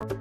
This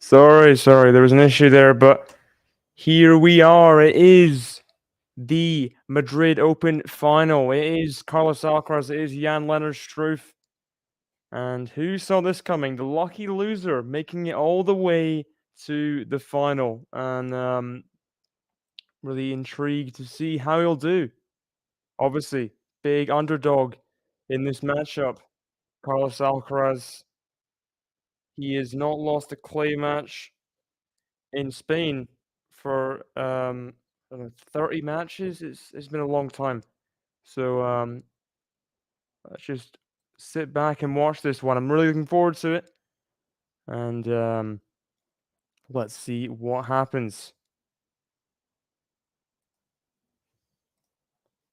Sorry, there was an issue there, but here we are. It is the Madrid Open final. It is Carlos Alcaraz, it is Jan-Lennard Struff. And who saw this coming? The lucky loser making it all the way to the final. And really intrigued to see how he'll do. Obviously, big underdog in this matchup. Carlos Alcaraz, he has not lost a clay match in Spain for I don't know, 30 matches. It's been a long time. So let's just sit back and watch this one. I'm really looking forward to it. And let's see what happens.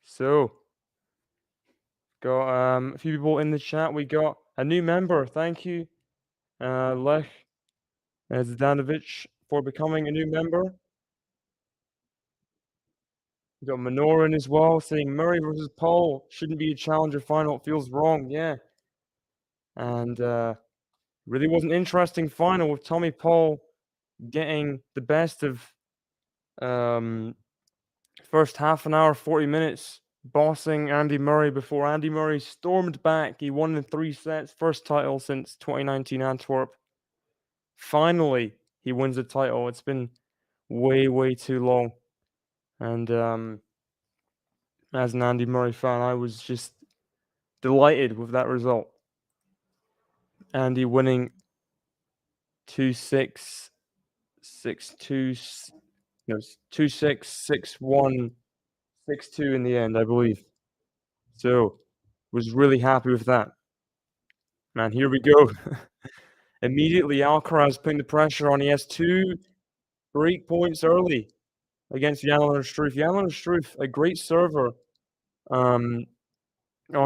So got a few people in the chat. We got a new member. Thank you, Lech Zdanovic, for becoming a new member. We got Minoran as well, saying Murray versus Paul shouldn't be a challenger final. It feels wrong. Yeah. And really was an interesting final with Tommy Paul getting the best of first half an hour, 40 minutes, bossing Andy Murray before Andy Murray stormed back. He won in 3 sets, first title since 2019 Antwerp. Finally, he wins the title. It's been way too long. And as an Andy Murray fan, I was just delighted with that result. Andy winning 2-6, 6-2, no, 2-6, 6-1, 6-2 in the end, I believe. So, was really happy with that. Man, here we go. Immediately, Alcaraz putting the pressure on. He has 2 break points early against Jan-Lennard Struff. Jan-Lennard Struff, a great server on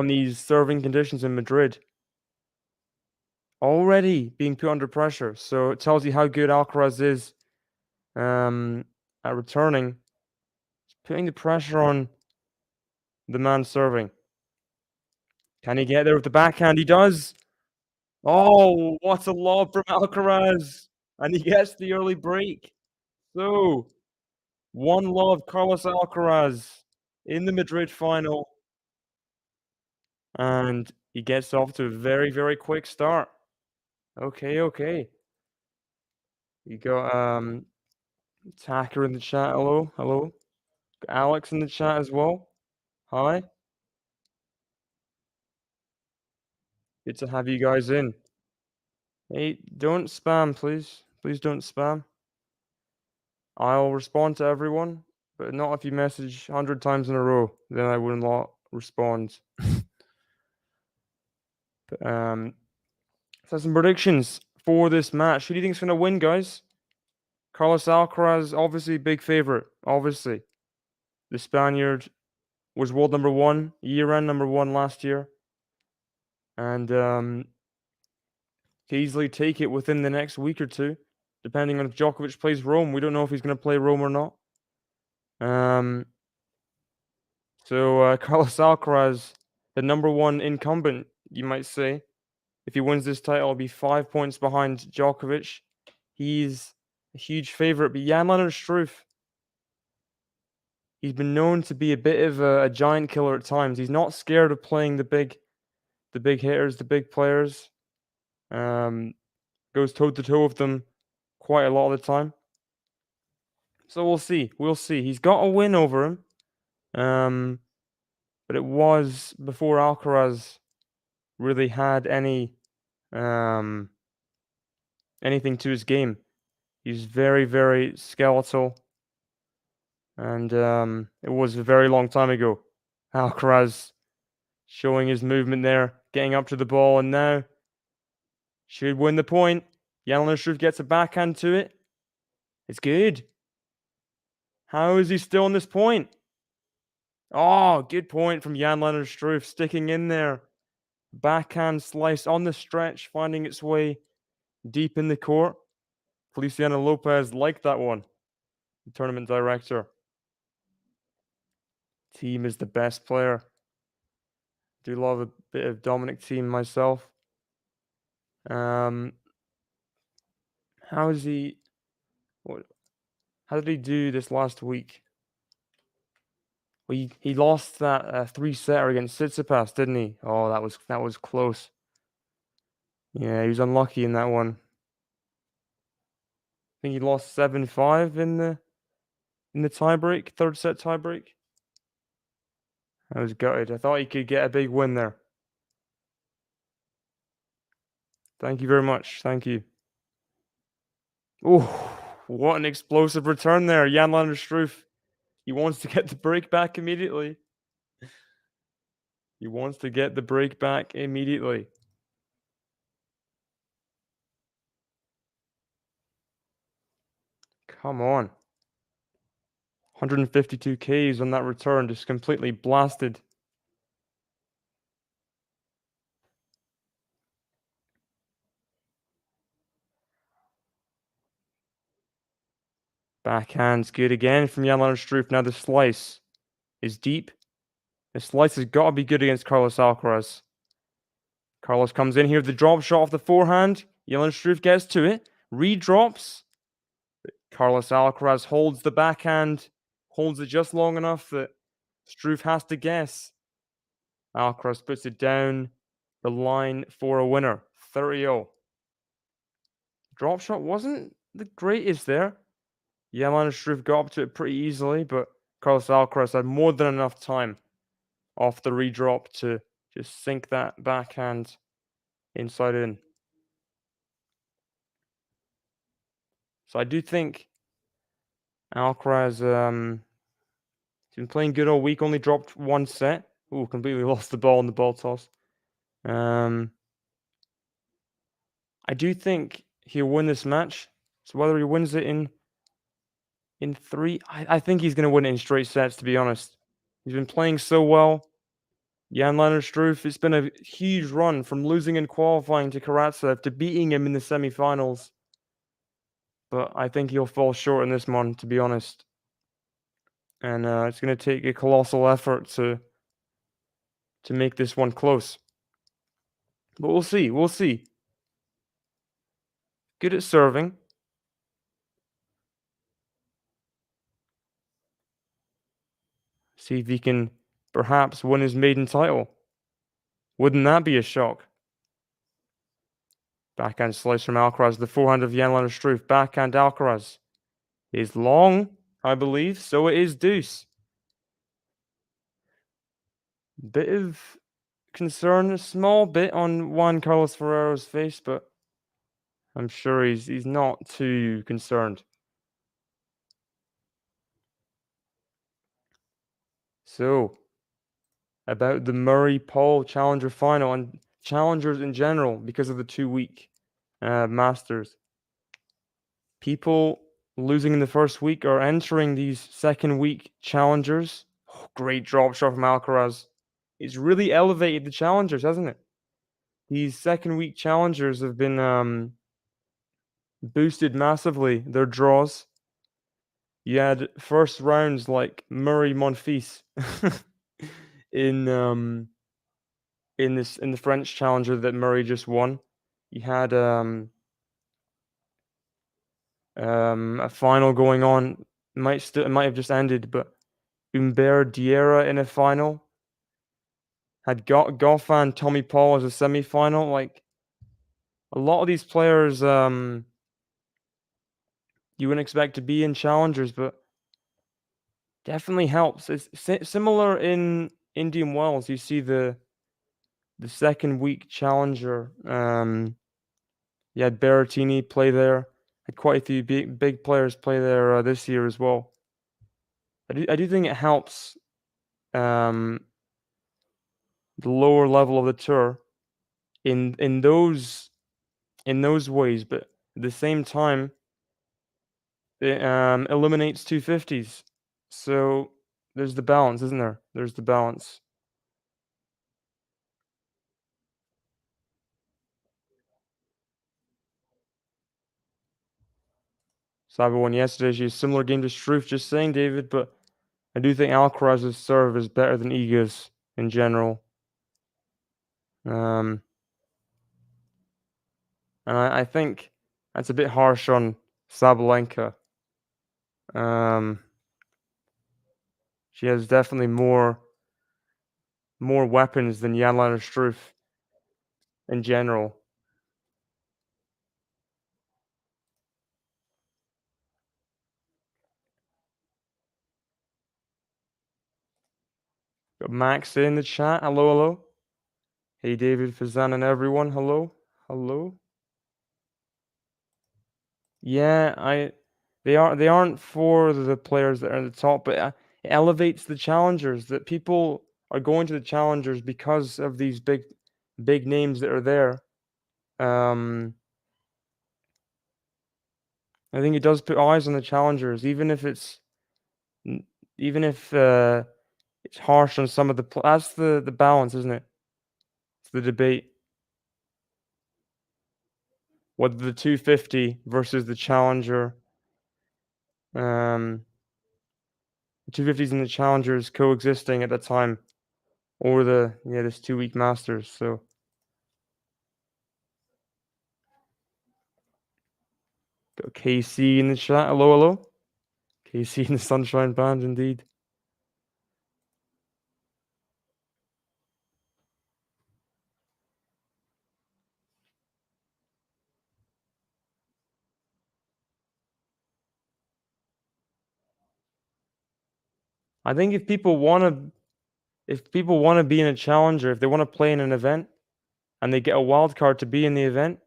these serving conditions in Madrid. Already being put under pressure. So it tells you how good Alcaraz is at returning. Putting the pressure on the man serving. Can he get there with the backhand? He does. Oh, what a lob from Alcaraz. And he gets the early break. So, 1-love Carlos Alcaraz in the Madrid final. And he gets off to a very quick start. Okay. You got Tacker in the chat. Hello. Got Alex in the chat as well. Hi. Good to have you guys in. Hey, don't spam, please. Please don't spam. I'll respond to everyone, but not if you message 100 times in a row. Then I will not respond. So some predictions for this match. Who do you think is going to win, guys? Carlos Alcaraz, obviously big favorite. Obviously, the Spaniard was world number 1, year-end number 1 last year, and can easily take it within the next week or two, depending on if Djokovic plays Rome. We don't know if he's going to play Rome or not. So Carlos Alcaraz, the number 1 incumbent, you might say. If he wins this title, he'll be 5 points behind Djokovic. He's a huge favorite. But Jan-Lennard Struff, he's been known to be a bit of a giant killer at times. He's not scared of playing the big hitters, the big players. Goes toe-to-toe with them quite a lot of the time. So we'll see. He's got a win over him. But it was before Alcaraz really had anything to his game. He's very skeletal. And it was a very long time ago. Alcaraz showing his movement there, getting up to the ball, and now should win the point. Jan-Lennard Struff gets a backhand to it. It's good. How is he still on this point? Oh, good point from Jan-Lennard Struff, sticking in there. Backhand slice on the stretch, finding its way deep in the court. Feliciano Lopez liked that one. The tournament director. Team is the best player. Do love a bit of Dominic Thiem myself. How is he? What? How did he do this last week? Well, he lost that 3-setter against Tsitsipas, didn't he? Oh, that was close. Yeah, he was unlucky in that one. I think he lost 7-5 in the tiebreak, third set tiebreak. I was gutted. I thought he could get a big win there. Thank you very much. Thank you. Oh, what an explosive return there. Jan-Lennard Struff. He wants to get the break back immediately. He wants to get the break back immediately. Come on. 152 Ks on that return, just completely blasted. Backhand's good again from Jan-Lennard Struff. Now the slice is deep. The slice has got to be good against Carlos Alcaraz. Carlos comes in here with the drop shot off the forehand. Jan-Lennard Struff gets to it. Redrops. Carlos Alcaraz holds the backhand. Holds it just long enough that Struff has to guess. Alcaraz puts it down the line for a winner. 30-0. Drop shot wasn't the greatest there. Jan-Lennard Struff got up to it pretty easily, but Carlos Alcaraz had more than enough time off the redrop to just sink that backhand inside in. So I do think Alcaraz he's been playing good all week, only dropped one set. Ooh, completely lost the ball in the ball toss. I do think he'll win this match. So whether he wins it in 3, I think he's going to win it in straight sets, to be honest. He's been playing so well. Jan-Lennard Struff, it's been a huge run from losing in qualifying to Karatsev to beating him in the semifinals. But I think he'll fall short in this one, to be honest. And it's going to take a colossal effort to make this one close. But we'll see. We'll see. Good at serving. See if he can perhaps win his maiden title. Wouldn't that be a shock? Backhand slice from Alcaraz. The forehand of Jan-Lennard Struff. Backhand Alcaraz is long, I believe. So it is deuce. Bit of concern, a small bit on Juan Carlos Ferrero's face, but I'm sure he's not too concerned. So, about the Murray-Paul Challenger final and challengers in general because of the 2-week Masters. People losing in the first week are entering these second week challengers. Oh, great drop shot from Alcaraz. It's really elevated the challengers, hasn't it? These second week challengers have been boosted massively. Their draws. You had first rounds like Murray Monfils in the French Challenger that Murray just won. You had a final going on. It might have just ended, but Humbert Diarra in a final. Had Goffin, Tommy Paul as a semi-final. Like a lot of these players, you wouldn't expect to be in challengers, but definitely helps. It's similar in Indian Wells. You see the second week challenger. You had Berrettini play there. Had quite a few big players play there this year as well. I do think it helps the lower level of the tour in those ways, but at the same time, it eliminates 250s. So there's the balance, isn't there? There's the balance. Cyber won yesterday. She's a similar game to Struff, just saying, David, but I do think Alcaraz's serve is better than Iga's in general. And I think That's a bit harsh on Sabalenka. Um, she has definitely more weapons than Jan-Lennard Struff in general. Got Max in the chat. Hello, hello. Hey, David, Fazan, and everyone. Hello, hello. Yeah, they aren't for the players that are at the top, but it elevates the challengers. That people are going to the challengers because of these big names that are there. I think it does put eyes on the challengers, even if even if it's harsh on some of the. That's the balance, isn't it? It's the debate. Whether the 250 versus the challenger, the 250s and the challengers coexisting at the time, or this 2-week Masters. So got KC in the chat. Hello, hello. KC in the Sunshine Band, indeed. I think if people want to be in a challenger, if they want to play in an event, and they get a wild card to be in the event,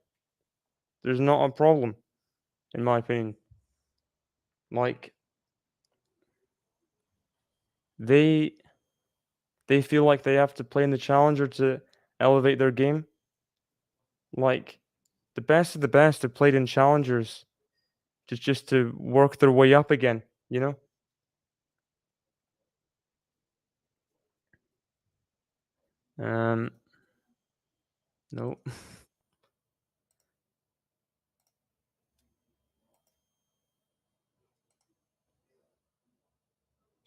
there's not a problem, in my opinion. Like they feel like they have to play in the challenger to elevate their game. Like the best of the best have played in challengers just to work their way up again, you know? No.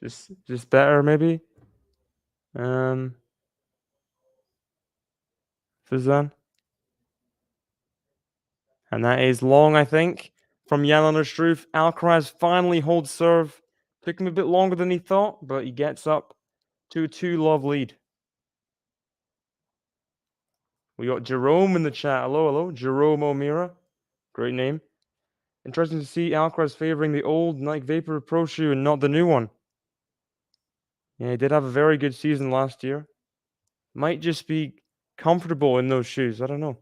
just better maybe. Fizan. And that is long, I think, from Jan-Lennard Struff. Alcaraz finally holds serve. Took him a bit longer than he thought, but he gets up to a 2-love lead. We got Jerome in the chat. Hello, hello. Jerome O'Meara. Great name. Interesting to see Alcaraz favoring the old Nike Vapor Pro shoe and not the new one. Yeah, he did have a very good season last year. Might just be comfortable in those shoes. I don't know.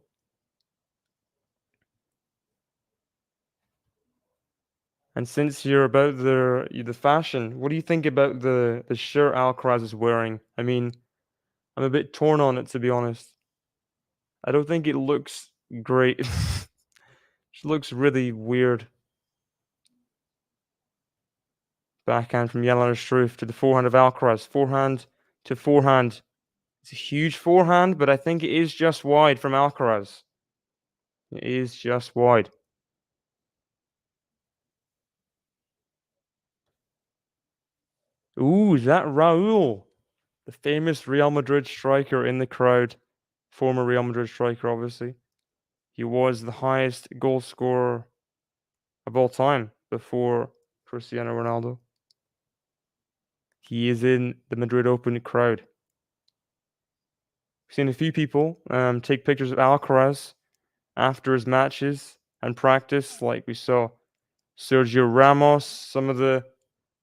And since you're about the fashion, what do you think about the shirt Alcaraz is wearing? I mean, I'm a bit torn on it, to be honest. I don't think it looks great. It looks really weird. Backhand from Jan-Lennard Struff to the forehand of Alcaraz. Forehand to forehand. It's a huge forehand, but I think it is just wide from Alcaraz. It is just wide. Ooh, is that Raul? The famous Real Madrid striker in the crowd. Former Real Madrid striker, obviously. He was the highest goal scorer of all time before Cristiano Ronaldo. He is in the Madrid Open crowd. We've seen a few people take pictures of Alcaraz after his matches and practice, like we saw Sergio Ramos, some of the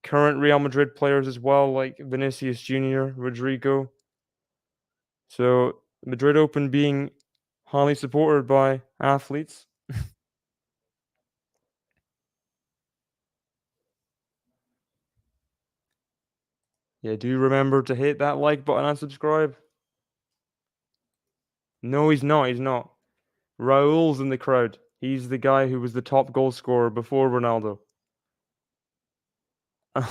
current Real Madrid players as well, like Vinicius Jr., Rodrigo. So Madrid Open being highly supported by athletes. Yeah, do remember to hit that like button and subscribe. No, he's not. He's not. Raul's in the crowd. He's the guy who was the top goal scorer before Ronaldo. I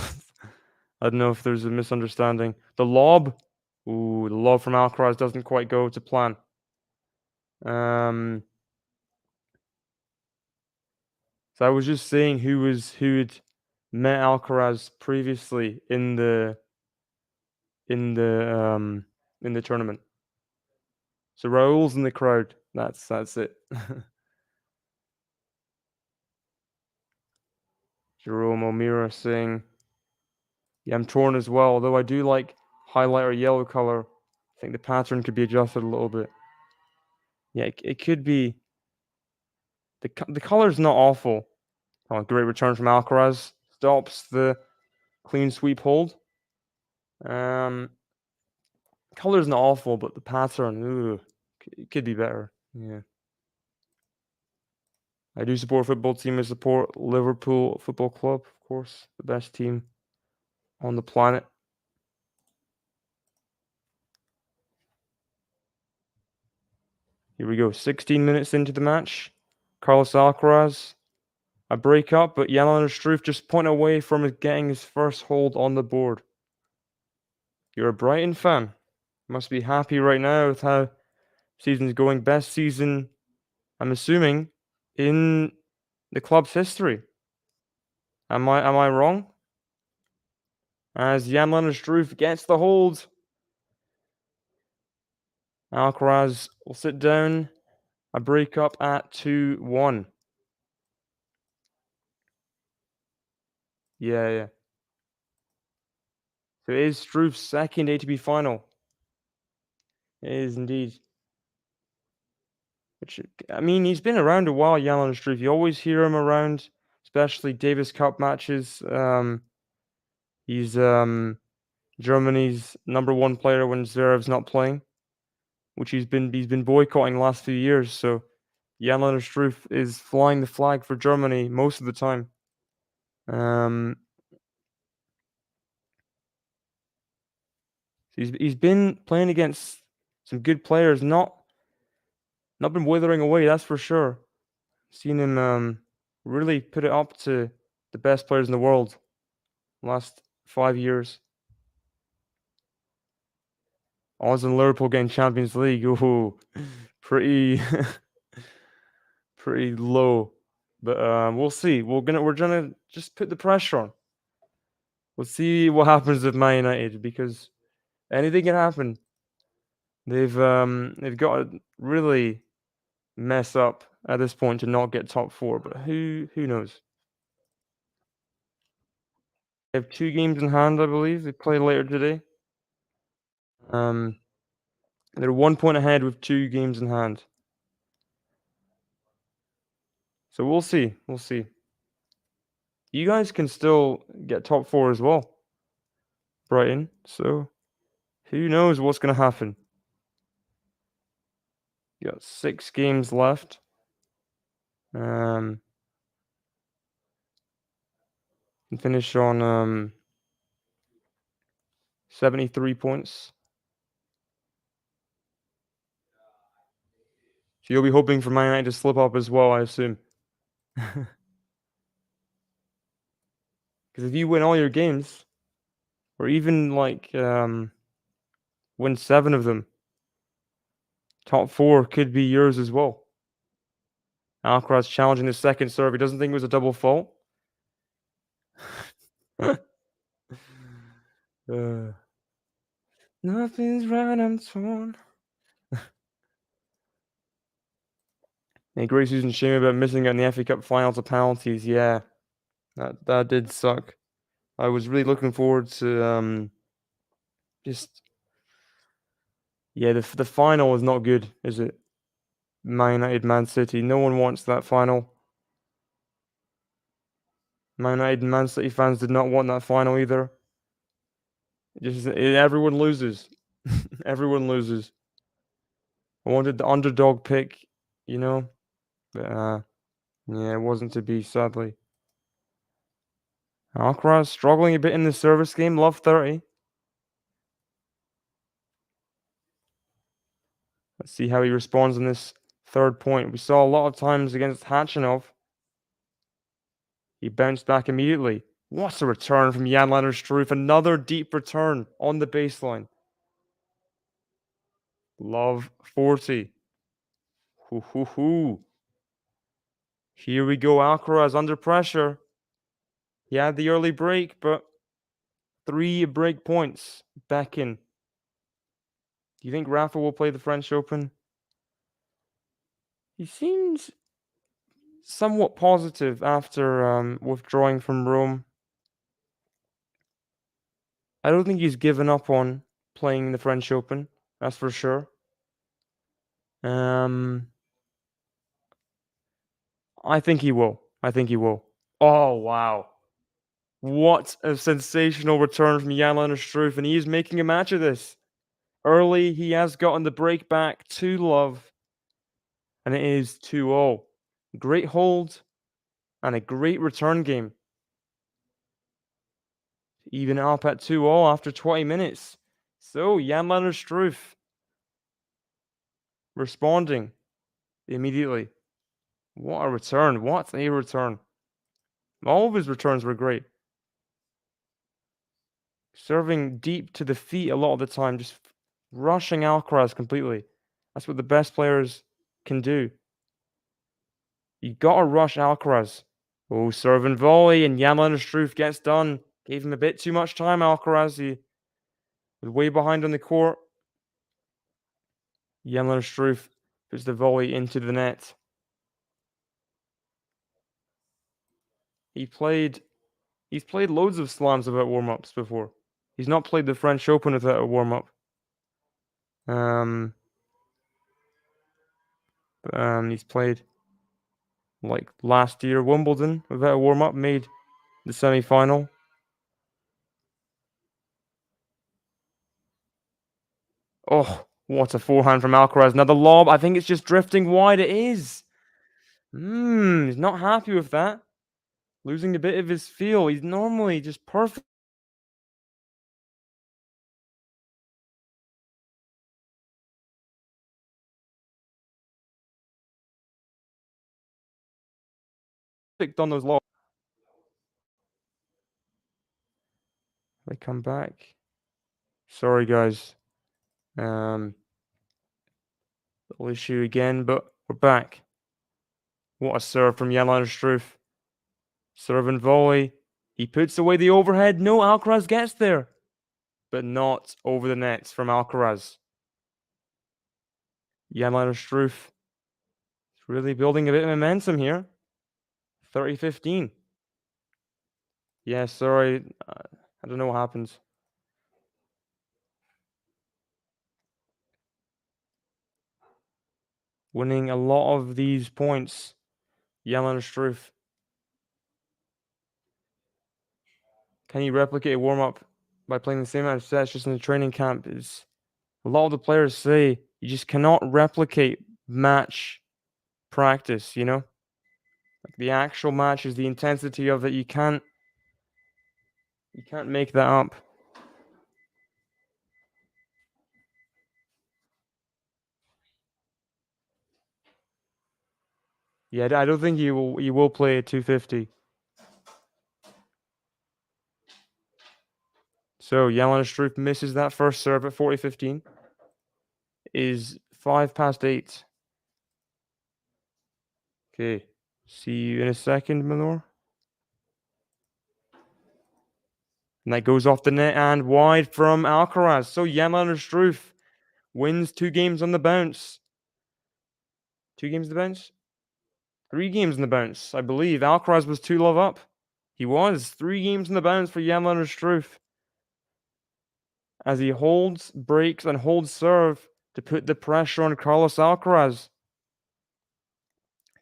don't know if there's a misunderstanding. The lob. Ooh, the lob from Alcaraz doesn't quite go to plan. So I was just saying who'd met Alcaraz previously in the tournament. So Raul's in the crowd. That's it. Jerome O'Meara saying, yeah, I'm torn as well, although I do like highlighter yellow color. I think the pattern could be adjusted a little bit. Yeah, it could be. The color's not awful. Oh, great return from ALCARAZ. Stops the clean sweep hold. Color's not awful, but the pattern, it could be better. Yeah. I do support a football team. I support Liverpool Football Club, of course, the best team on the planet. Here we go. 16 minutes into the match. Carlos Alcaraz, a break up, but Jan-Lennard Struff just point away from getting his first hold on the board. You're a Brighton fan. Must be happy right now with how season's going. Best season, I'm assuming, in the club's history. Am I wrong? As Jan-Lennard Struff gets the hold. Alcaraz will sit down. A break up at 2-1. Yeah. So it is Struff's second ATP final. It is indeed. Which, I mean, he's been around a while, Jan-Lennard Struff. You always hear him around, especially Davis Cup matches. He's Germany's #1 player when Zverev's not playing, which he's been boycotting the last few years. So Jan-Lennard Struff is flying the flag for Germany most of the time. He's been playing against some good players, not been withering away, that's for sure. Seen him really put it up to the best players in the world last 5 years. Odds on Liverpool getting Champions League, pretty pretty low. But we'll see. We're gonna just put the pressure on. We'll see what happens with Man United, because anything can happen. They've got to really mess up at this point to not get top 4, but who knows? They have 2 games in hand, I believe. They play later today. They're 1 point ahead with 2 games in hand. So we'll see. We'll see. You guys can still get top 4 as well, Brighton. So who knows what's going to happen? You got 6 games left. And finish on 73 points. So you'll be hoping for Man United to slip up as well, I assume. Because if you win all your games, or even like win 7 of them, top 4 could be yours as well. Alcaraz challenging the second serve. He doesn't think it was a double fault. Nothing's right, I'm torn. A great Susan shame about missing out in the FA Cup final to penalties. Yeah, that did suck. I was really looking forward to the final is not good, is it? Man United, Man City. No one wants that final. Man United and Man City fans did not want that final either. Everyone loses. Everyone loses. I wanted the underdog pick, but yeah, it wasn't to be, sadly. Alcaraz struggling a bit in the service game. Love 30. Let's see how he responds in this third point. We saw a lot of times against Khachanov. He bounced back immediately. What a return from Jan-Lennard Struff. Another deep return on the baseline. Love 40. Here we go. Alcaraz under pressure. He had the early break, but 3 break points back in. Do you think Rafa will play the French Open? He seems somewhat positive after withdrawing from Rome. I don't think he's given up on playing the French Open, that's for sure. I think he will. I think he will. Oh, wow. What a sensational return from Jan-Lennard Struff, and he is making a match of this. Early, he has gotten the break back to love, and it is 2-0. Great hold and a great return game. Even up at 2-0 after 20 minutes. So, Jan-Lennard Struff responding immediately. What a return. What a return. All of his returns were great. Serving deep to the feet a lot of the time, just rushing Alcaraz completely. That's what the best players can do. You gotta rush Alcaraz. Oh, serve and volley, and Jan-Lennard Struff gets done. Gave him a bit too much time, Alcaraz. He was way behind on the court. Jan-Lennard Struff puts the volley into the net. He's played loads of slams without warm-ups before. He's not played the French Open without a warm-up. He's played like last year Wimbledon without a warm-up, made the semi-final. Oh, what a forehand from Alcaraz. Another lob. I think it's just drifting wide. It is. He's not happy with that. Losing a bit of his feel. He's normally just perfect on those lobs. They come back. Sorry, guys. Little issue again, but we're back. What a serve from Jan-Lennard Struff. Serve and volley. He puts away the overhead. No, Alcaraz gets there. But not over the nets from Alcaraz. Jan-Lennard Struff is really building a bit of momentum here. 30-15. Yeah, sorry. I don't know what happened. Winning a lot of these points. Jan-Lennard Struff. Can he replicate a warm-up by playing the same amount of sets just in the training camp? Is a lot of the players say you just cannot replicate match practice, you know? Like the actual matches, the intensity of it, you can't make that up. Yeah, I don't think he will play at 250. So Jan-Lennard Struff misses that first serve at 40-15. Is 8:05. Okay. See you in a second, Manor. And that goes off the net and wide from Alcaraz. So Jan-Lennard Struff wins 2 games on the bounce. 2 games on the bounce? 3 games on the bounce, I believe. Alcaraz was 2-love up. He was 3 games on the bounce for Jan-Lennard Struff. As he holds, breaks, and holds serve to put the pressure on Carlos Alcaraz.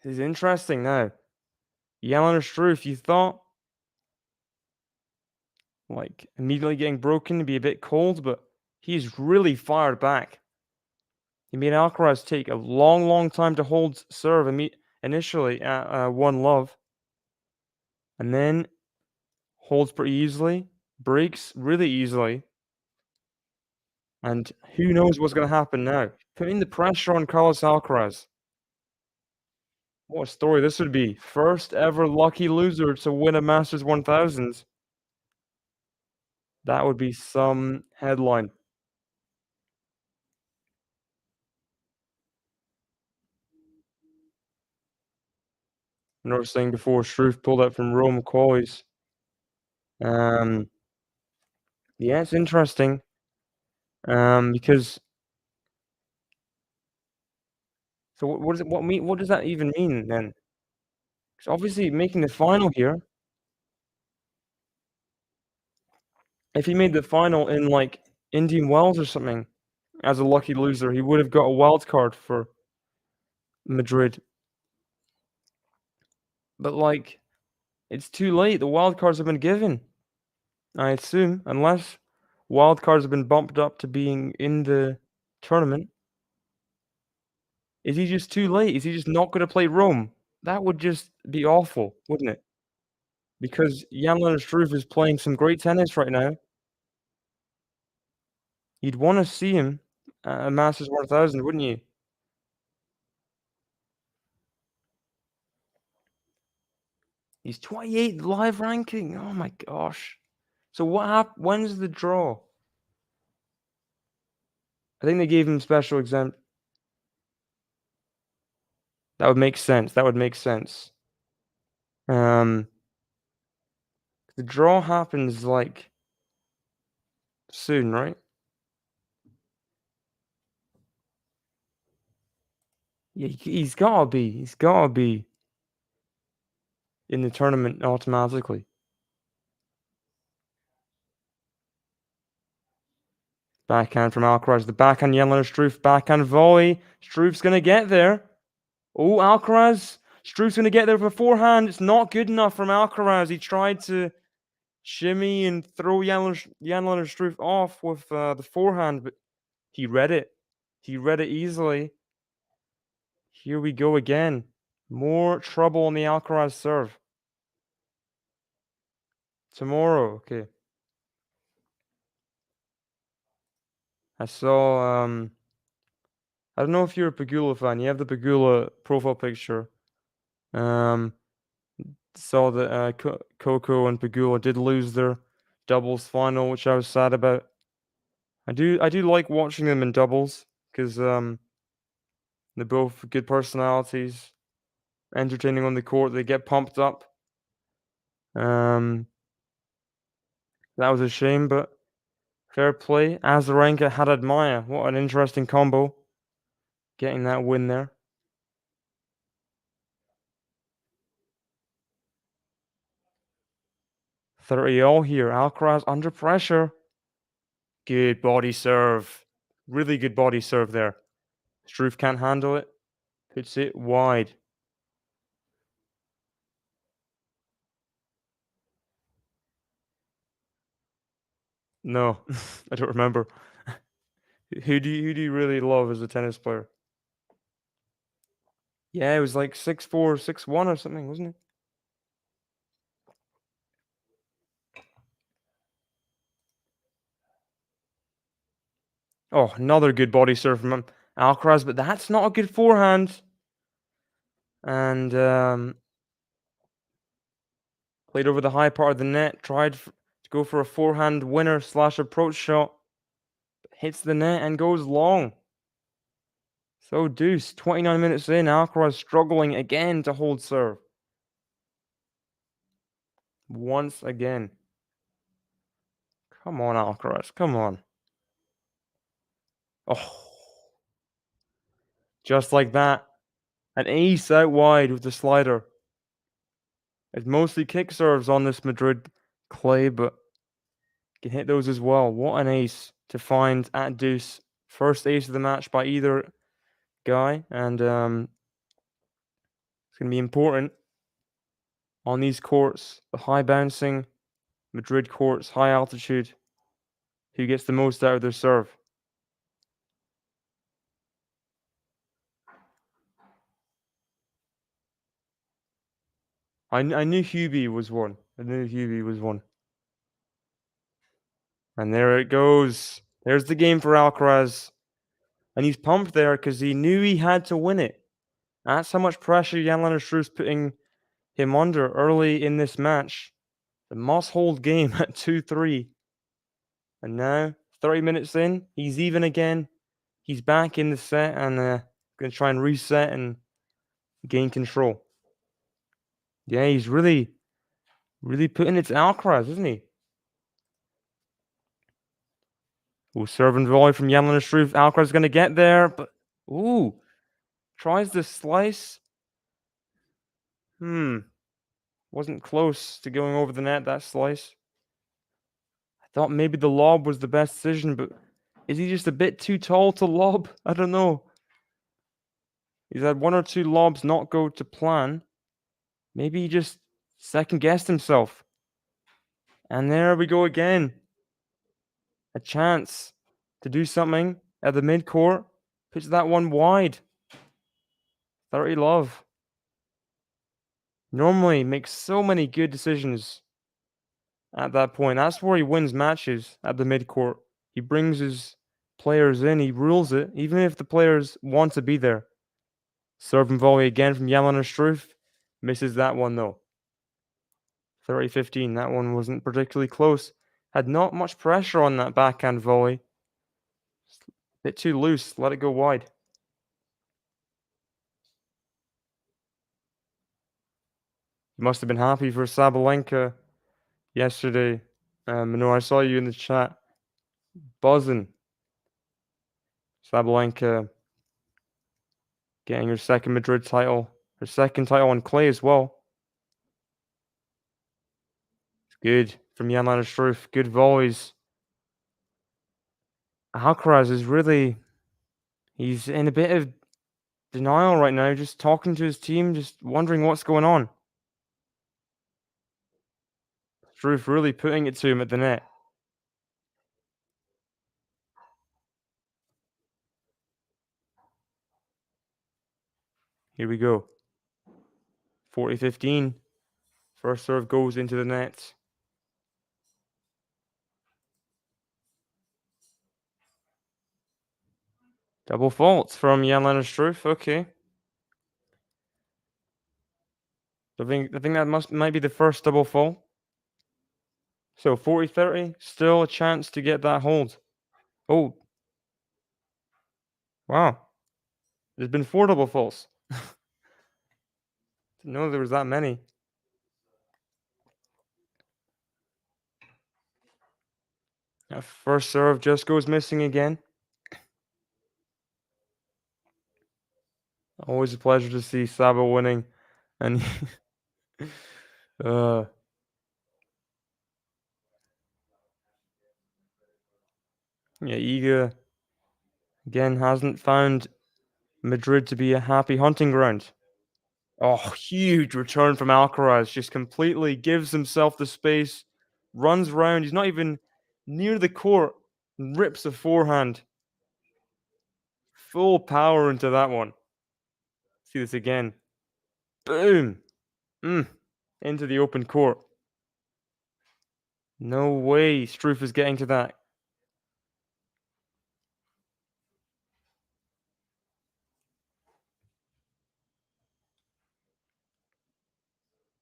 This is interesting now. Jan-Lennard Struff, you thought like immediately getting broken to be a bit cold, but he's really fired back. He made Alcaraz take a long time to hold serve initially at 1-love. And then holds pretty easily, breaks really easily. And who knows what's going to happen now? Putting the pressure on Carlos Alcaraz. What a story this would be. First ever lucky loser to win a Masters 1000. That would be some headline. And I was saying before, Struff pulled out from Rome qualies. Yeah, it's interesting. Because so what does it what does that even mean then? He's obviously making the final here. If he made the final in, like, Indian Wells or something as a lucky loser, he would have got a wild card for Madrid. But, like, it's too late. The wild cards have been given, I assume, unless wild cards have been bumped up to being in the tournament. Is he just too late? Is he just not gonna play Rome? That would just be awful, wouldn't it? Because Jan-Lennard Struff is playing some great tennis right now. You'd wanna see him at a Masters 1000, wouldn't you? He's 28th live ranking. Oh my gosh. So when's the draw? I think they gave him special exempt. That would make sense. That would make sense. The draw happens, like, soon, right? Yeah, he's gotta be. He's gotta be in the tournament automatically. Backhand from Alcaraz. The backhand, Jan-Lennard Struff. Backhand volley. Struff's gonna get there. Oh, Alcaraz. Struff's gonna get there for forehand. It's not good enough from Alcaraz. He tried to shimmy and throw Jan-Lennard Struff off with the forehand, but he read it. He read it easily. Here we go again. More trouble on the Alcaraz serve. Tomorrow, okay. I saw, I don't know if you're a Pegula fan. You have the Pegula profile picture. Saw that Coco and Pegula did lose their doubles final, which I was sad about. I do like watching them in doubles because they're both good personalities, entertaining on the court. They get pumped up. That was a shame, but fair play. Azarenka had Admire. What an interesting combo. Getting that win there. 30 all here. Alcaraz under pressure. Good body serve. Really good body serve there. Struff can't handle it. Puts it wide. No, I don't remember. Who do you really love as a tennis player? Yeah, it was like 6-4, 6-1 or something, wasn't it? Oh, another good body serve from Alcaraz, but that's not a good forehand. And played over the high part of the net, tried to go for a forehand winner / approach shot. Hits the net and goes long. So deuce, 29 minutes in, Alcaraz struggling again to hold serve. Once again. Come on, Alcaraz, come on. Oh. Just like that. An ace out wide with the slider. It's mostly kick serves on this Madrid clay, but can hit those as well. What an ace to find at deuce. First ace of the match by either guy, and it's going to be important on these courts, the high bouncing Madrid courts, high altitude. Who gets the most out of their serve? I knew Hubie was one. And there it goes. There's the game for Alcaraz. And he's pumped there because he knew he had to win it. That's how much pressure Jan-Lennard Struff's putting him under early in this match. The must-hold game at 2-3. And now, 30 minutes in, he's even again. He's back in the set and going to try and reset and gain control. Yeah, he's really putting it to Alcaraz, isn't he? Ooh, serve and volley from Jan-Lennard Struff. Alcaraz going to get there, but ooh, tries to slice. Wasn't close to going over the net, that slice. I thought maybe the lob was the best decision, but is he just a bit too tall to lob? I don't know. He's had one or two lobs not go to plan. Maybe he just second-guessed himself. And there we go again. A chance to do something at the mid-court. Pitch that one wide. 30 love. Normally makes so many good decisions at that point. That's where he wins matches, at the mid-court. He brings his players in. He rules it, even if the players want to be there. Serve and volley again from Jan-Lennard Struff. Misses that one though. 30-15. That one wasn't particularly close. Had not much pressure on that backhand volley. Bit too loose. Let it go wide. You must have been happy for Sabalenka yesterday. Mano, I saw you in the chat. Buzzing. Sabalenka getting her second Madrid title. Her second title on clay as well. It's good from Jan-Lennard Struff. Good volleys. Alcaraz is really... He's in a bit of denial right now. Just talking to his team. Just wondering what's going on. Struff really putting it to him at the net. Here we go. 40-15. First serve goes into the net. Double fault from Jan-Lennard Struff. Okay. I think that might be the first double fault. So 40-30. Still a chance to get that hold. Oh. Wow. There's been 4 double faults. Didn't know there was that many. That first serve just goes missing again. Always a pleasure to see Sabo winning. And yeah, Iga again hasn't found Madrid to be a happy hunting ground. Oh, huge return from Alcaraz. Just completely gives himself the space, runs round. He's not even near the court, rips a forehand. Full power into that one. See this again. Boom. Into the open court. No way Struff is getting to that.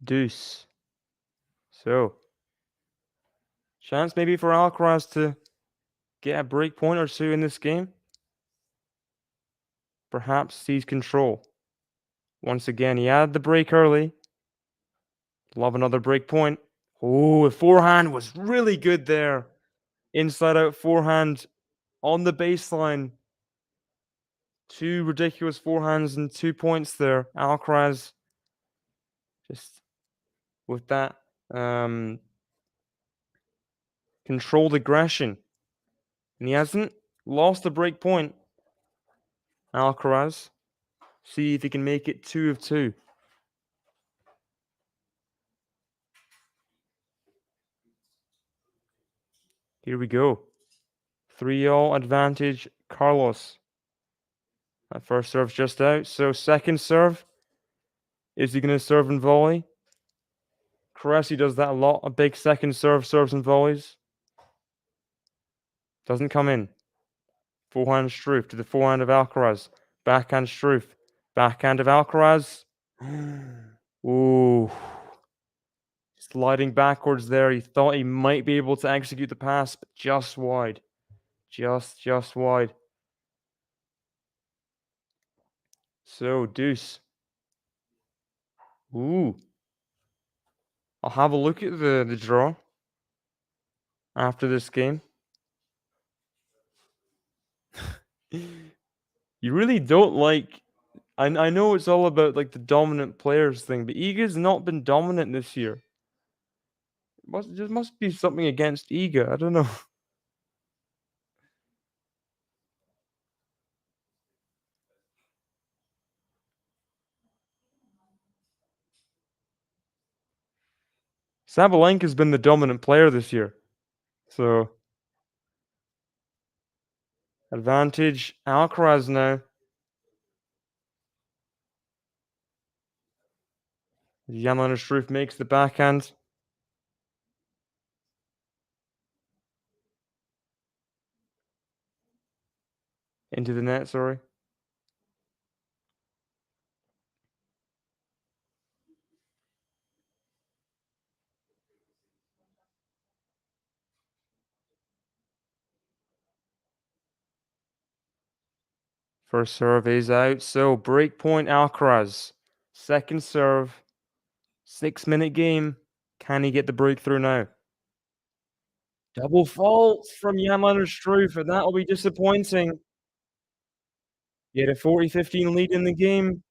Deuce. So, chance maybe for Alcaraz to get a break point or two in this game. Perhaps seize control. Once again, he had the break early. Love another break point. Oh, the forehand was really good there. Inside out forehand on the baseline. 2 ridiculous forehands and 2 points there. Alcaraz just with that controlled aggression. And he hasn't lost the break point. Alcaraz. See if he can make it 2 of 2. Here we go. 3-all advantage, Carlos. That first serve's just out. So second serve. Is he going to serve and volley? Cressy does that a lot. A big second serve, serves and volleys. Doesn't come in. Forehand Struff to the forehand of Alcaraz. Backhand Struff. Backhand of Alcaraz. Ooh. Sliding backwards there. He thought he might be able to execute the pass, but just wide. Just wide. So, deuce. Ooh. I'll have a look at the draw after this game. You really don't like I know it's all about, like, the dominant players thing, but Iga's not been dominant this year. There must be something against Iga, I don't know. Sabalenka's been the dominant player this year, so advantage Alcaraz now. Jan-Lennard Struff makes the backhand. Into the net, sorry. First serve is out, so break point Alcaraz. Second serve, 6-minute game. Can he get the breakthrough now? Double fault from Jan-Lennard Struff, and that'll be disappointing. He had a 40-15 lead in the game.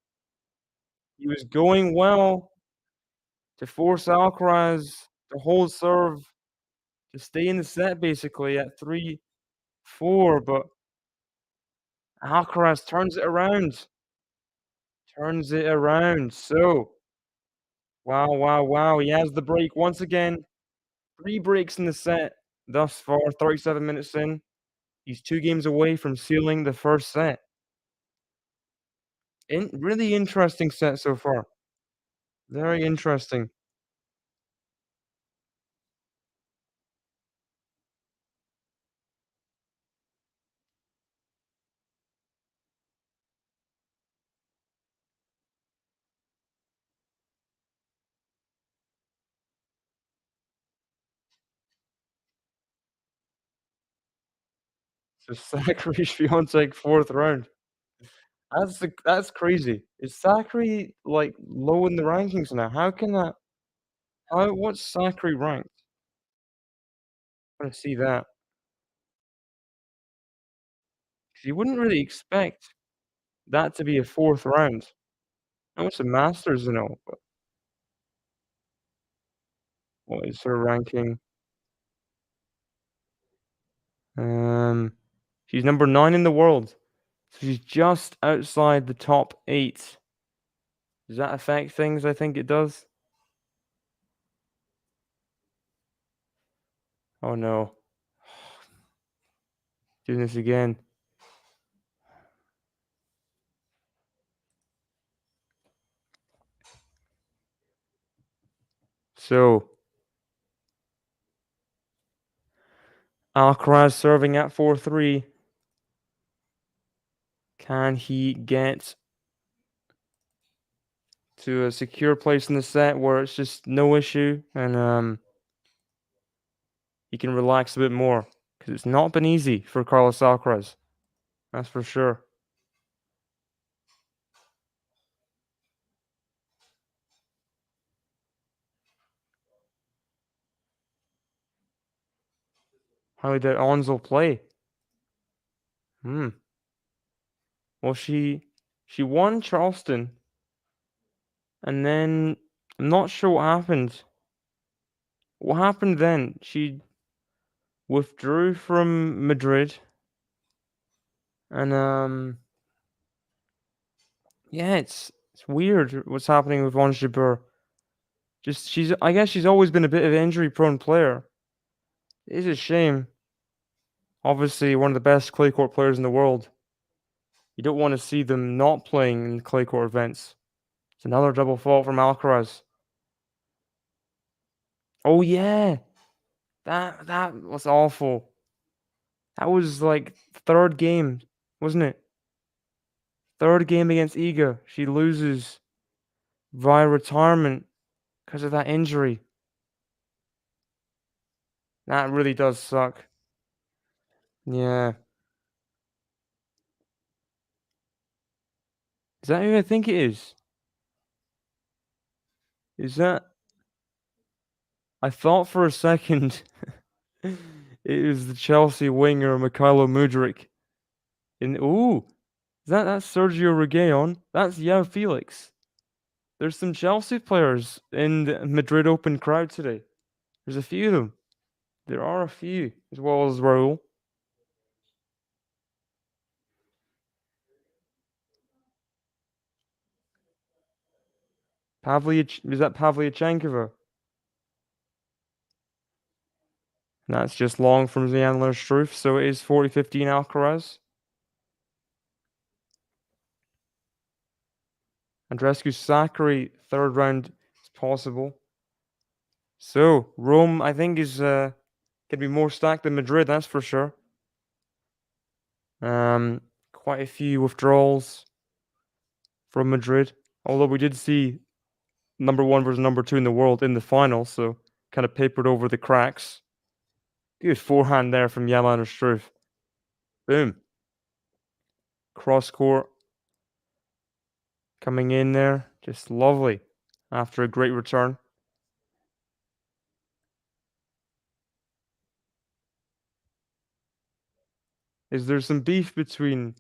He was going well to force Alcaraz to hold serve, to stay in the set basically at 3-4, but Alcaraz turns it around. Turns it around, so wow, wow, wow, he has the break once again. 3 breaks in the set thus far, 37 minutes in. He's 2 games away from sealing the first set. Really interesting set so far. Very interesting. So Zachary Swiatek 4th round. That's crazy. Is Zachary, like, low in the rankings now? How can that what's Zachary ranked? I wanna see that. 'Cause you wouldn't really expect that to be a 4th round. I know it's a Masters and all, but what is her ranking? Um, she's number 9 in the world, so she's just outside the top 8. Does that affect things? I think it does. Oh, no. Doing this again. So Alcaraz serving at 4-3. Can he get to a secure place in the set where it's just no issue and he can relax a bit more? Because it's not been easy for Carlos Alcaraz. That's for sure. How did Onzel play? Hmm. Well, she won Charleston, and then I'm not sure what happened. What happened then? She withdrew from Madrid, and yeah, it's weird what's happening with Ons Jabeur. Just I guess she's always been a bit of an injury-prone player. It is a shame. Obviously, one of the best clay court players in the world. You don't want to see them not playing in clay court events. It's another double fault from Alcaraz. Oh yeah, that was awful. That was like 3rd game, wasn't it? 3rd game against Iga. She loses via retirement because of that injury. That really does suck. Yeah. Is that who I think it is? Is that I thought for a second it was the Chelsea winger Mykhailo Mudryk. Ooh, That's Sergio Reguilon. That's Yao Felix. There's some Chelsea players in the Madrid Open crowd today. There's a few of them. There are a few, as well as Raul. Is that Pavlyuchenkova? And that's just long from Jan-Lennard Struff, so it is 40-15 Alcaraz. Andrescu Sakari, third round is possible. So, Rome, I think, is can be more stacked than Madrid, that's for sure. Quite a few withdrawals from Madrid. Although we did see number 1 versus number 2 in the world in the final, so kind of papered over the cracks. Good forehand there from Jan-Lennard Struff. Boom. Cross court coming in there. Just lovely after a great return. Is there some beef between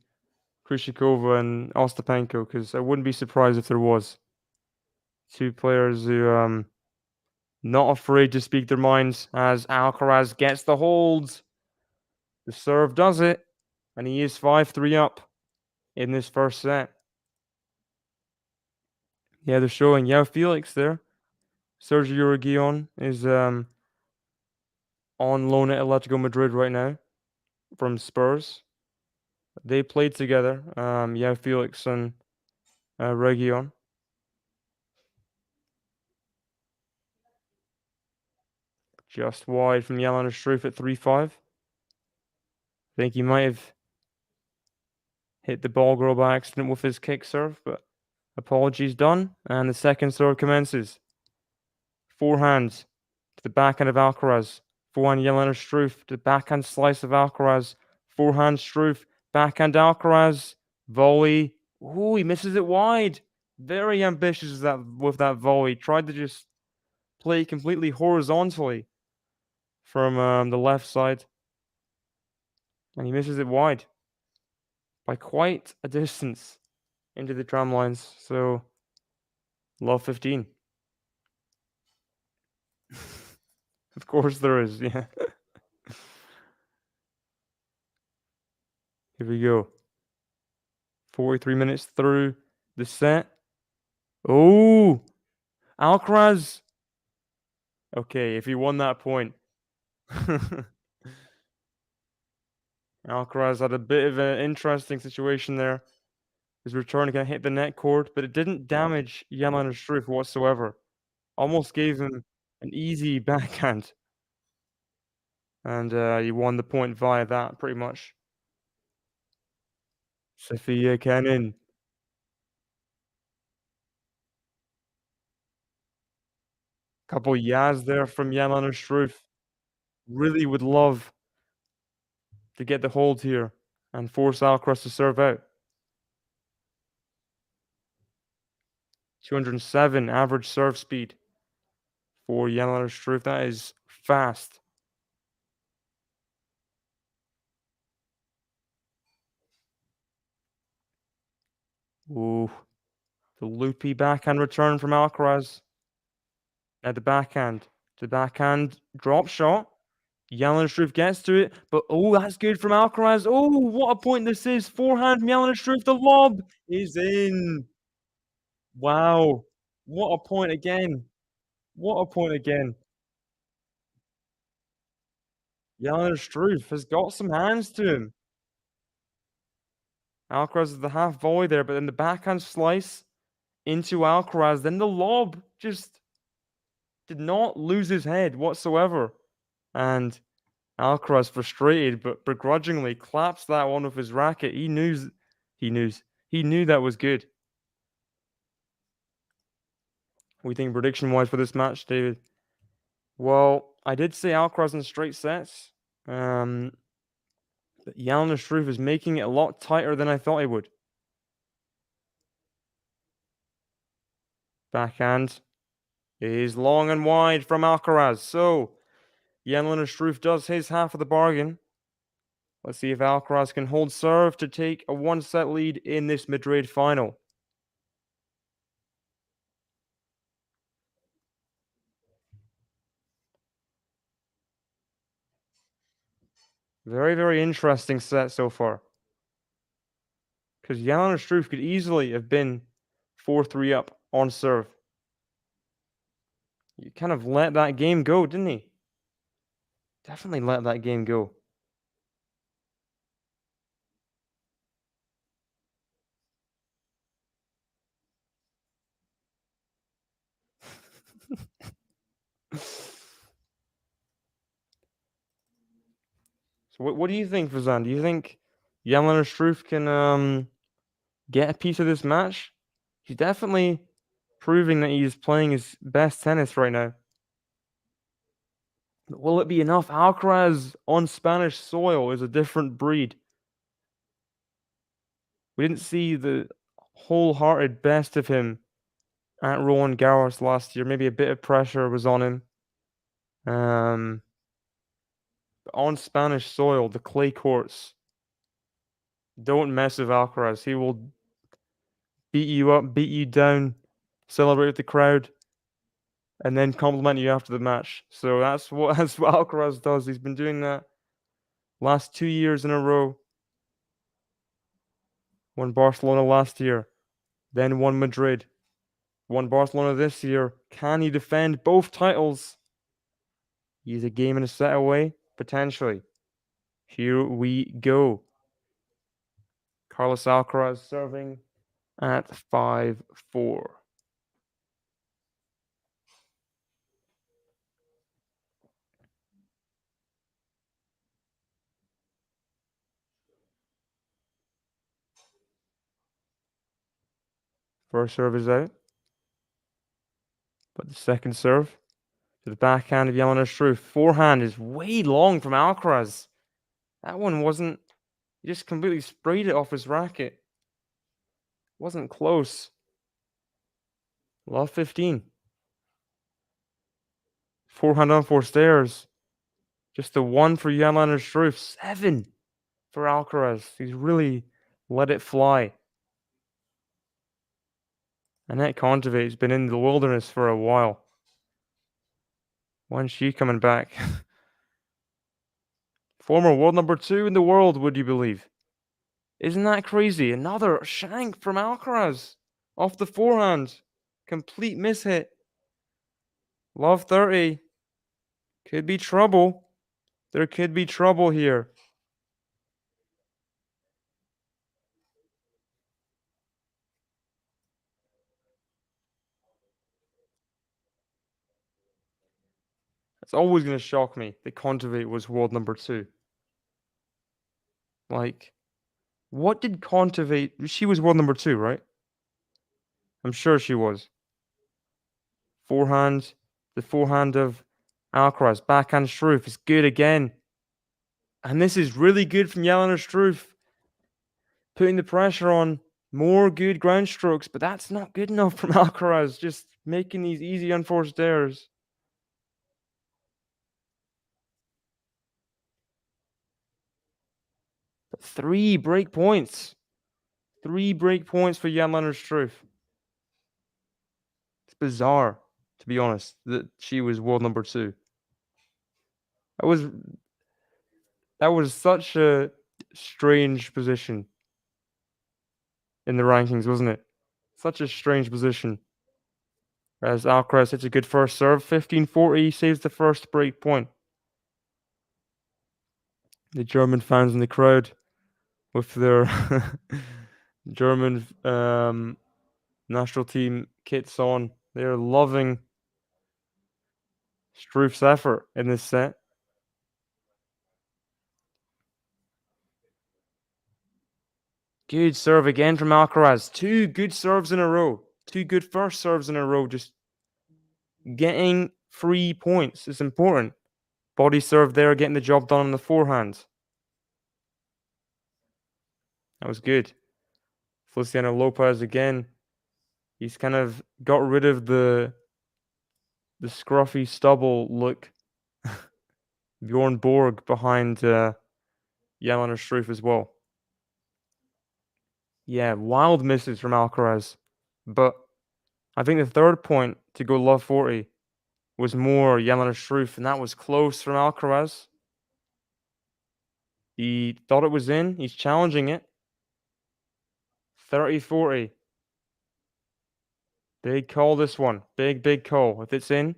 Krishikova and Ostapenko? Because I wouldn't be surprised if there was. Two players who not afraid to speak their minds as Alcaraz gets the holds. The serve does it, and he is 5-3 up in this first set. Yeah, they're showing Yao Felix there. Sergio Reguilon is on loan at Atletico Madrid right now from Spurs. They played together, Yao Felix and Reguilon. Just wide from Jan-Lennard Struff at 3-5. I think he might have hit the ball girl by accident with his kick serve, but apologies done. And the second serve commences. Forehand to the backhand of Alcaraz. Forehand Jan-Lennard Struff to the backhand slice of Alcaraz. Forehand Struff, backhand Alcaraz. Volley. Ooh, he misses it wide. Very ambitious with that volley. Tried to just play completely horizontally from the left side. And he misses it wide by quite a distance into the tram lines. So, love 15. Of course there is, yeah. Here we go. 43 minutes through the set. Oh, Alcaraz. Okay, if he won that point. Alcaraz had a bit of an interesting situation there. His return kind of hit the net cord, but it didn't damage Jan-Lennard Struff whatsoever. Almost gave him an easy backhand. And he won the point via that, pretty much. Sophia Kenin. Couple yas there from Jan-Lennard Struff. Really would love to get the hold here and force Alcaraz to serve out. 207 average serve speed for Jan-Lennard Struff. That is fast. Ooh, the loopy backhand return from Alcaraz. At the backhand. The backhand drop shot. Jan-Lennard Struff gets to it, but oh, that's good from Alcaraz. Oh, what a point this is. Forehand from Jan-Lennard Struff. The lob is in. Wow. What a point again. What a point again. Jan-Lennard Struff has got some hands to him. Alcaraz is the half volley there, but then the backhand slice into Alcaraz. Then the lob just did not lose his head whatsoever. And Alcaraz, frustrated but begrudgingly, claps that one with his racket. He knew that was good. What do you think prediction-wise for this match, David? Well, I did say Alcaraz in straight sets. But Jan-Lennard Struff is making it a lot tighter than I thought he would. Backhand is long and wide from Alcaraz. So, Jan-Lennard Struff does his half of the bargain. Let's see if Alcaraz can hold serve to take a 1-set lead in this Madrid final. Very, very interesting set so far. Because Jan-Lennard Struff could easily have been 4-3 up on serve. He kind of let that game go, didn't he? Definitely let that game go. So what do you think, Fazan? Do you think Jan-Lennard Struff can get a piece of this match? He's definitely proving that he's playing his best tennis right now. But will it be enough? Alcaraz on Spanish soil is a different breed. We didn't see the wholehearted best of him at Roland Garros last year. Maybe a bit of pressure was on him. But on Spanish soil, the clay courts, don't mess with Alcaraz. He will beat you up, beat you down, celebrate with the crowd, and then compliment you after the match. So that's what Alcaraz does. He's been doing that last 2 years in a row. Won Barcelona last year, then won Madrid, won Barcelona this year. Can he defend both titles? He's a game and a set away, potentially. Here we go. Carlos Alcaraz serving at 5-4. First serve is out. But the second serve to the backhand of Jan-Lennard Struff. Forehand is way long from Alcaraz. That one wasn't... He just completely sprayed it off his racket. Wasn't close. Love 15. Forehand on 4 stairs. Just the 1 for Jan-Lennard Struff. 7 for Alcaraz. He's really let it fly. Annette Contaveit's been in the wilderness for a while. When's she coming back? Former world number 2 in the world, would you believe? Isn't that crazy? Another shank from Alcaraz. Off the forehand. Complete mishit. Love 30. Could be trouble. There could be trouble here. It's always going to shock me that Kontaveit was world number 2. Like, what did Kontaveit... She was world number 2, right? I'm sure she was. Forehand. The forehand of Alcaraz. Backhand Struff is good again. And this is really good from Jan-Lennard Struff. Putting the pressure on. More good ground strokes, but that's not good enough from Alcaraz. Just making these easy unforced errors. 3 break points. 3 break points for Jan-Lennard Struff. It's bizarre, to be honest, that she was world number 2. That was such a strange position in the rankings, wasn't it? Such a strange position. As Alcaraz hits a good first serve, 15-40, saves the first break point. The German fans in the crowd with their German national team kits on. They're loving Struff's effort in this set. Good serve again from Alcaraz. 2 good serves in a row. 2 good first serves in a row. Just getting 3 points is important. Body serve there, getting the job done on the forehand. That was good. Feliciano Lopez again. He's kind of got rid of the scruffy stubble look. Bjorn Borg behind Jan-Lennard Struff as well. Yeah, wild misses from Alcaraz. But I think the third point to go love 40 was more Jan-Lennard Struff, and that was close from Alcaraz. He thought it was in. He's challenging it. 30-40. Big call, this one. Big call. If it's in,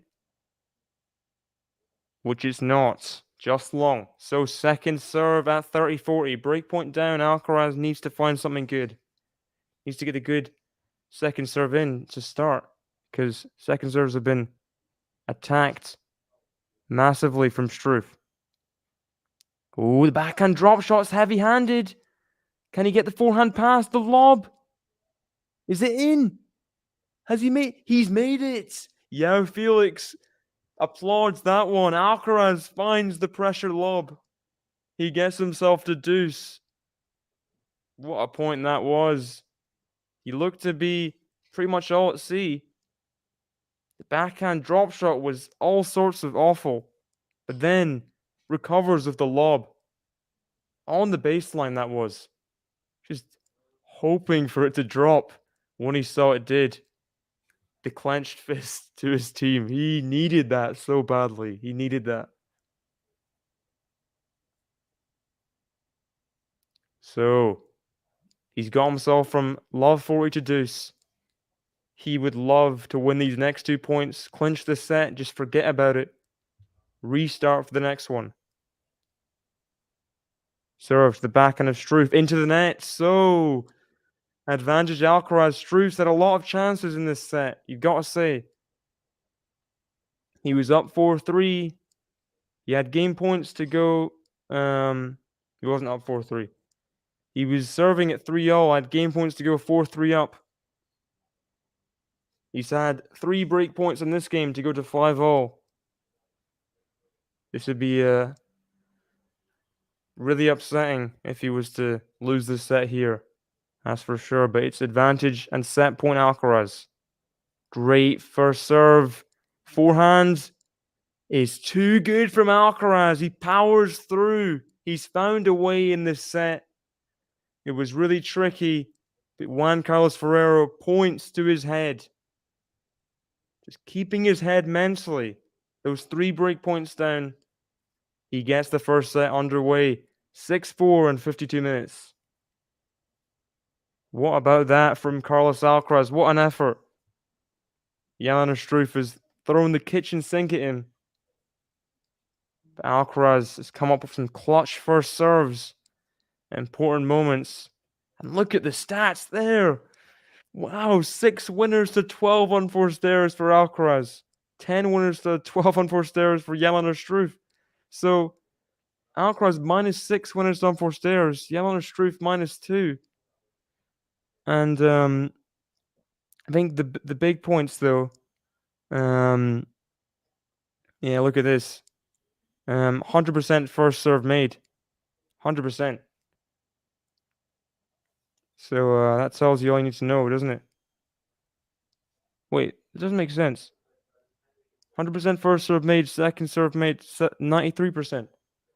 which it's not, just long. So second serve at 30-40. Breakpoint down. Alcaraz needs to find something good. Needs to get a good second serve in to start, because second serves have been attacked massively from Struff. Oh, the backhand drop shot's heavy-handed. Can he get the forehand pass? The lob. Is it in? Has he made? He's made it. Yao Felix applauds that one. Alcaraz finds the pressure lob. He gets himself to deuce. What a point that was. He looked to be pretty much all at sea. The backhand drop shot was all sorts of awful, but then recovers with the lob. On the baseline, that was. Just hoping for it to drop when he saw it did. The clenched fist to his team. He needed that so badly. He needed that. So, he's got himself from love 40 to deuce. He would love to win these next 2 points, clinch the set, just forget about it. Restart for the next one. Serves the backhand of Struff into the net. So, advantage Alcaraz. Struff's had a lot of chances in this set. You've got to say. He was up 4-3. He had game points to go. He wasn't up 4-3. He was serving at 3-0. Had game points to go 4-3 up. He's had 3 break points in this game to go to 5-0. This would be really upsetting if he was to lose this set here. That's for sure. But it's advantage and set point Alcaraz. Great first serve. Forehand is too good from Alcaraz. He powers through. He's found a way in this set. It was really tricky, but Juan Carlos Ferrero points to his head. Just keeping his head mentally. Those 3 break points down. He gets the first set underway. 6-4 in 52 minutes. What about that from Carlos Alcaraz? What an effort. Jan-Lennard Struff has thrown the kitchen sink at him. But Alcaraz has come up with some clutch first serves. Important moments. And look at the stats there. Wow, 6 winners to 12 unforced errors for Alcaraz. 10 winners to 12 unforced errors for Jan-Lennard Struff. So, Alcaraz -6 winners to unforced errors. Jan-Lennard Struff -2. And I think the big points though. Yeah, look at this. 100% first serve made. 100%. So that tells you all you need to know, doesn't it? Wait, it doesn't make sense. 100% first serve made, second serve made, 93%.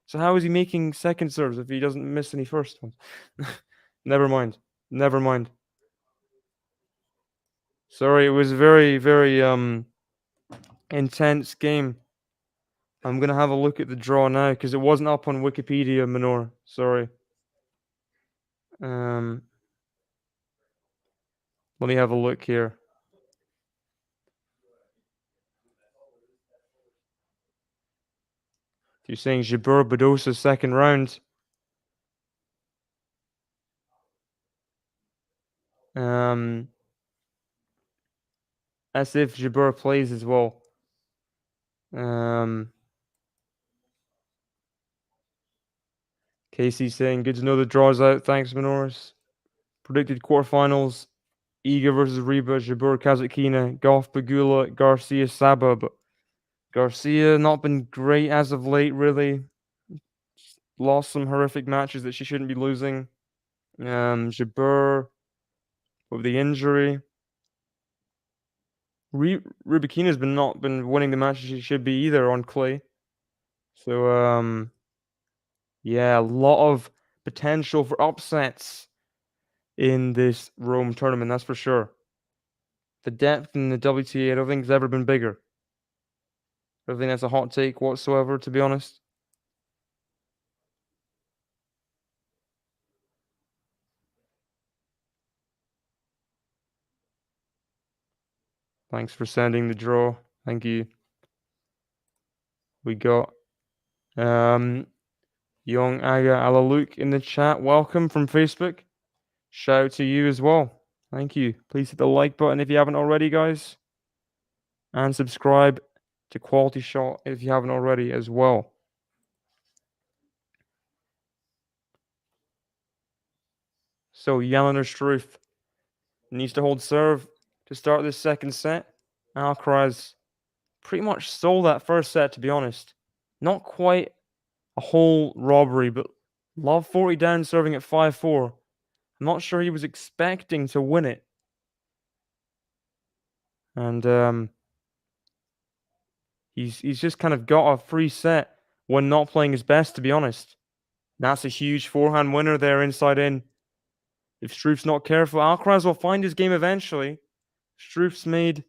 So how is he making second serves if he doesn't miss any first ones? Never mind. Never mind. Sorry, it was a very intense game. I'm gonna have a look at the draw now because it wasn't up on Wikipedia, Minor. Sorry. Let me have a look here. You're saying Jabeur Badosa second round. As if Jabeur plays as well. Casey saying, good to know the draw's out. Thanks, Minoris. Predicted quarterfinals. Iga versus Reba, Jabeur Kazatkina, Golf Pagula, Garcia Saba. But Garcia not been great as of late, really. Lost some horrific matches that she shouldn't be losing. Jabeur with the injury. Rybakina's not been winning the matches she should be either on clay. So Yeah, a lot of potential for upsets in this Rome tournament, that's for sure. The depth in the WTA, I don't think it's ever been bigger. I don't think that's a hot take whatsoever, to be honest. Thanks for sending the draw. Thank you. We got Young Aga Alaluk in the chat. Welcome from Facebook. Shout out to you as well. Thank you. Please hit the like button if you haven't already, guys. And subscribe to QualityShot if you haven't already as well. So Jan-Lennard Struff needs to hold serve to start this second set. ALCARAZ pretty much stole that first set, to be honest. Not quite a whole robbery, but Love 40 down serving at 5-4. I'm not sure he was expecting to win it. And he's just kind of got a free set when not playing his best, to be honest. That's a huge forehand winner there, inside in. If Struff's not careful, ALCARAZ will find his game eventually. Struff's made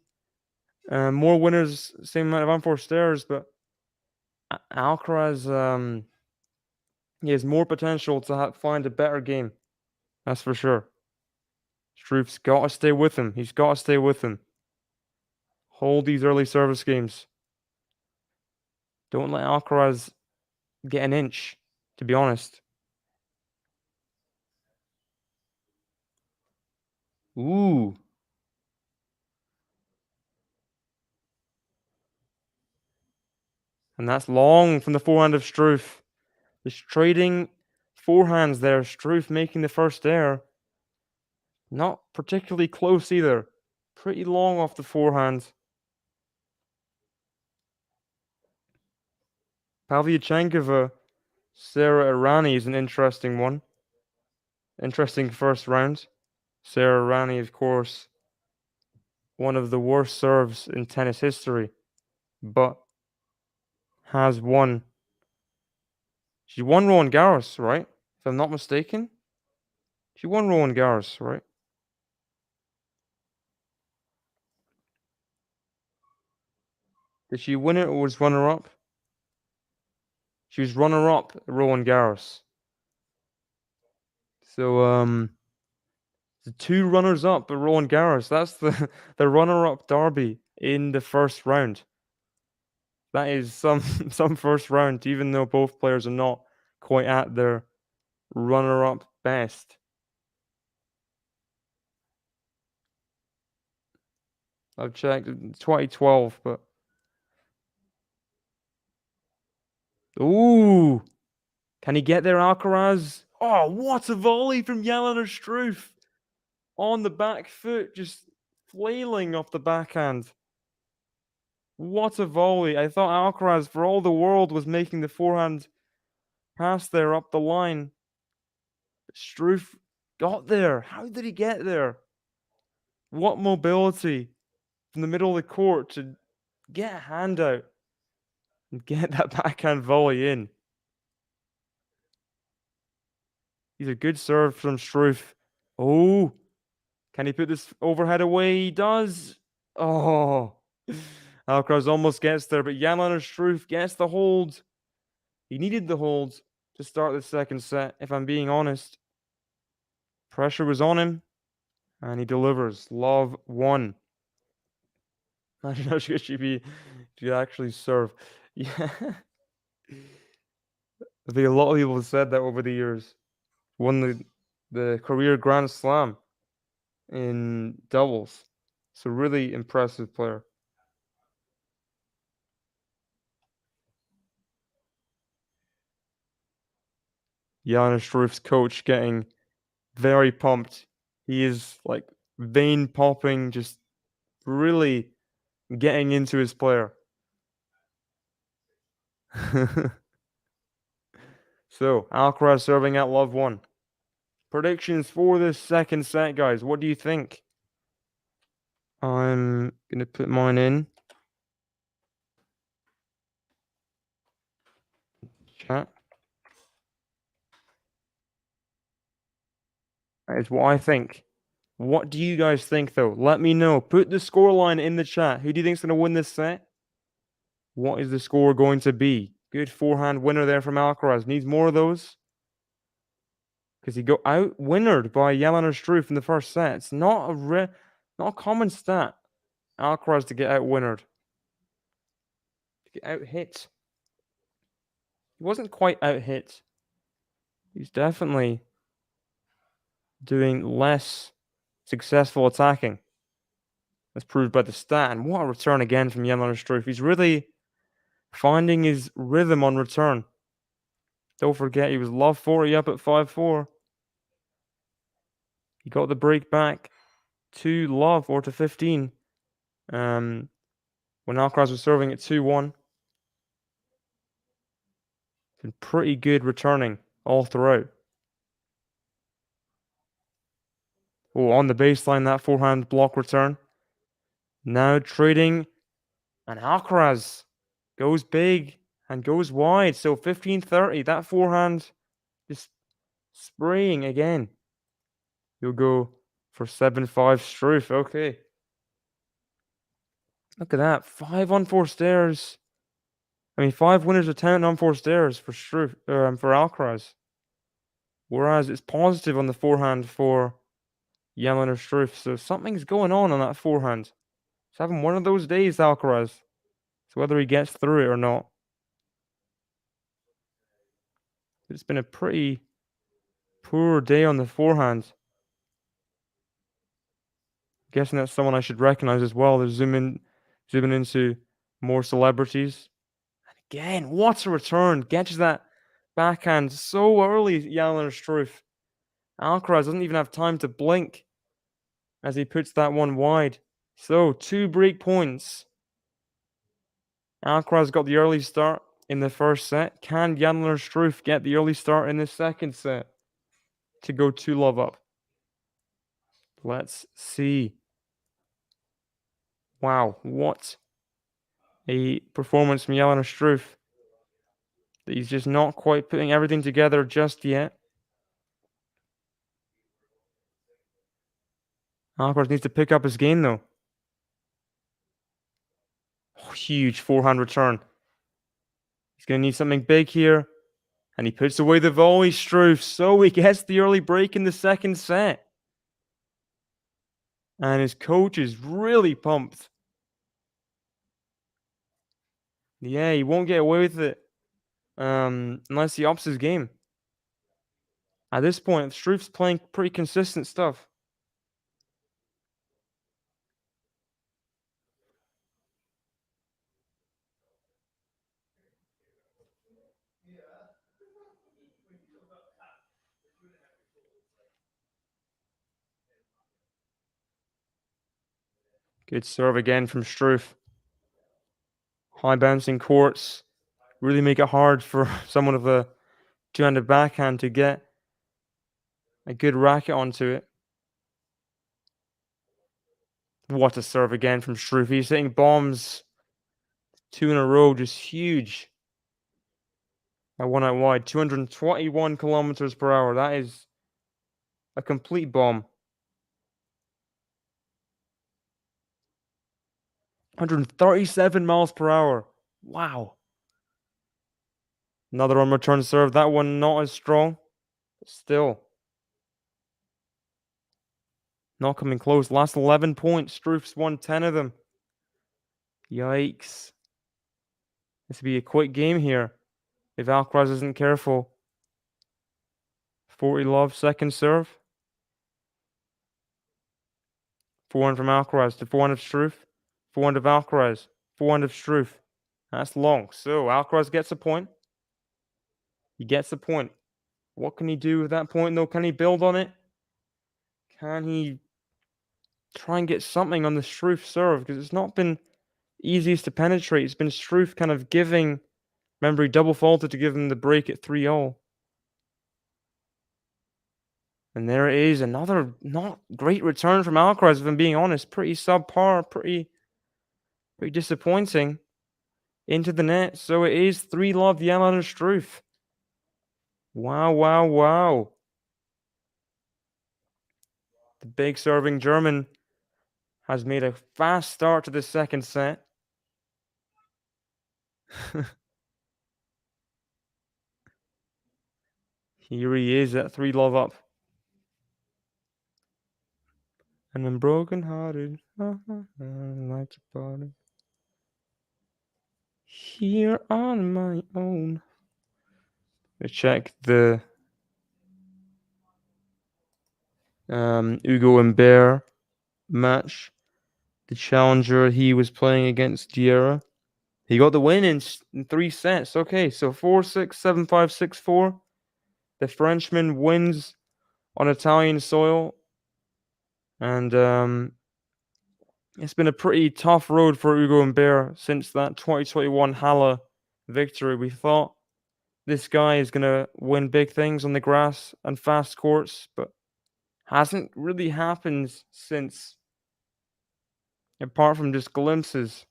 more winners, same amount of unforced errors, but ALCARAZ he has more potential to find a better game. That's for sure. Struff's got to stay with him. He's got to stay with him. Hold these early service games. Don't let ALCARAZ get an inch, to be honest. Ooh. And that's long from the forehand of Struff. Just trading forehands there. Struff making the first error. Not particularly close either. Pretty long off the forehand. Pavlyuchenkova, Sarah Irani is an interesting one. Interesting first round. Sarah Irani, of course, one of the worst serves in tennis history, but has won. She won Roland Garros, right? If I'm not mistaken. She won Roland Garros, right? Did she win it or was runner-up? She was runner-up at Roland Garros. So, the two runners-up at Roland Garros. That's the runner-up derby in the first round. That is some first round, even though both players are not quite at their runner-up best. I've checked 2012, but ooh, can he get there, ALCARAZ? Oh, what a volley from Jan-Lennard Struff on the back foot, just flailing off the backhand. What a volley! I thought ALCARAZ, for all the world, was making the forehand pass there up the line. But Struff got there. How did he get there? What mobility from the middle of the court to get a hand out and get that backhand volley in. These are good serves from Struff. Oh, can he put this overhead away? He does. Oh, ALCARAZ almost gets there, but Jan-Lennard Struff gets the hold. He needed the hold to start the second set, if I'm being honest. Pressure was on him, and he delivers. Love 1. Imagine how good she'd be if you actually serve. Yeah. I think a lot of people have said that over the years. Won the career Grand Slam in doubles. It's a really impressive player. Jan Struff's coach getting very pumped. He is like vein popping, just really getting into his player. So, ALCARAZ serving at love 1. Predictions for this second set, guys. What do you think? I'm going to put mine in chat. That is what I think. What do you guys think, though? Let me know. Put the scoreline in the chat. Who do you think's going to win this set? What is the score going to be? Good forehand winner there from Alcaraz. Needs more of those. Because he got out-winnered by Jan-Lennard Struff in the first set. It's not a common stat. Alcaraz to get out-winnered. To get out-hit. He wasn't quite out-hit. He's definitely doing less successful attacking. That's proved by the stat. And what a return again from Jan-Lennard Struff. He's really finding his rhythm on return. Don't forget, he was love 40 up at 5-4. He got the break back to love or to 15. When Alcaraz was serving at 2-1. Been pretty good returning all throughout. Oh, on the baseline, that forehand block return. Now trading, and Alcaraz goes big and goes wide. So 15-30, that forehand just spraying again. You'll go for 7-5 Struff. Okay. Look at that. 5 on 4 stairs. 5 winners of 10 on 4 stairs for Struff, for Alcaraz. Whereas it's positive on the forehand for Jan-Lennard Struff. So something's going on that forehand. He's having one of those days, Alcaraz. So whether he gets through it or not. It's been a pretty poor day on the forehand. Guessing that's someone I should recognize as well. They're zooming into more celebrities. And again, what a return. Gets that backhand so early, Jan-Lennard Struff. Alcaraz doesn't even have time to blink as he puts that one wide. So 2 break points. Alcaraz got the early start in the first set. Can Jan-Lennard Struff get the early start in the second set to go 2-love up? Let's see. Wow, what a performance from Jan-Lennard Struff. He's just not quite putting everything together just yet. Alcaraz needs to pick up his game, though. Oh, huge forehand return. He's going to need something big here. And he puts away the volley, Struff. So he gets the early break in the second set. And his coach is really pumped. Yeah, he won't get away with it unless he ups his game. At this point, Struff's playing pretty consistent stuff. Good serve again from Struff. High bouncing courts really make it hard for someone with a two-handed backhand to get a good racket onto it. What a serve again from Struff. He's hitting bombs 2 in a row, just huge. At 1 out wide, 221 kilometers per hour. That is a complete bomb. 137 miles per hour. Wow. Another on return serve. That one not as strong, but still. Not coming close. Last 11 points. Struff's won 10 of them. Yikes. This will be a quick game here if Alcaraz isn't careful. 40 love, second serve. Forehand from Alcaraz to forehand of Struff. Forehand of Alcaraz. Forehand of Struff. That's long. So Alcaraz gets a point. He gets a point. What can he do with that point, though? Can he build on it? Can he try and get something on the Struff serve? Because it's not been easiest to penetrate. It's been Struff kind of giving. Remember, he double faulted to give him the break at 3-0. And there it is. Another not great return from Alcaraz, if I'm being honest. Pretty subpar. Pretty disappointing. Into the net. So it is 3-love Jan-Lennard Struff. Wow, wow, wow. The big serving German has made a fast start to the second set. Here he is at 3-love up. And I'm broken-hearted, like a body. Here on my own. I check the Hugo and Bear match. The challenger he was playing against Diarra. He got the win in 3 sets. Okay, so 4-6, 7-5, 6-4. The Frenchman wins on Italian soil. And it's been a pretty tough road for Hugo and Bear since that 2021 Halle victory. We thought this guy is going to win big things on the grass and fast courts, but hasn't really happened since, apart from just glimpses.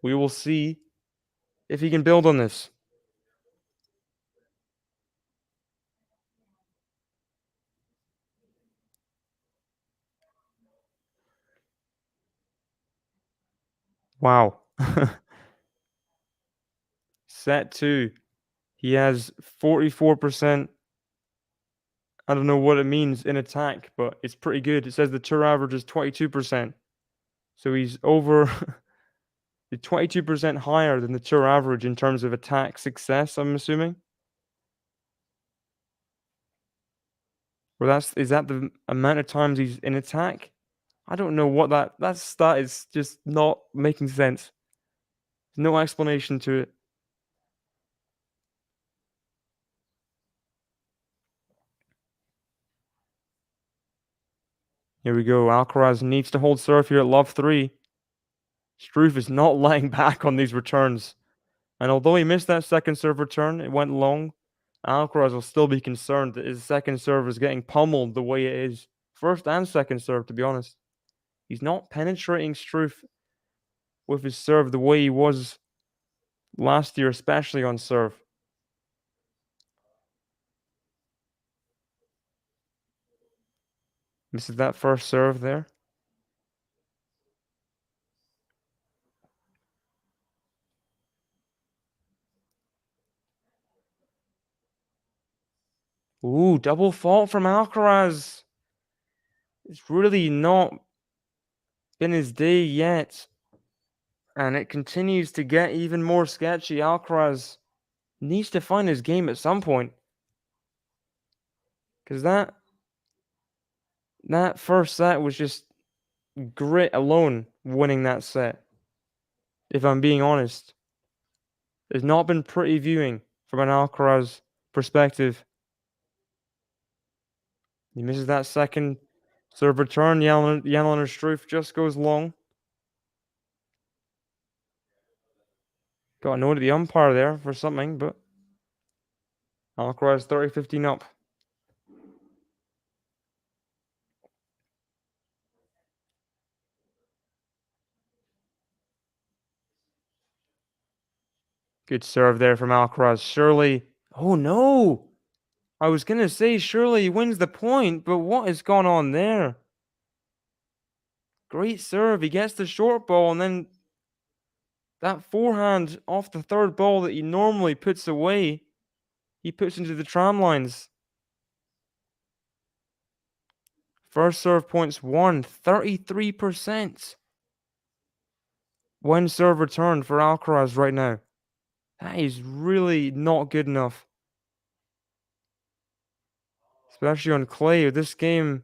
We will see if he can build on this. Wow. Set 2. He has 44%. I don't know what it means in attack, but it's pretty good. It says the tour average is 22%. So he's over 22% higher than the tour average in terms of attack success, I'm assuming. Or is that the amount of times he's in attack? I don't know what that stat is, just not making sense. There's no explanation to it. Here we go. Alcaraz needs to hold serve here at love 3. Struff is not letting back on these returns. And although he missed that second serve return, it went long. Alcaraz will still be concerned that his second serve is getting pummeled the way it is. First and second serve, to be honest. He's not penetrating Struff with his serve the way he was last year, especially on serve. Misses that first serve there. Ooh, double fault from Alcaraz. It's really not been his day yet. And it continues to get even more sketchy. Alcaraz needs to find his game at some point. Because that first set was just grit alone winning that set. If I'm being honest. It's not been pretty viewing from an Alcaraz perspective. He misses that second serve return. Jan-Lennard Struff just goes long. Got a note at the umpire there for something, but Alcaraz 30-15 up. Good serve there from Alcaraz. Surely. Oh no! I was going to say surely he wins the point, but what has gone on there? Great serve. He gets the short ball, and then that forehand off the third ball that he normally puts away, he puts into the tram lines. First serve points won, 33%. One serve return for Alcaraz right now. That is really not good enough. Especially on clay. This game,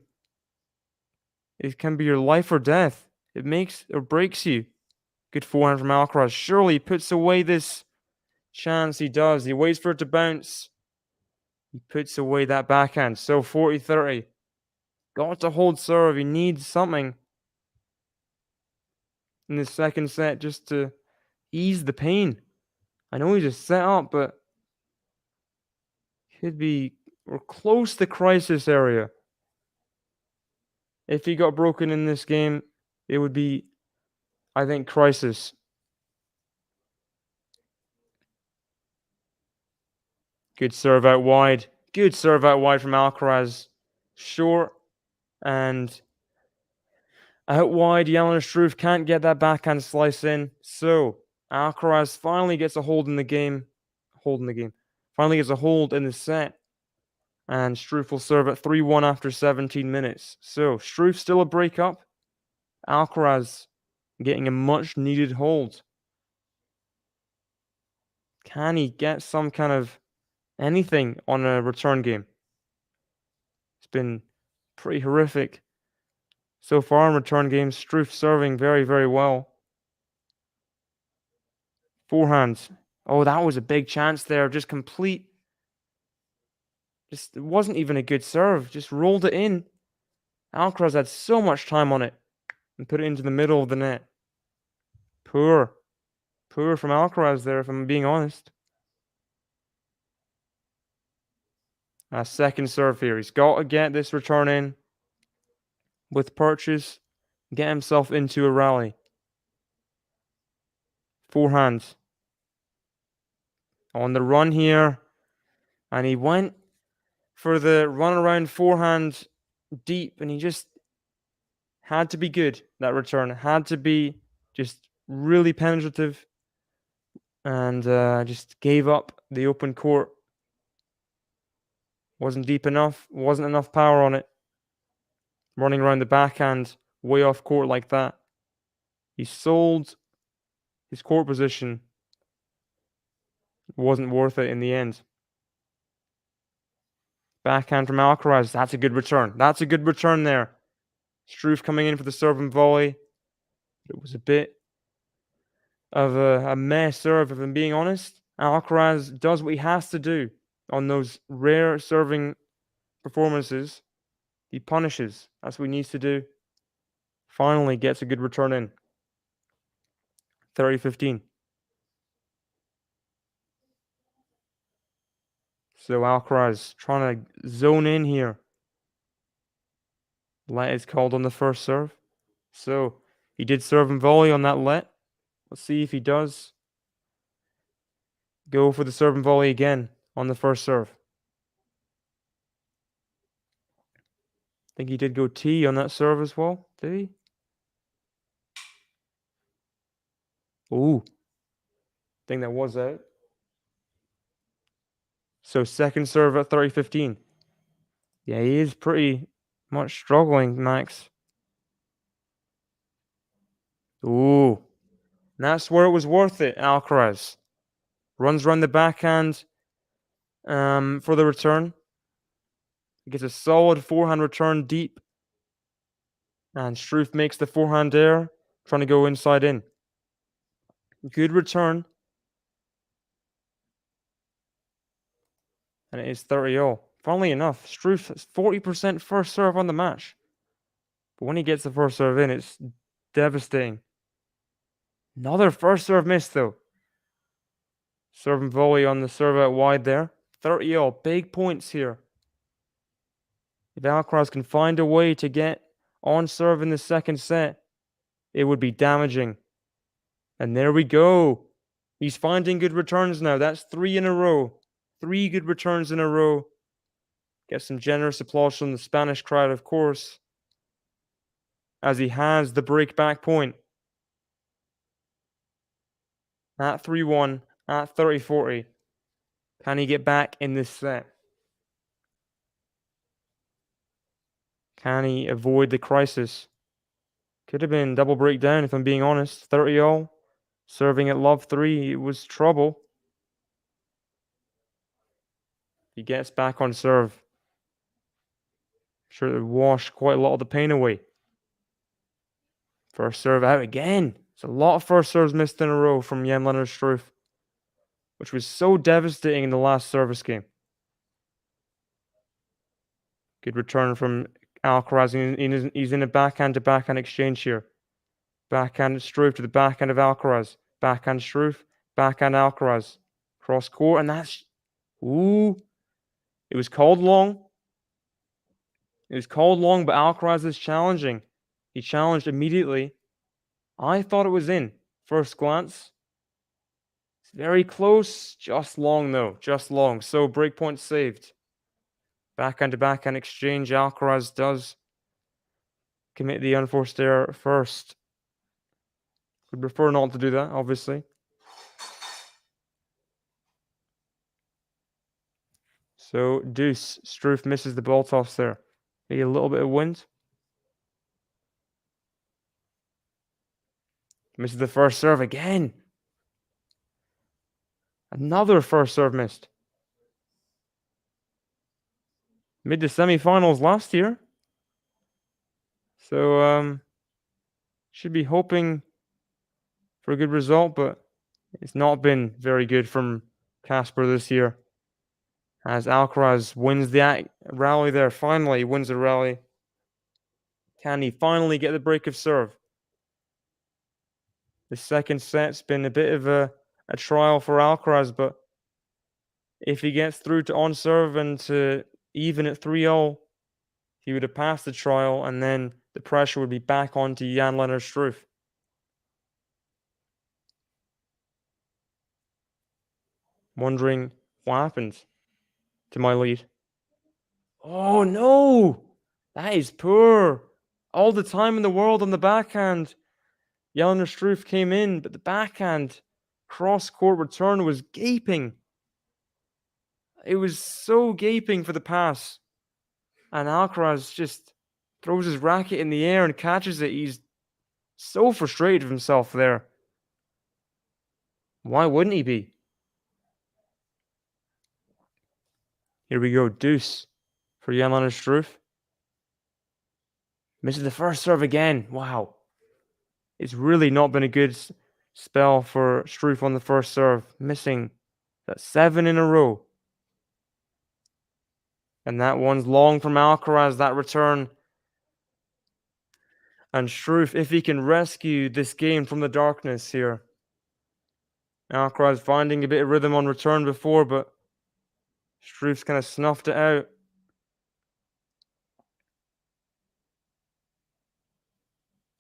it can be your life or death. It makes or breaks you. Good forehand from Alcaraz. Surely he puts away this chance. He does. He waits for it to bounce. He puts away that backhand. So 40-30. Got to hold serve. He needs something in the second set just to ease the pain. I know he's just set up, but we're close to crisis area. If he got broken in this game, it would be, I think, crisis. Good serve out wide. Good serve out wide from Alcaraz. Short and out wide. Jan-Lennard Struff can't get that backhand slice in. So Alcaraz finally gets a hold in the game. Finally gets a hold in the set. And Struff will serve at 3-1 after 17 minutes. So Struff still a breakup. Alcaraz getting a much needed hold. Can he get some kind of anything on a return game? It's been pretty horrific so far in return games. Struff serving very, very well. Forehand. Oh, that was a big chance there. It wasn't even a good serve. Just rolled it in. Alcaraz had so much time on it and put it into the middle of the net. Poor from Alcaraz there, if I'm being honest. A second serve here. He's got to get this return in with purchase. Get himself into a rally. Forehand. On the run here. And he went for the run around forehand deep. And he just had to be good, that return. Had to be just really penetrative. And just gave up the open court. Wasn't deep enough. Wasn't enough power on it. Running around the backhand way off court like that. He sold his court position. Wasn't worth it in the end. Backhand from Alcaraz. That's a good return. That's a good return there. Struff coming in for the serve and volley. It was a bit of a mess serve, if I'm being honest. Alcaraz does what he has to do on those rare serving performances. He punishes. That's what he needs to do. Finally gets a good return in. 30-15. So Alcaraz trying to zone in here. Let is called on the first serve. So he did serve and volley on that let. Let's see if he does go for the serve and volley again on the first serve. I think he did go T on that serve as well. Did he? Ooh. I think that was out. So second serve at 30-15. Yeah, he is pretty much struggling, Max. Ooh. And that's where it was worth it, Alcaraz. Runs around the backhand for the return. He gets a solid forehand return deep. And Struff makes the forehand there, trying to go inside in. Good return. And it is 30-all. Funnily enough, Struff has 40% first serve on the match. But when he gets the first serve in, it's devastating. Another first serve miss, though. Serve and volley on the serve out wide there. 30-all. Big points here. If Alcaraz can find a way to get on serve in the second set, it would be damaging. And there we go. He's finding good returns now. That's 3 in a row. 3 good returns in a row. Get some generous applause from the Spanish crowd, of course, as he has the break back point. At 3-1, at 30-40. Can he get back in this set? Can he avoid the crisis? Could have been double breakdown, if I'm being honest. 30-all. Serving at love 3, it was trouble. He gets back on serve. I'm sure it would wash quite a lot of the pain away. First serve out again. It's a lot of first serves missed in a row from Jan-Lennard Struff, which was so devastating in the last service game. Good return from Alcaraz. He's in a backhand to backhand exchange here. Backhand Struff to the backhand of Alcaraz. Backhand Struff, backhand Alcaraz. Cross court, and that's... Ooh. It was called long. It was called long, but Alcaraz is challenging. He challenged immediately. I thought it was in. First glance. It's very close. Just long, though. Just long. So breakpoint saved. Backhand to backhand exchange. Alcaraz does commit the unforced error first. Would prefer not to do that, obviously. So deuce. Struff misses the ball toss there. Maybe a little bit of wind. Misses the first serve again. Another first serve missed. Made the semifinals last year. So should be hoping for a good result, but it's not been very good from Casper this year. As Alcaraz wins the rally there. Finally wins the rally. Can he finally get the break of serve? The second set's been a bit of a trial for Alcaraz, but if he gets through to on serve and to even at 3-0, he would have passed the trial, and then the pressure would be back onto Jan-Lennard Struff. Wondering what happened to my lead. Oh no! That is poor. All the time in the world on the backhand. Jan-Lennard Struff came in, but the backhand cross-court return was gaping. It was so gaping for the pass. And Alcaraz just throws his racket in the air and catches it. He's so frustrated with himself there. Why wouldn't he be? Here we go, deuce for Jan-Lennard Struff. Misses the first serve again. Wow. It's really not been a good spell for Struff on the first serve. Missing that 7 in a row. And that one's long from Alcaraz, that return. And Struff, if he can rescue this game from the darkness here. Alcaraz finding a bit of rhythm on return before, but Struff's kind of snuffed it out.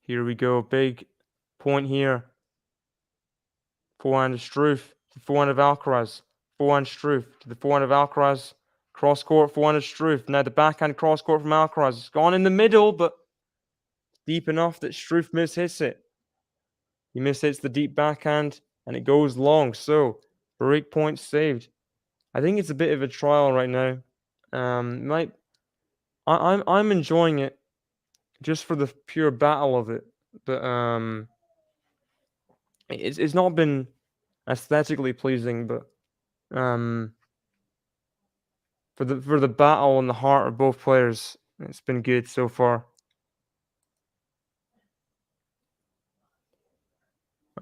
Here we go. Big point here. Forehand of Struff to the forehand of Alcaraz. Forehand Struff to the forehand of Alcaraz. Cross court, forehand of Struff. Now the backhand cross court from Alcaraz. It's gone in the middle, but deep enough that Struff mishits it. He mishits the deep backhand, and it goes long. So break point saved. I think it's a bit of a trial right now. I'm enjoying it just for the pure battle of it, but it's not been aesthetically pleasing, but for the battle and the heart of both players, it's been good so far.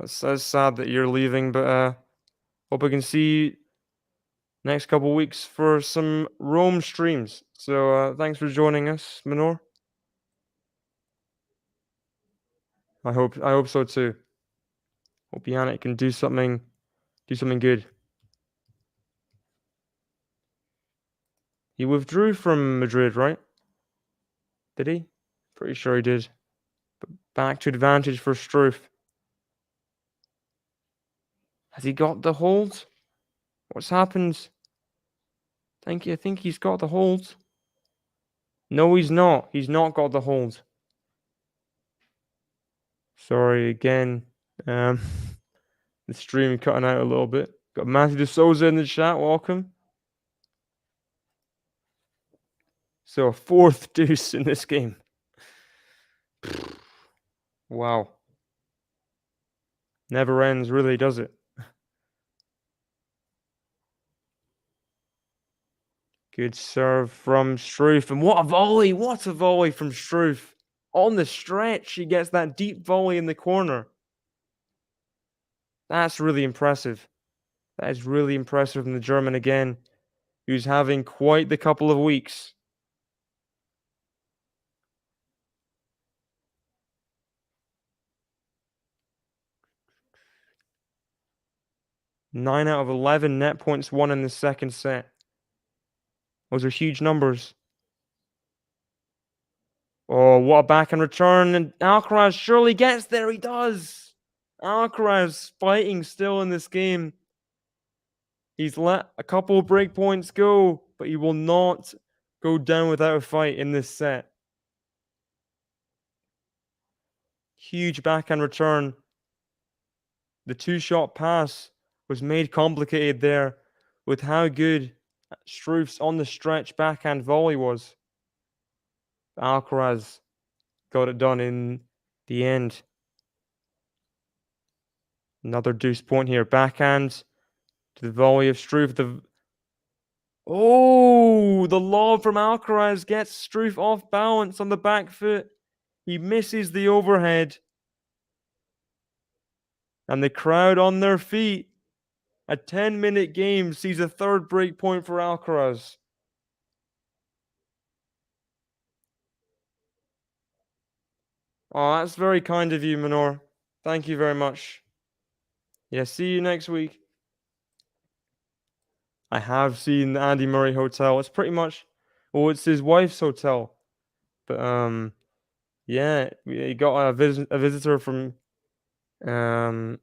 It's so sad that you're leaving, but hope I can see you next couple weeks for some Rome streams. So thanks for joining us, Minor. I hope so too. Hope Yannick can do something good. He withdrew from Madrid, right? Did he? Pretty sure he did. But back to advantage for Struff. Has he got the hold? What's happened? I think he's got the hold. No, he's not. He's not got the hold. Sorry again. The stream cutting out a little bit. Got Matthew De Souza in the chat. Welcome. So a fourth deuce in this game. Wow. Never ends, really, does it? Good serve from Struff. And what a volley! What a volley from Struff. On the stretch, he gets that deep volley in the corner. That's really impressive. That is really impressive from the German again, who's having quite the couple of weeks. Nine out of 11 net points won in the second set. Those are huge numbers. Oh, what a backhand return. And Alcaraz surely gets there. He does. Alcaraz fighting still in this game. He's let a couple of break points go, but he will not go down without a fight in this set. Huge backhand return. The two-shot pass was made complicated there with how good Struff's on the stretch backhand volley was. Alcaraz got it done in the end. Another deuce point here. Backhand to the volley of Struff. The lob from Alcaraz gets Struff off balance on the back foot. He misses the overhead. And the crowd on their feet. A 10-minute game sees a third break point for Alcaraz. Oh, that's very kind of you, Minor. Thank you very much. Yeah, see you next week. I have seen the Andy Murray Hotel. It's pretty much, well, it's his wife's hotel. But yeah, we got a visitor from Ivan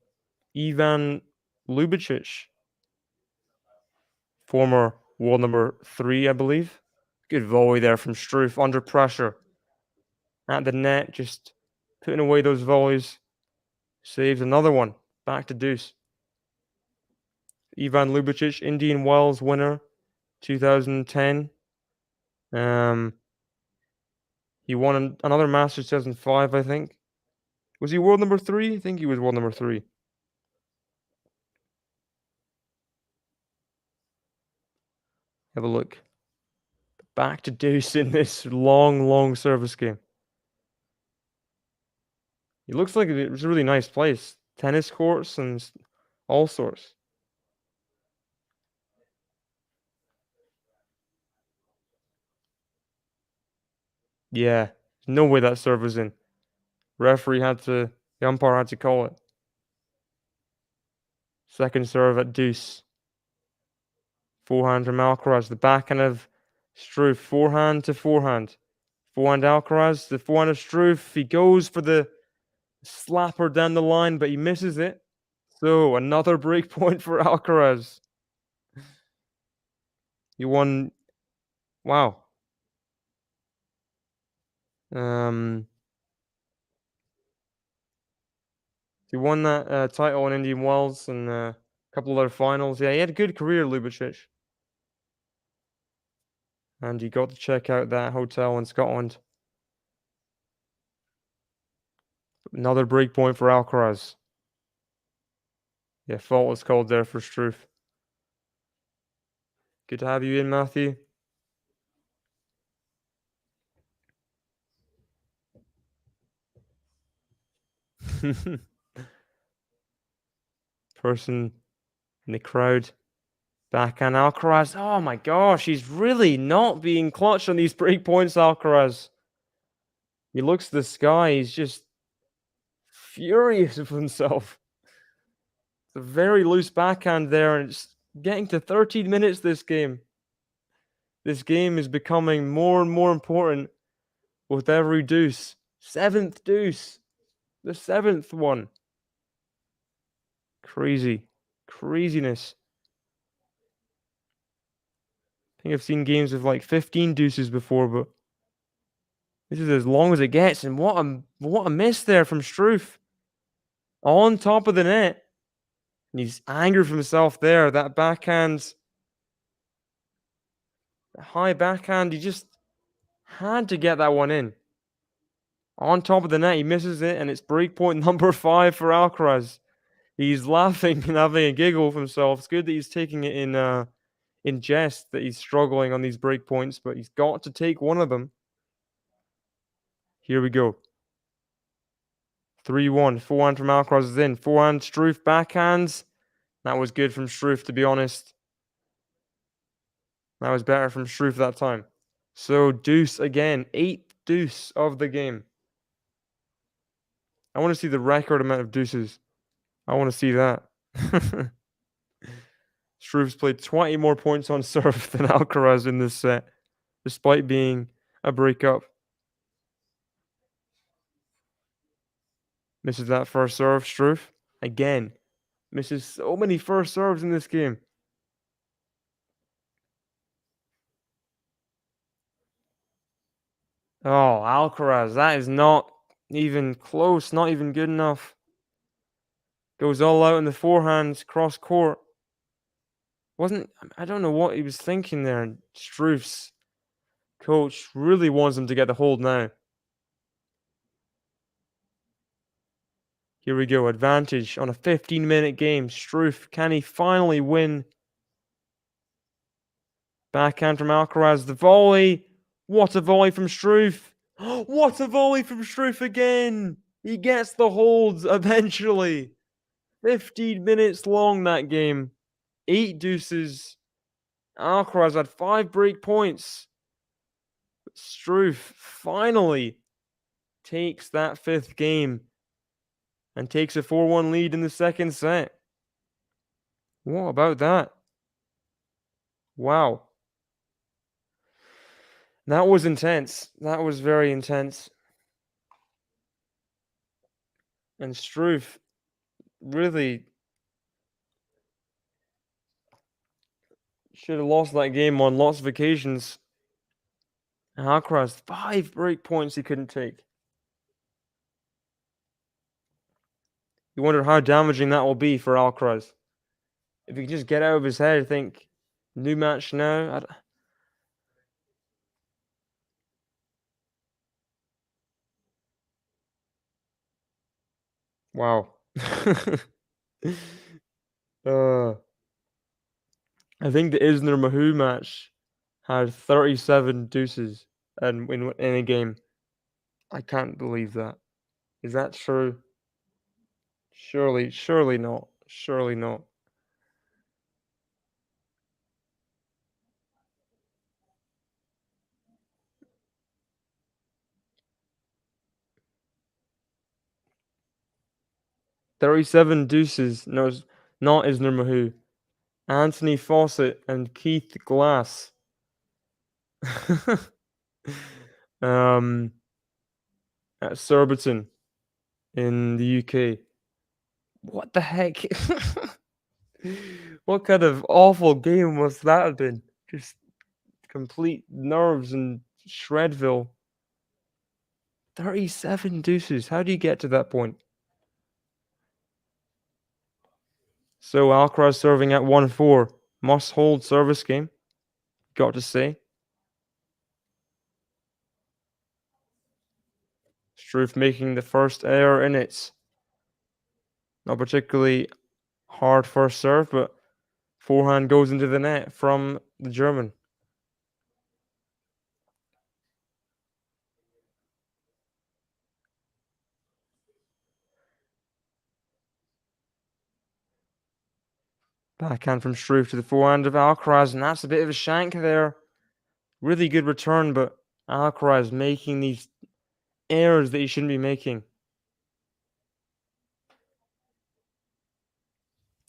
Lubicic, former world number 3, I believe. Good volley there from Struff under pressure. At the net, just putting away those volleys. Saves another one. Back to deuce. Ivan Lubicic, Indian Wells winner, 2010. He won another Masters 2005, I think. Was he world number 3? I think he was world number 3. Have a look. Back to deuce in this long service game. It looks like it was a really nice place. Tennis courts and all sorts. Yeah, no way that serve was in. The umpire had to call it. Second serve at deuce. Forehand from Alcaraz. The backhand of Struff. Forehand to forehand. Forehand Alcaraz. The forehand of Struff. He goes for the slapper down the line, but he misses it. So another break point for Alcaraz. He won. Wow. He won that title in Indian Wells and a couple of other finals. Yeah, he had a good career, Lubicic. And he got to check out that hotel in Scotland. Another break point for Alcaraz. Yeah, fault was called there for Struff. Good to have you in, Matthew. Person in the crowd. Backhand Alcaraz. Oh my gosh, he's really not being clutch on these break points, Alcaraz. He looks to the sky. He's just furious with himself. It's a very loose backhand there, and it's getting to 13 minutes this game. This game is becoming more and more important with every deuce. 7th deuce. The 7th one. Crazy. Craziness. I think I've seen games with like 15 deuces before, but this is as long as it gets. And what a miss there from Struff. On top of the net. And he's angry with himself there. That backhand. High backhand. He just had to get that one in. On top of the net, he misses it, and it's break point number 5 for Alcaraz. He's laughing and having a giggle with himself. It's good that he's taking it in jest that he's struggling on these break points, but he's got to take one of them. Here we go. 3-1. Forehand from Alcaraz is in. Forehand, Struff, backhands. That was good from Struff, to be honest. That was better from Struff that time. So deuce again. 8th deuce of the game. I want to see the record amount of deuces. I want to see that. Struff's played 20 more points on serve than Alcaraz in this set, despite being a breakup. Misses that first serve, Struff. Again, misses so many first serves in this game. Oh, Alcaraz, that is not even close, not even good enough. Goes all out in the forehand, cross court. I don't know what he was thinking there. Struff's coach really wants him to get the hold now. Here we go, advantage on a 15-minute game. Struff, can he finally win? Backhand from Alcaraz, the volley. What a volley from Struff. What a volley from Struff again. He gets the holds eventually. 15 minutes long that game. 8 deuces. Alcaraz had 5 break points. But Struff finally takes that 5th game and takes a 4-1 lead in the second set. What about that? Wow. That was intense. That was very intense. And Struff really should have lost that game on lots of occasions. Alcaraz, 5 break points he couldn't take. You wonder how damaging that will be for Alcaraz. If he can just get out of his head, I think, new match now. Wow. I think the Isner Mahou match had 37 deuces in a game. I can't believe that. Is that true? Surely not. Surely not. "37 deuces." No, it's not Isner Mahou. Anthony Fawcett and Keith Glass. um, at Surbiton in the UK. What the heck? What kind of awful game must that have been? Just complete nerves and Shredville. 37 deuces. How do you get to that point? So Alcaraz serving at 1-4. Must hold service game. Got to say. Struff making the first error in it. Not particularly hard first serve, but forehand goes into the net from the German. Backhand from Struff to the forehand of Alcaraz, and that's a bit of a shank there. Really good return, but Alcaraz making these errors that he shouldn't be making.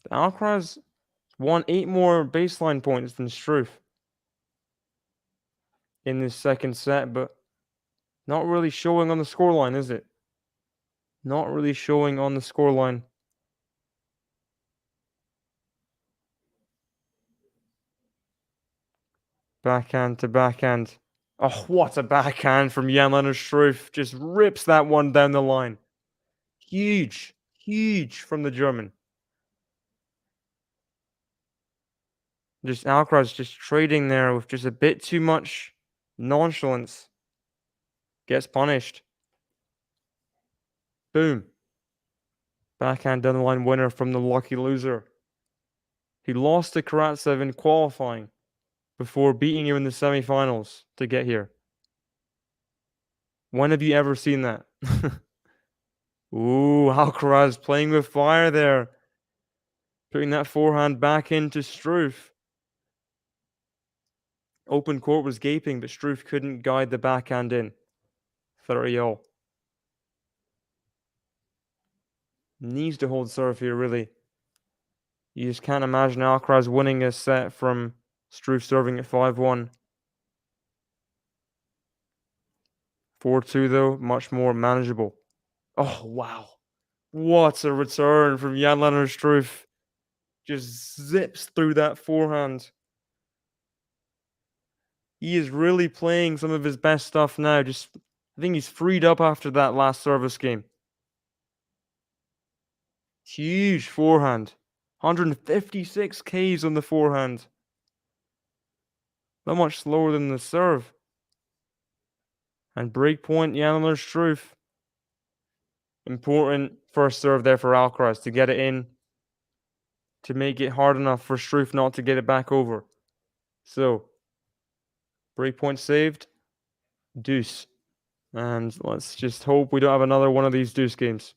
Alcaraz won 8 more baseline points than Struff in this second set, but not really showing on the scoreline, is it? Not really showing on the scoreline. Backhand to backhand. Oh, what a backhand from Jan-Lennard Struff. Just rips that one down the line. Huge, huge from the German. Just Alcaraz just trading there with just a bit too much nonchalance. Gets punished. Boom. Backhand down the line winner from the lucky loser. He lost to Karatsev in qualifying before beating him in the semifinals to get here. When have you ever seen that? Ooh, Alcaraz playing with fire there. Putting that forehand back into Struff. Open court was gaping, but Struff couldn't guide the backhand in. 30-all. Needs to hold serve here, really. You just can't imagine Alcaraz winning a set from Struff serving at 5-1. 4-2 though, much more manageable. Oh, wow. What a return from Jan-Lennard Struff. Just zips through that forehand. He is really playing some of his best stuff now. Just I think he's freed up after that last service game. Huge forehand. 156 Ks on the forehand. Not much slower than the serve. And breakpoint, Jan-Lennard Struff. Important first serve there for Alcaraz to get it in, to make it hard enough for Struff not to get it back over. So, breakpoint saved. Deuce. And let's just hope we don't have another one of these deuce games.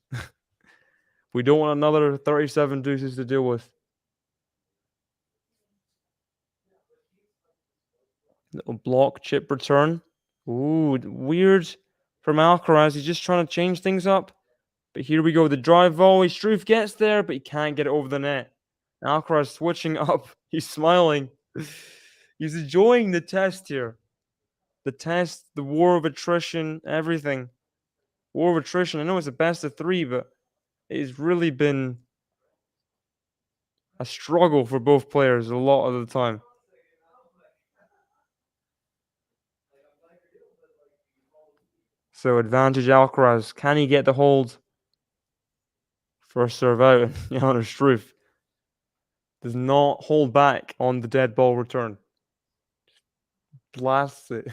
We don't want another 37 deuces to deal with. Little block chip return. Ooh, weird from Alcaraz. He's just trying to change things up. But here we go. The drive volley. Struff gets there, but he can't get it over the net. Alcaraz switching up. He's smiling. He's enjoying the test here. The test, the war of attrition, everything. War of attrition. I know it's a best of 3, but it's really been a struggle for both players a lot of the time. So advantage Alcaraz. Can he get the hold? First serve out. Jan-Lennard Struff does not hold back on the dead ball return. Blasts it.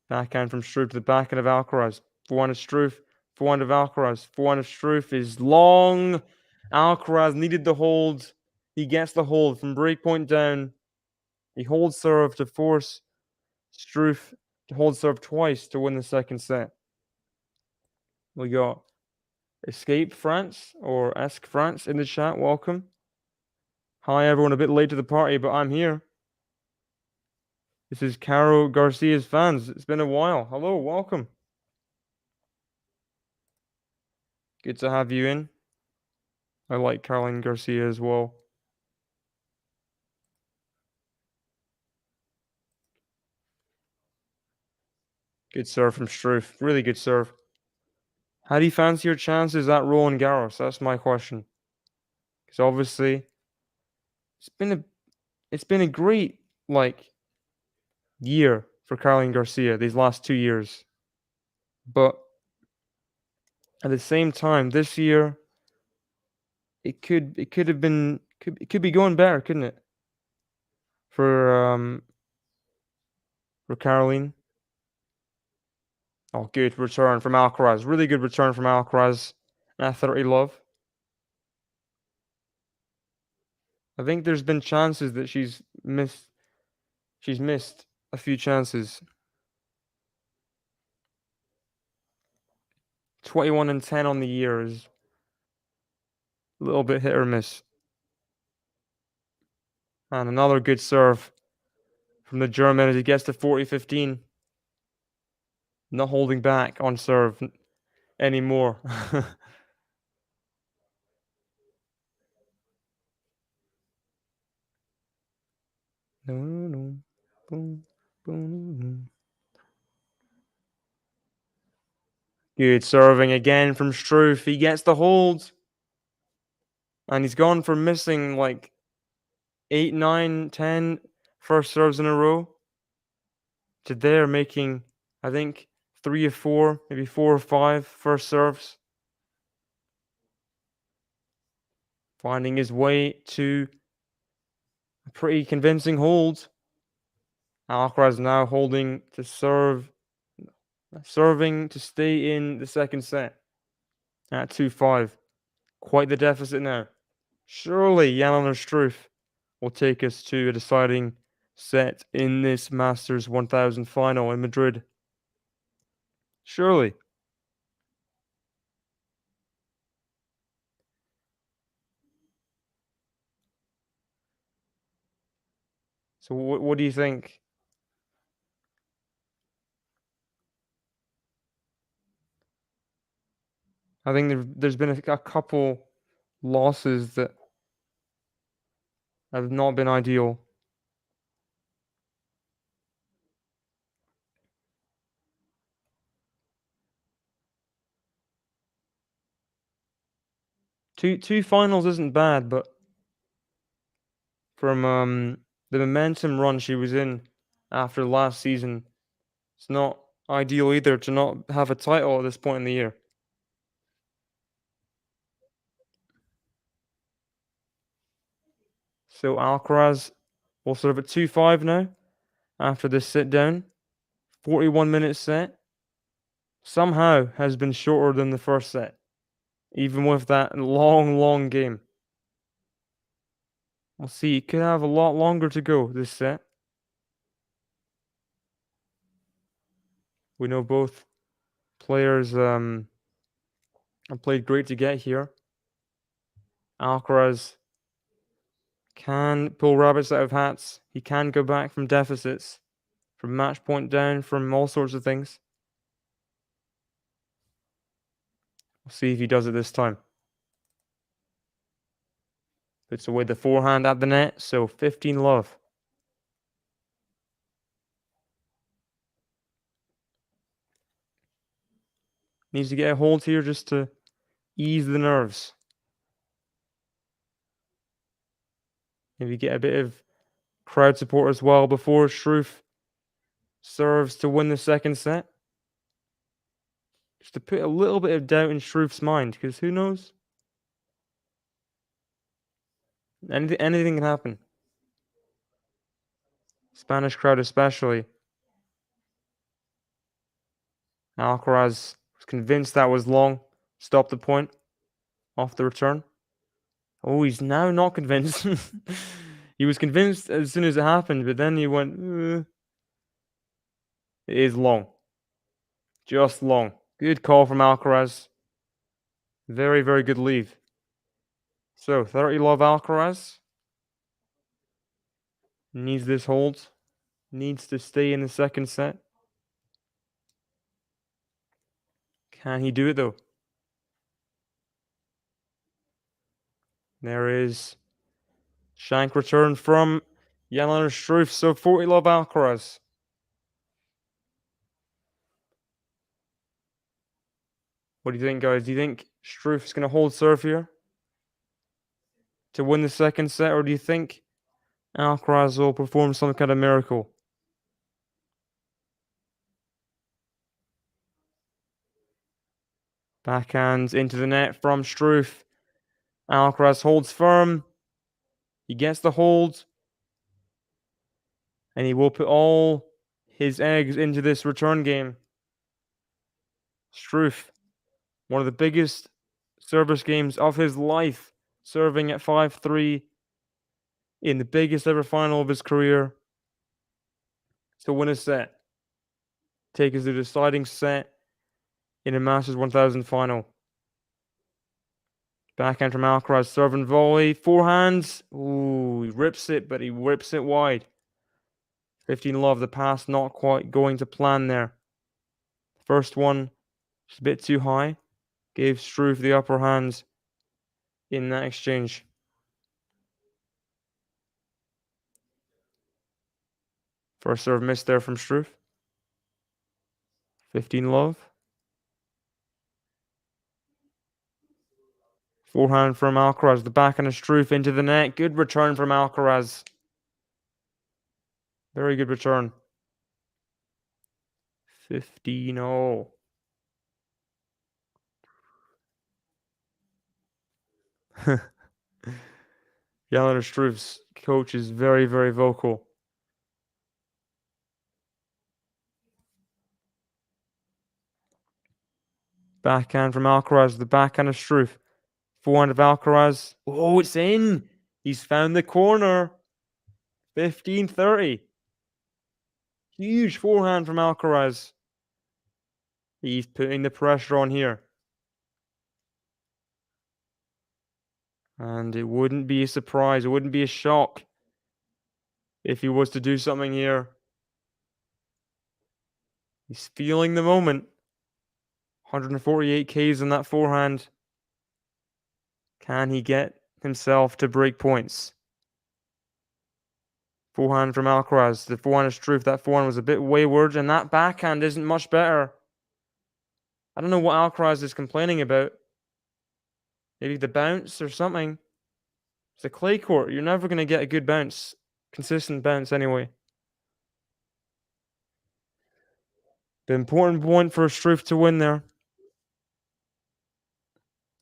Backhand from Struff to the backhand of Alcaraz. Forehand of Struff. Forehand of Alcaraz. Forehand of Struff is long. Alcaraz needed the hold. He gets the hold from breakpoint down. He holds serve to force Struff to hold serve twice to win the second set. We got Escape France or Esque France in the chat. Welcome. Hi, everyone. A bit late to the party, but I'm here. This is Caro Garcia's fans. It's been a while. Hello, welcome. Good to have you in. I like Caroline Garcia as well. Good serve from Struff. Really good serve. How do you fancy your chances at Roland Garros? That's my question. Because obviously, it's been a great year for Caroline Garcia these last 2 years. But at the same time, this year it could be going better, couldn't it? For Caroline. Oh, good return from Alcaraz. Really good return from Alcaraz. At 30 love. I think there's been chances that she's missed. She's missed a few chances. 21 and 10 on the year is a little bit hit or miss. And another good serve from the German as he gets to 40-15. Not holding back on serve anymore. Good serving again from Struff. He gets the hold. And he's gone from missing 8, 9, 10 first serves in a row to there making, I think, 3 or 4, maybe 4 or 5 first serves. Finding his way to a pretty convincing hold. Alcaraz now holding to serving to stay in the second set at 2-5. Quite the deficit now. Surely Jan-Lennard Struff will take us to a deciding set in this Masters 1000 final in Madrid. Surely. So what do you think? I think there's been a couple losses that have not been ideal. Two finals isn't bad, but from the momentum run she was in after last season. It's not ideal either to not have a title at this point in the year. So Alcaraz will serve at 2-5 now after this sit down. 41-minute set. Somehow has been shorter than the first set, even with that long game. We'll see. It could have a lot longer to go this set. We know both players have played great to get here. Alcaraz can pull rabbits out of hats. He can go back from deficits, from match point down, from all sorts of things. We'll see if he does it this time. Puts away the forehand at the net, so 15 love. Needs to get a hold here just to ease the nerves. Maybe get a bit of crowd support as well before Struff serves to win the second set. Just to put a little bit of doubt in Struff's mind, because who knows? Anything can happen. Spanish crowd especially. Alcaraz was convinced that was long. Stopped the point. Off the return. Oh, he's now not convinced. He was convinced as soon as it happened, but then he went, It is long. Just long. Good call from Alcaraz. Very, very good leave. So, 30 love Alcaraz. Needs this hold. Needs to stay in the second set. Can he do it though? There is shank return from Jan-Lennard Struff. So 40 love Alcaraz. What do you think, guys? Do you think Struff's going to hold serve here to win the second set, or do you think Alcaraz will perform some kind of miracle? Backhand into the net from Struff. Alcaraz holds firm. He gets the hold. And he will put all his eggs into this return game. Struff, one of the biggest service games of his life, serving at 5-3 in the biggest ever final of his career to win a set. Take us to the deciding set in a Masters 1000 final. Backhand from Alcaraz, serve and volley, forehands. Ooh, he rips it, but he rips it wide. 15 love, the pass not quite going to plan there. First one, just a bit too high. Gave Struff the upper hands in that exchange. First serve missed there from Struff. 15 love. Forehand from Alcaraz. The backhand of Struff into the net. Good return from Alcaraz. Very good return. 15-0. Jan-Lennard Struff's coach is very, very vocal. Backhand from Alcaraz. The backhand of Struff. Forehand of Alcaraz. Oh, it's in. He's found the corner. 15-30. Huge forehand from Alcaraz. He's putting the pressure on here. And it wouldn't be a surprise. It wouldn't be a shock if he was to do something here. He's feeling the moment. 148 Ks on that forehand. Can he get himself to break points? Forehand from Alcaraz. The forehand is Struff. That forehand was a bit wayward, and that backhand isn't much better. I don't know what Alcaraz is complaining about. Maybe the bounce or something. It's a clay court. You're never going to get a good bounce. Consistent bounce anyway. The important point for Struff to win there.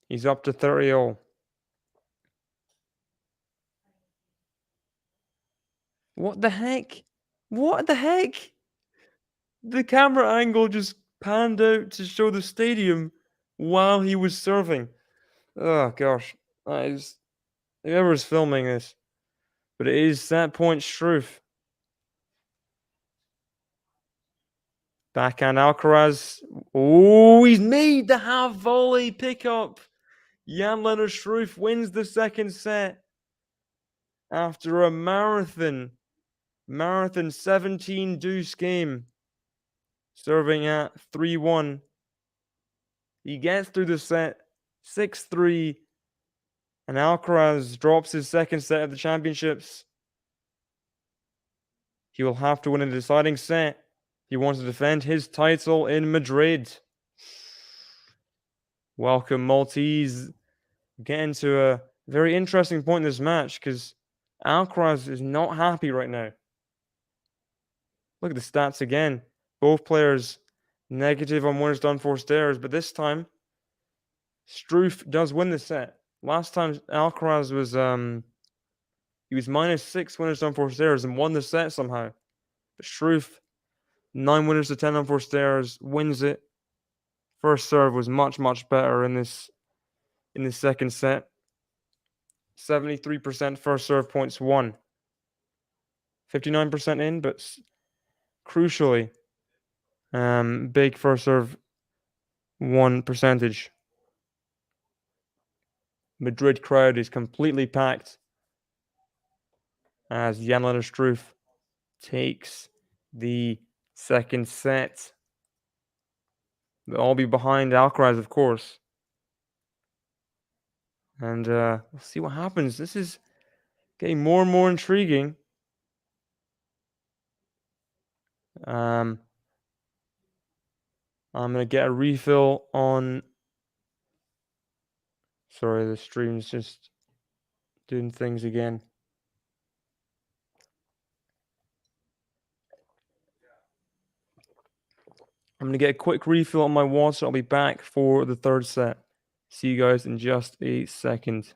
He's up to 30-0. What the heck? What the heck? The camera angle just panned out to show the stadium while he was serving. Oh gosh, that is whoever's filming this, but it is set point Struff. Backhand Alcaraz. Oh, he's made the half volley pickup. Jan-Lennard Struff wins the second set after a marathon 17 deuce game, serving at 3-1. He gets through the set 6-3, and Alcaraz drops his second set of the championships. He will have to win a deciding set. He wants to defend his title in Madrid. Welcome, Maltese. Getting to a very interesting point in this match because Alcaraz is not happy right now. Look at the stats again. Both players negative on winners to unforced errors, but this time Struff does win the set. Last time Alcaraz was he was -6 winners to unforced errors and won the set somehow. But Struff, 9 winners to 10 unforced errors, wins it. First serve was much better in this second set. 73% first serve points won. 59% in, but crucially, big first serve won percentage. Madrid crowd is completely packed as Jan-Lennard Struff takes the second set. They'll all be behind Alcaraz, of course. And we'll see what happens. This is getting more and more intriguing. I'm going to get a refill on... Sorry, the stream's just doing things again. I'm going to get a quick refill on my water. I'll be back for the third set. See you guys in just a second.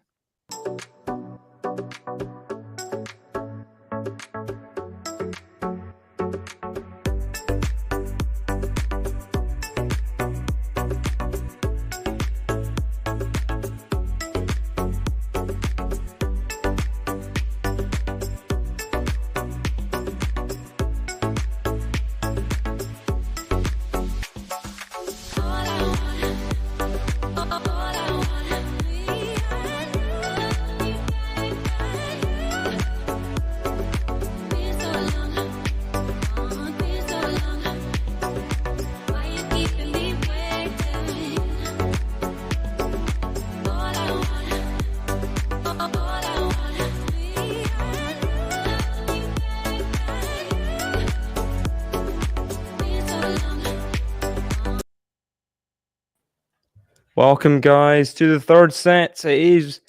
Welcome, guys, to the third set. It is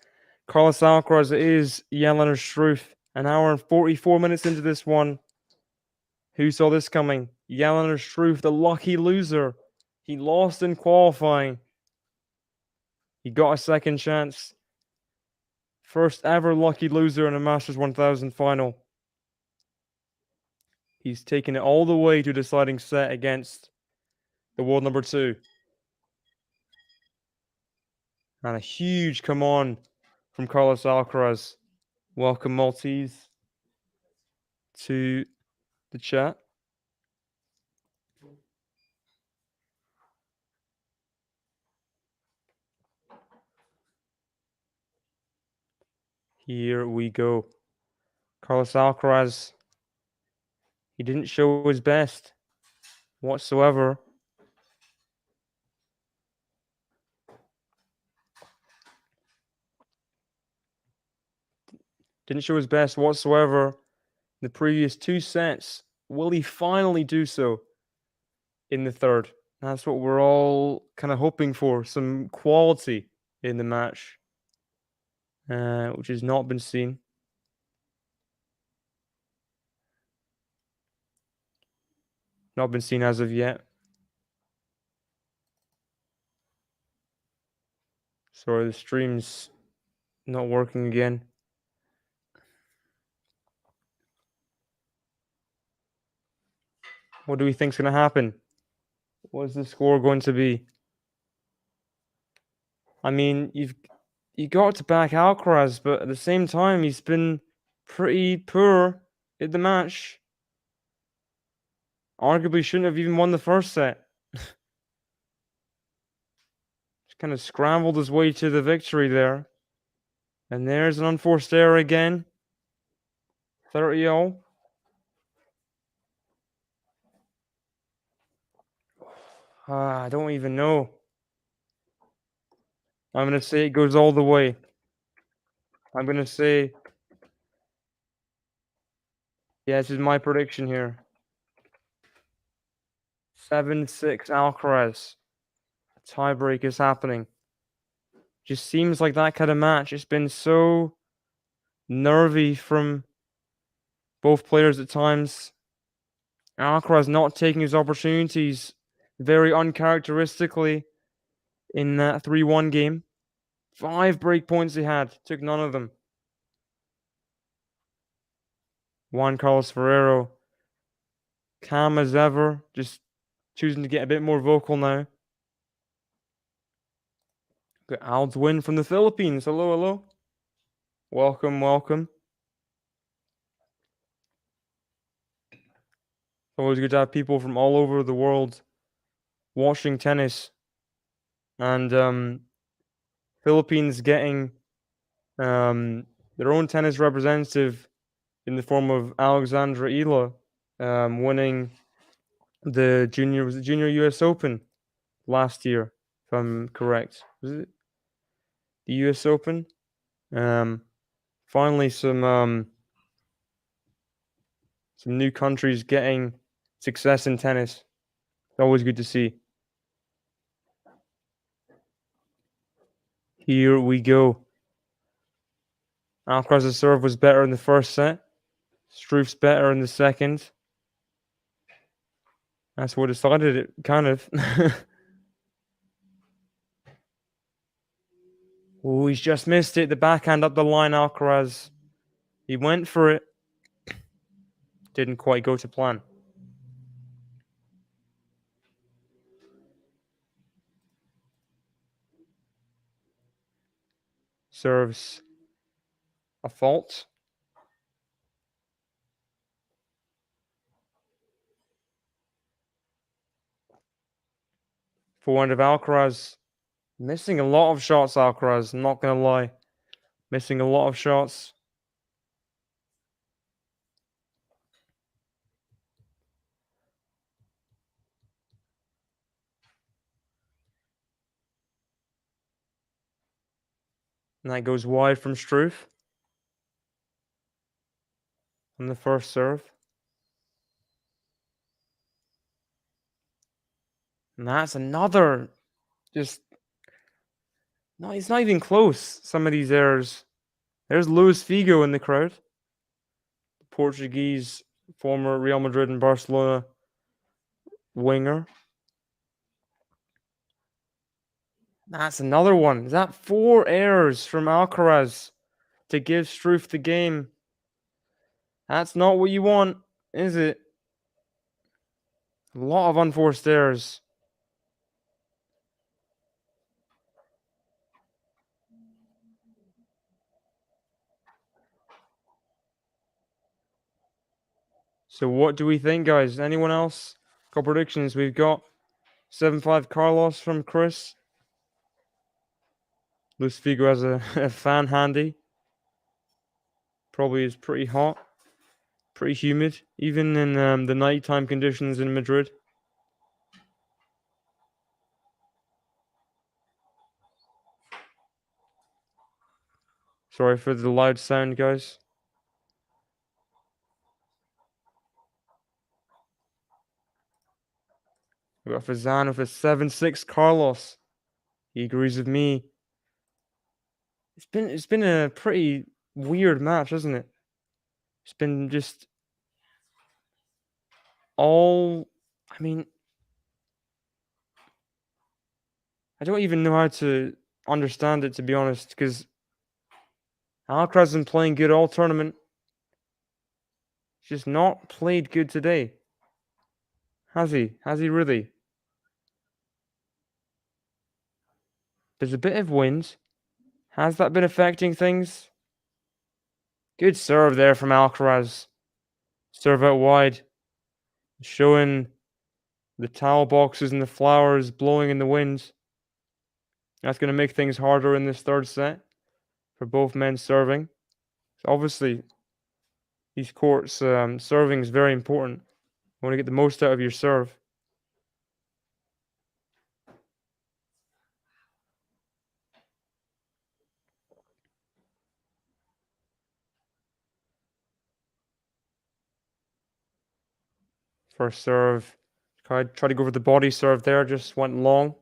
Carlos Alcaraz. It is Jan-Lennard Struff. An hour and 44 minutes into this one. Who saw this coming? Jan-Lennard Struff, the lucky loser. He lost in qualifying. He got a second chance. First ever lucky loser in a Masters 1000 final. He's taken it all the way to deciding set against the world number 2. And a huge come on from Carlos Alcaraz. Welcome, Maltese, to the chat. Here we go. Carlos Alcaraz. He didn't show his best whatsoever. Didn't show his best whatsoever in the previous 2 sets. Will he finally do so in the third? That's what we're all kind of hoping for. Some quality in the match, which has not been seen. Not been seen as of yet. Sorry, the stream's not working again. What do we think's going to happen? What is the score going to be? I mean, you got to back Alcaraz, but at the same time, he's been pretty poor in the match. Arguably shouldn't have even won the first set. Just kind of scrambled his way to the victory there. And there's an unforced error again. 30-0. I don't even know. I'm going to say it goes all the way. I'm going to say, yeah, this is my prediction here. 7-6 Alcaraz. A tiebreak is happening. Just seems like that kind of match. It's been so nervy from both players at times. Alcaraz not taking his opportunities very uncharacteristically in that 3-1 game. 5 break points he had. Took none of them. Juan Carlos Ferrero, calm as ever, just choosing to get a bit more vocal now. Got Ald's win from the Philippines. Hello, hello. Welcome, welcome. Always good to have people from all over the world watching tennis. And Philippines getting their own tennis representative in the form of Alexandra Ila, winning the junior US Open last year, if I'm correct. Was it the US Open? Finally some new countries getting success in tennis. Always good to see. Here we go. Alcaraz's serve was better in the first set. Struff's better in the second. That's what decided it, kind of. Oh, he's just missed it. The backhand up the line, Alcaraz. He went for it. Didn't quite go to plan. Serves a fault. Forehand of Alcaraz. Missing a lot of shots, Alcaraz. I'm not going to lie. Missing a lot of shots. And that goes wide from Struff on the first serve. And that's another just... No, it's not even close, some of these errors. There's Luis Figo in the crowd. The Portuguese, former Real Madrid and Barcelona winger. That's another one. Is that 4 errors from Alcaraz to give Struff the game? That's not what you want, is it? A lot of unforced errors. So what do we think, guys? Anyone else? Couple predictions. We've got 7-5 Carlos from Chris. Luis Figo has a fan handy. Probably is pretty hot. Pretty humid, even in the nighttime conditions in Madrid. Sorry for the loud sound, guys. We got Fazan with a 7-6 Carlos. He agrees with me. It's been a pretty weird match, hasn't it? It's been just all... I mean, I don't even know how to understand it, to be honest, because Alcaraz has been playing good all tournament. He's just not played good today. Has he? Has he really? There's a bit of wind. Has that been affecting things? Good serve there from Alcaraz. Serve out wide. Showing the towel boxes and the flowers blowing in the wind. That's going to make things harder in this third set for both men serving. So obviously, these courts, serving is very important. You want to get the most out of your serve. First serve. Tried to go for the body serve there, just went long.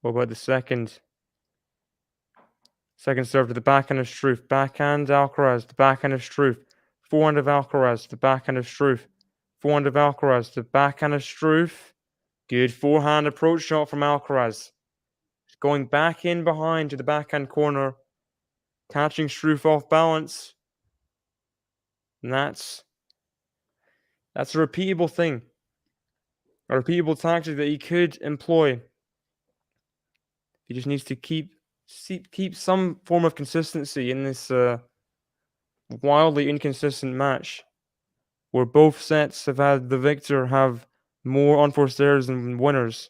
What about the second? Second serve to the backhand of Struff. Backhand Alcaraz, the backhand of Struff. Forehand of Alcaraz, the backhand of Struff. Forehand of Alcaraz, the backhand of Struff. Good forehand approach shot from Alcaraz. Going back in behind to the backhand corner. Catching Struff off balance. And that's a repeatable thing. A repeatable tactic that he could employ. He just needs to keep some form of consistency in this wildly inconsistent match, where both sets have had the victor have more unforced errors than winners.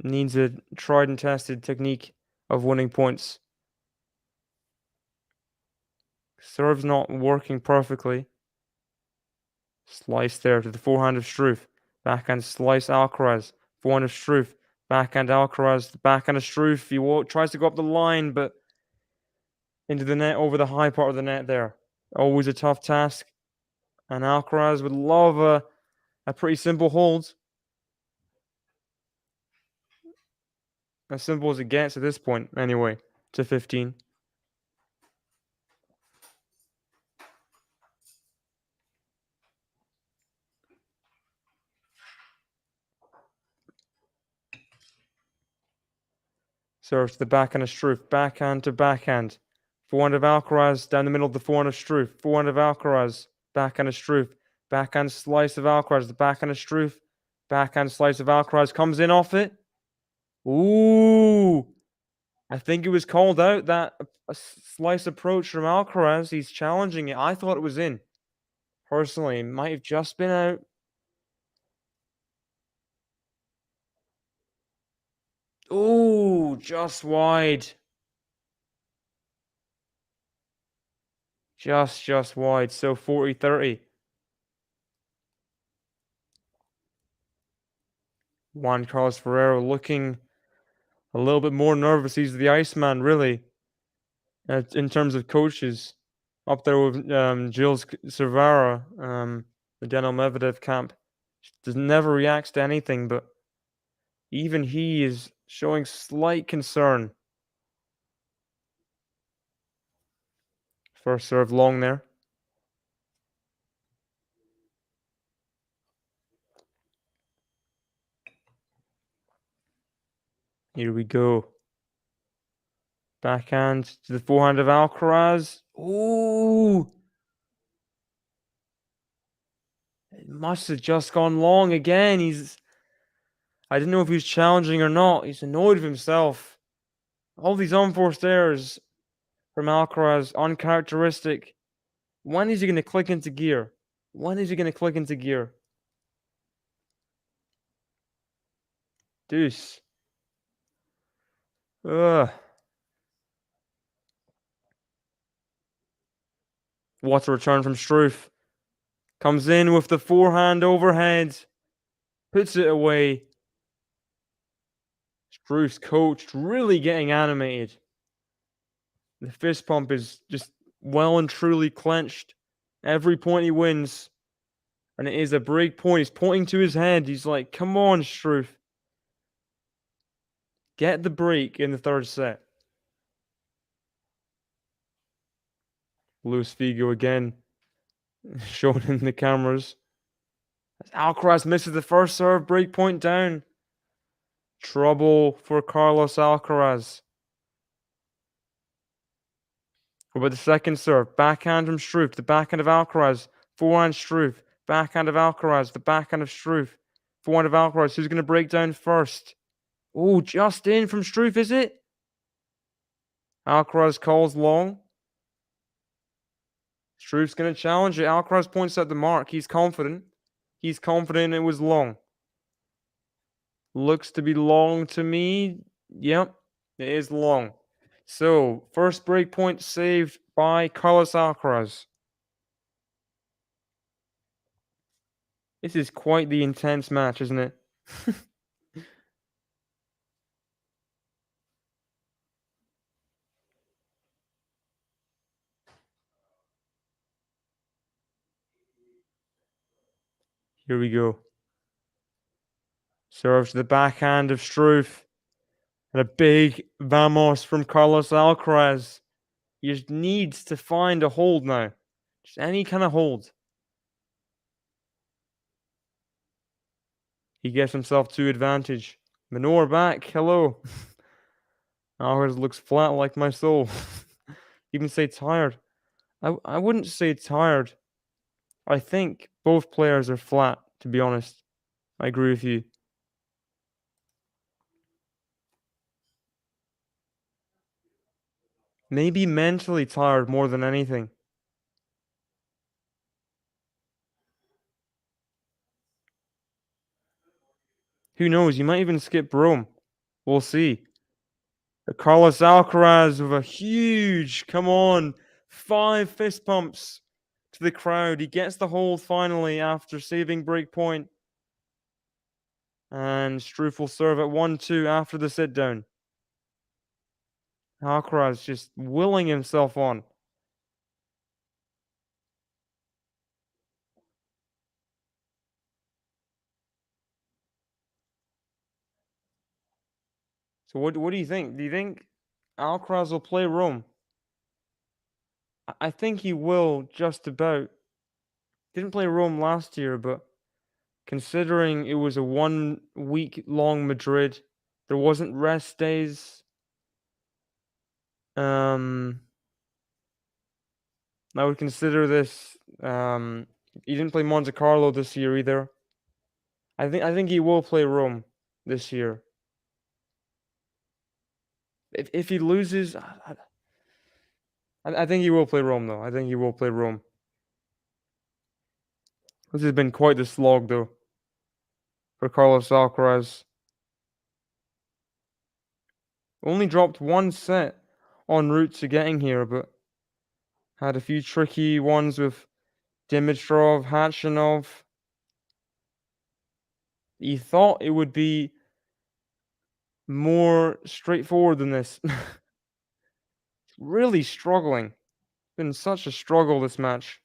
Needs a tried and tested technique of winning points. Serve's not working perfectly. Slice there to the forehand of Struff. Backhand slice Alcaraz. Forehand of Struff. Backhand Alcaraz. The backhand of Struff. He tries to go up the line, but into the net, over the high part of the net there. Always a tough task. And Alcaraz would love a pretty simple hold. As simple as it gets at this point, anyway, to 15. Serves to the backhand of Struff. Backhand to backhand. Forehand of Alcaraz down the middle of the forehand of Struff. Forehand of Alcaraz. Backhand of Struff. Backhand slice of Alcaraz. The backhand of Struff. Backhand slice of Alcaraz comes in off it. Ooh. I think it was called out, that a slice approach from Alcaraz. He's challenging it. I thought it was in. Personally, it might have just been out. Ooh, just wide. Just wide. So 40-30. Juan Carlos Ferrero looking a little bit more nervous. He's the Iceman, really, in terms of coaches. Up there with Gilles Servara, the Daniel Medvedev camp. Never reacts to anything, but even he is showing slight concern. First serve long there. Here we go. Backhand to the forehand of Alcaraz. Ooh! It must have just gone long again. I didn't know if he was challenging or not. He's annoyed with himself. All these unforced errors from Alcaraz, uncharacteristic. When is he going to click into gear? When is he going to click into gear? Deuce. Ugh. What a return from Struff. Comes in with the forehand overhead. Puts it away. Struff's coach really getting animated. The fist pump is just well and truly clenched. Every point he wins. And it is a break point. He's pointing to his head. He's like, come on, Struff. Get the break in the third set. Luis Figo again, shown in the cameras. Alcaraz misses the first serve, break point down. Trouble for Carlos Alcaraz. What about the second serve? Backhand from Struff, the backhand of Alcaraz. Forehand Struff, backhand of Alcaraz, the backhand of Struff. Forehand of Alcaraz, who's going to break down first? Oh, just in from Struff, is it? Alcaraz calls long. Struff's going to challenge it. Alcaraz points at the mark. He's confident. He's confident it was long. Looks to be long to me. Yep, it is long. So, first break point saved by Carlos Alcaraz. This is quite the intense match, isn't it? Here we go. Serves the backhand of Struff. And a big vamos from Carlos Alcaraz. He just needs to find a hold now. Just any kind of hold. He gets himself to advantage. Minor back. Hello. Alcaraz looks flat like my soul. Even say tired. I wouldn't say tired. I think both players are flat, to be honest. I agree with you. Maybe mentally tired more than anything. Who knows? You might even skip Rome. We'll see. Carlos Alcaraz with a huge, come on, 5 fist pumps to the crowd. He gets the hold finally after saving break point. And Struff will serve at 1-2 after the sit down. Alcaraz just willing himself on. So what do you think? Do you think Alcaraz will play Rome? I think he will just about. Didn't play Rome last year, but considering it was a 1 week long Madrid, there wasn't rest days. I would consider this. He didn't play Monte Carlo this year either. I think he will play Rome this year. If he loses, I think he will play Rome though. I think he will play Rome. This has been quite the slog though for Carlos Alcaraz. Only dropped one set en route to getting here, but had a few tricky ones with Dimitrov, Khachanov. He thought it would be more straightforward than this. Really struggling. Been such a struggle this match.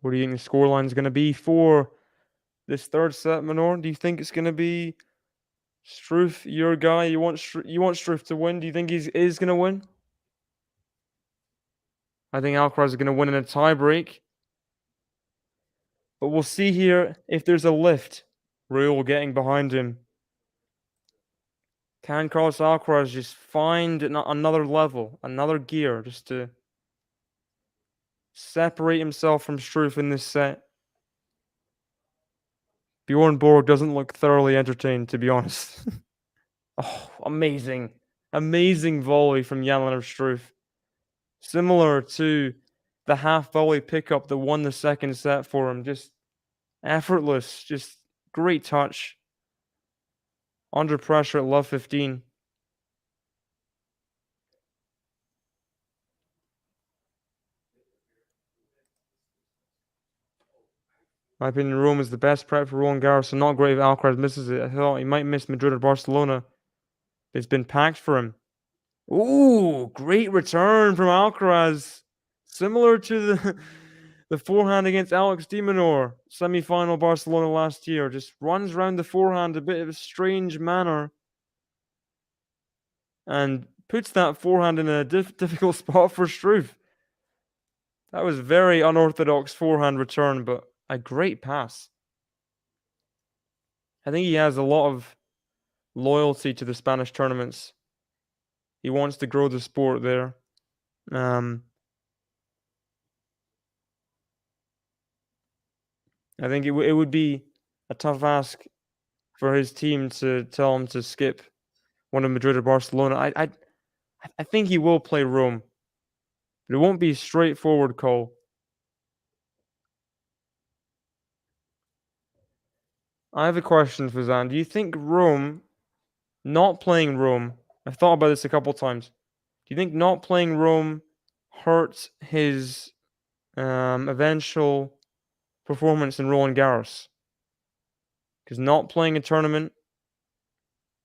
What do you think the scoreline is going to be for this third set, Minor? Do you think it's going to be Struff, your guy? You want Struff to win? Do you think he is going to win? I think Alcaraz is going to win in a tiebreak. But we'll see here if there's a lift. Real getting behind him. Can Carlos Alcaraz just find another level, another gear, just to separate himself from Struff in this set? Bjorn Borg doesn't look thoroughly entertained, to be honest. Oh, amazing. Amazing volley from Jan-Lennard Struff. Similar to the half volley pickup that won the second set for him. Just effortless. Just great touch. Under pressure at love 15. My opinion, Rome is the best prep for Roland Garros, so not great if Alcaraz misses it. I thought he might miss Madrid or Barcelona. It's been packed for him. Ooh, great return from Alcaraz. Similar to The forehand against Alex de Minaur, semi-final Barcelona last year, just runs around the forehand a bit of a strange manner and puts that forehand in a difficult spot for Struff. That was very unorthodox forehand return, but a great pass. I think he has a lot of loyalty to the Spanish tournaments. He wants to grow the sport there. I think it would be a tough ask for his team to tell him to skip one of Madrid or Barcelona. I think he will play Rome, but it won't be a straightforward call. I have a question for Zan. Do you think Rome, not playing Rome, I've thought about this a couple times. Do you think not playing Rome hurts his eventual performance in Roland Garros? Because not playing a tournament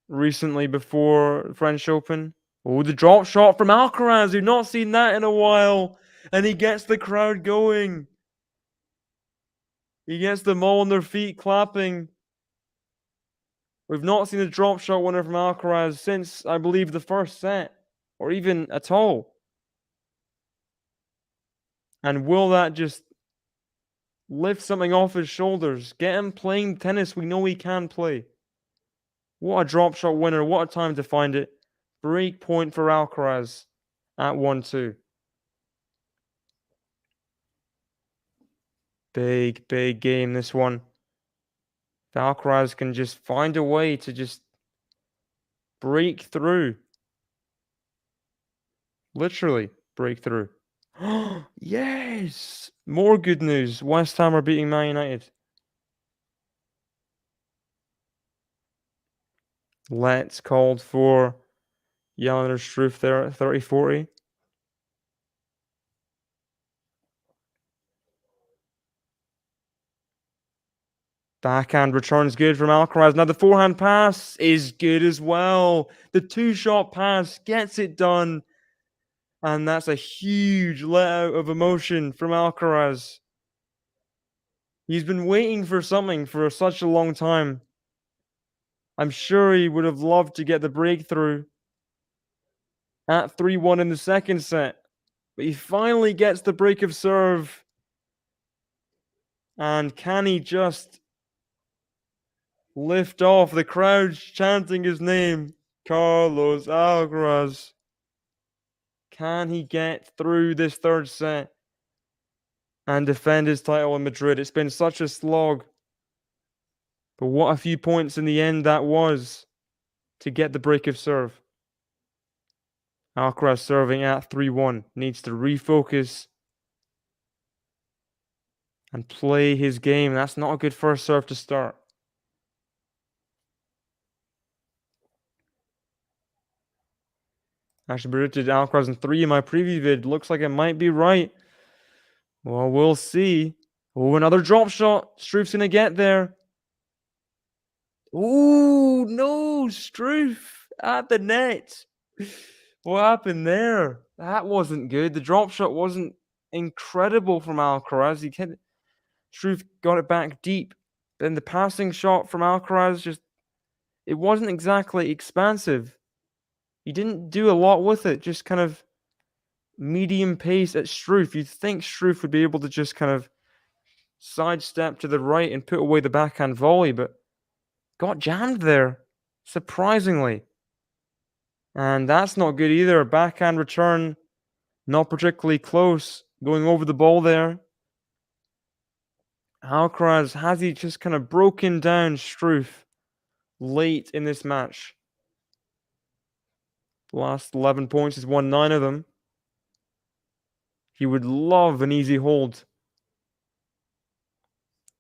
recently before French Open. Oh, the drop shot from Alcaraz. We've not seen that in a while. And he gets the crowd going. He gets them all on their feet clapping. We've not seen a drop shot winner from Alcaraz since, I believe, the first set. Or even at all. And will that just lift something off his shoulders? Get him playing tennis we know he can play. What a drop shot winner. What a time to find it. Break point for Alcaraz at 1-2. Big, big game, this one. If Alcaraz can just find a way to just break through. Literally break through. Yes! More good news. West Ham are beating Man United. Let's called for Jan-Lennard Struff there at 30-40. Backhand returns good from Alcaraz. Now the forehand pass is good as well. The two-shot pass gets it done. And that's a huge let out of emotion from Alcaraz. He's been waiting for something for such a long time. I'm sure he would have loved to get the breakthrough at 3-1 in the second set. But he finally gets the break of serve. And can he just lift off? The crowd chanting his name. Carlos Alcaraz. Can he get through this third set and defend his title in Madrid? It's been such a slog. But what a few points in the end that was to get the break of serve. Alcaraz serving at 3-1. Needs to refocus and play his game. That's not a good first serve to start. Actually predicted Alcaraz in 3 in my preview vid. Looks like it might be right. Well, we'll see. Oh, another drop shot. Struff's going to get there. Oh, no. Struff at the net. What happened there? That wasn't good. The drop shot wasn't incredible from Alcaraz. Struff got it back deep. Then the passing shot from Alcaraz it wasn't exactly expansive. He didn't do a lot with it, just kind of medium pace at Struff. You'd think Struff would be able to just kind of sidestep to the right and put away the backhand volley, but got jammed there, surprisingly. And that's not good either. Backhand return, not particularly close, going over the ball there. Alcaraz, has he just kind of broken down Struff late in this match? The last 11 points, he's won 9 of them. He would love an easy hold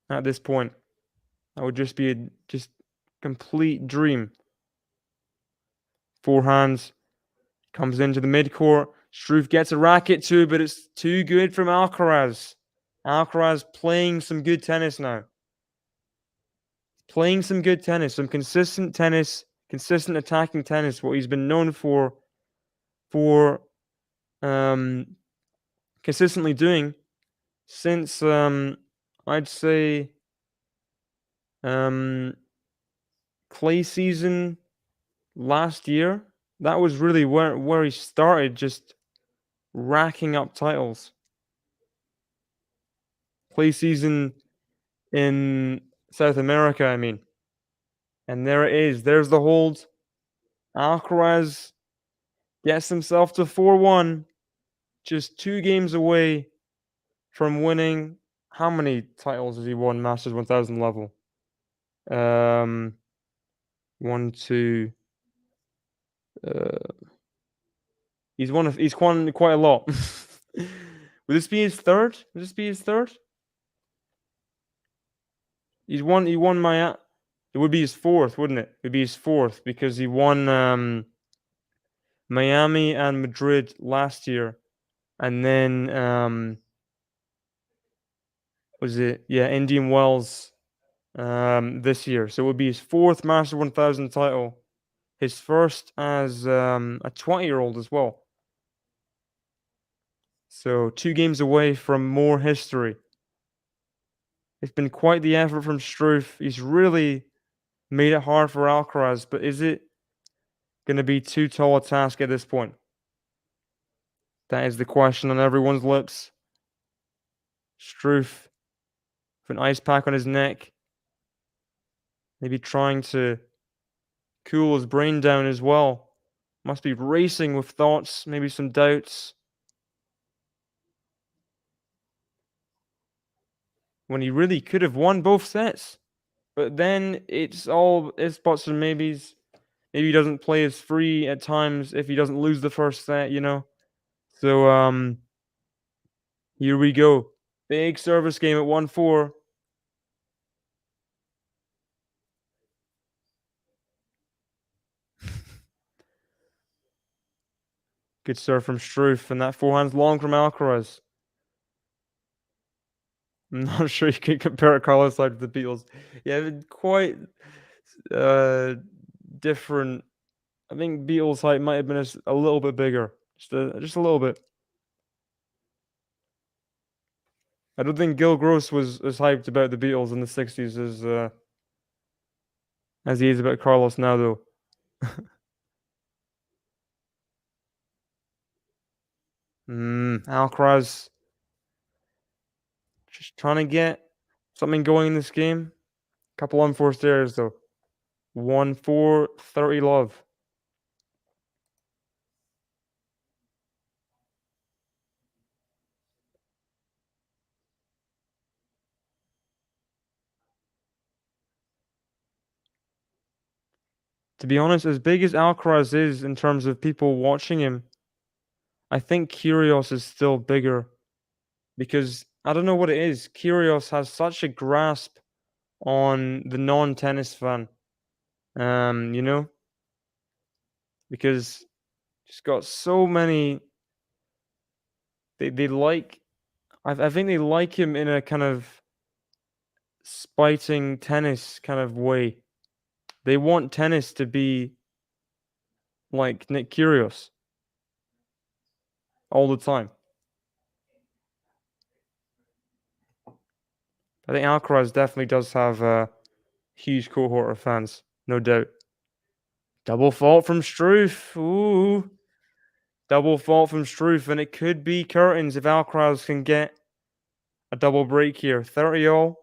at this point. That would just be a complete dream. Forehands, comes into the midcourt. Struff gets a racket too, but it's too good from Alcaraz. Alcaraz playing some good tennis now. Playing some good tennis, some consistent tennis, consistent attacking tennis, what he's been known for consistently doing since I'd say um clay season last year. That was really where he started just racking up titles. Clay season in South America, I mean. And there it is. There's the hold. Alcaraz gets himself to 4-1. Just 2 games away from winning. How many titles has he won Masters 1000 level? 1, 2. He's won quite a lot. Would this be his third? Would this be his third? He won my. It would be his fourth, wouldn't it? It would be his fourth because he won Miami and Madrid last year, and then was it Indian Wells this year. So it would be his fourth Master 1000 title, his first as a 20-year-old as well. So 2 games away from more history. It's been quite the effort from Struff. He's really made it hard for Alcaraz, but is it going to be too tall a task at this point? That is the question on everyone's lips. Struff with an ice pack on his neck, maybe trying to cool his brain down as well. Must be racing with thoughts, maybe some doubts. When he really could have won both sets. But then it's all ifs, buts, and maybes. Maybe he doesn't play as free at times if he doesn't lose the first set, you know? So, here we go. Big service game at 1-4. Good serve from Struff, and that forehand's long from Alcaraz. I'm not sure you can compare Carlos side to the Beatles. Yeah, quite different. I think Beatles' height might have been a little bit bigger, just a little bit. I don't think Gil Gross was as hyped about the Beatles in the '60s as he is about Carlos now, though. Alcaraz just trying to get something going in this game. Couple unforced errors though. 1-4, 30 love. To be honest, as big as Alcaraz is in terms of people watching him, I think Kyrgios is still bigger because I don't know what it is. Kyrgios has such a grasp on the non-tennis fan. You know, because he's got so many. They like. I think they like him in a kind of spiting tennis kind of way. They want tennis to be like Nick Kyrgios all the time. I think Alcaraz definitely does have a huge cohort of fans, no doubt. Double fault from Struff. Ooh. Double fault from Struff, and it could be curtains if Alcaraz can get a double break here. 30-all.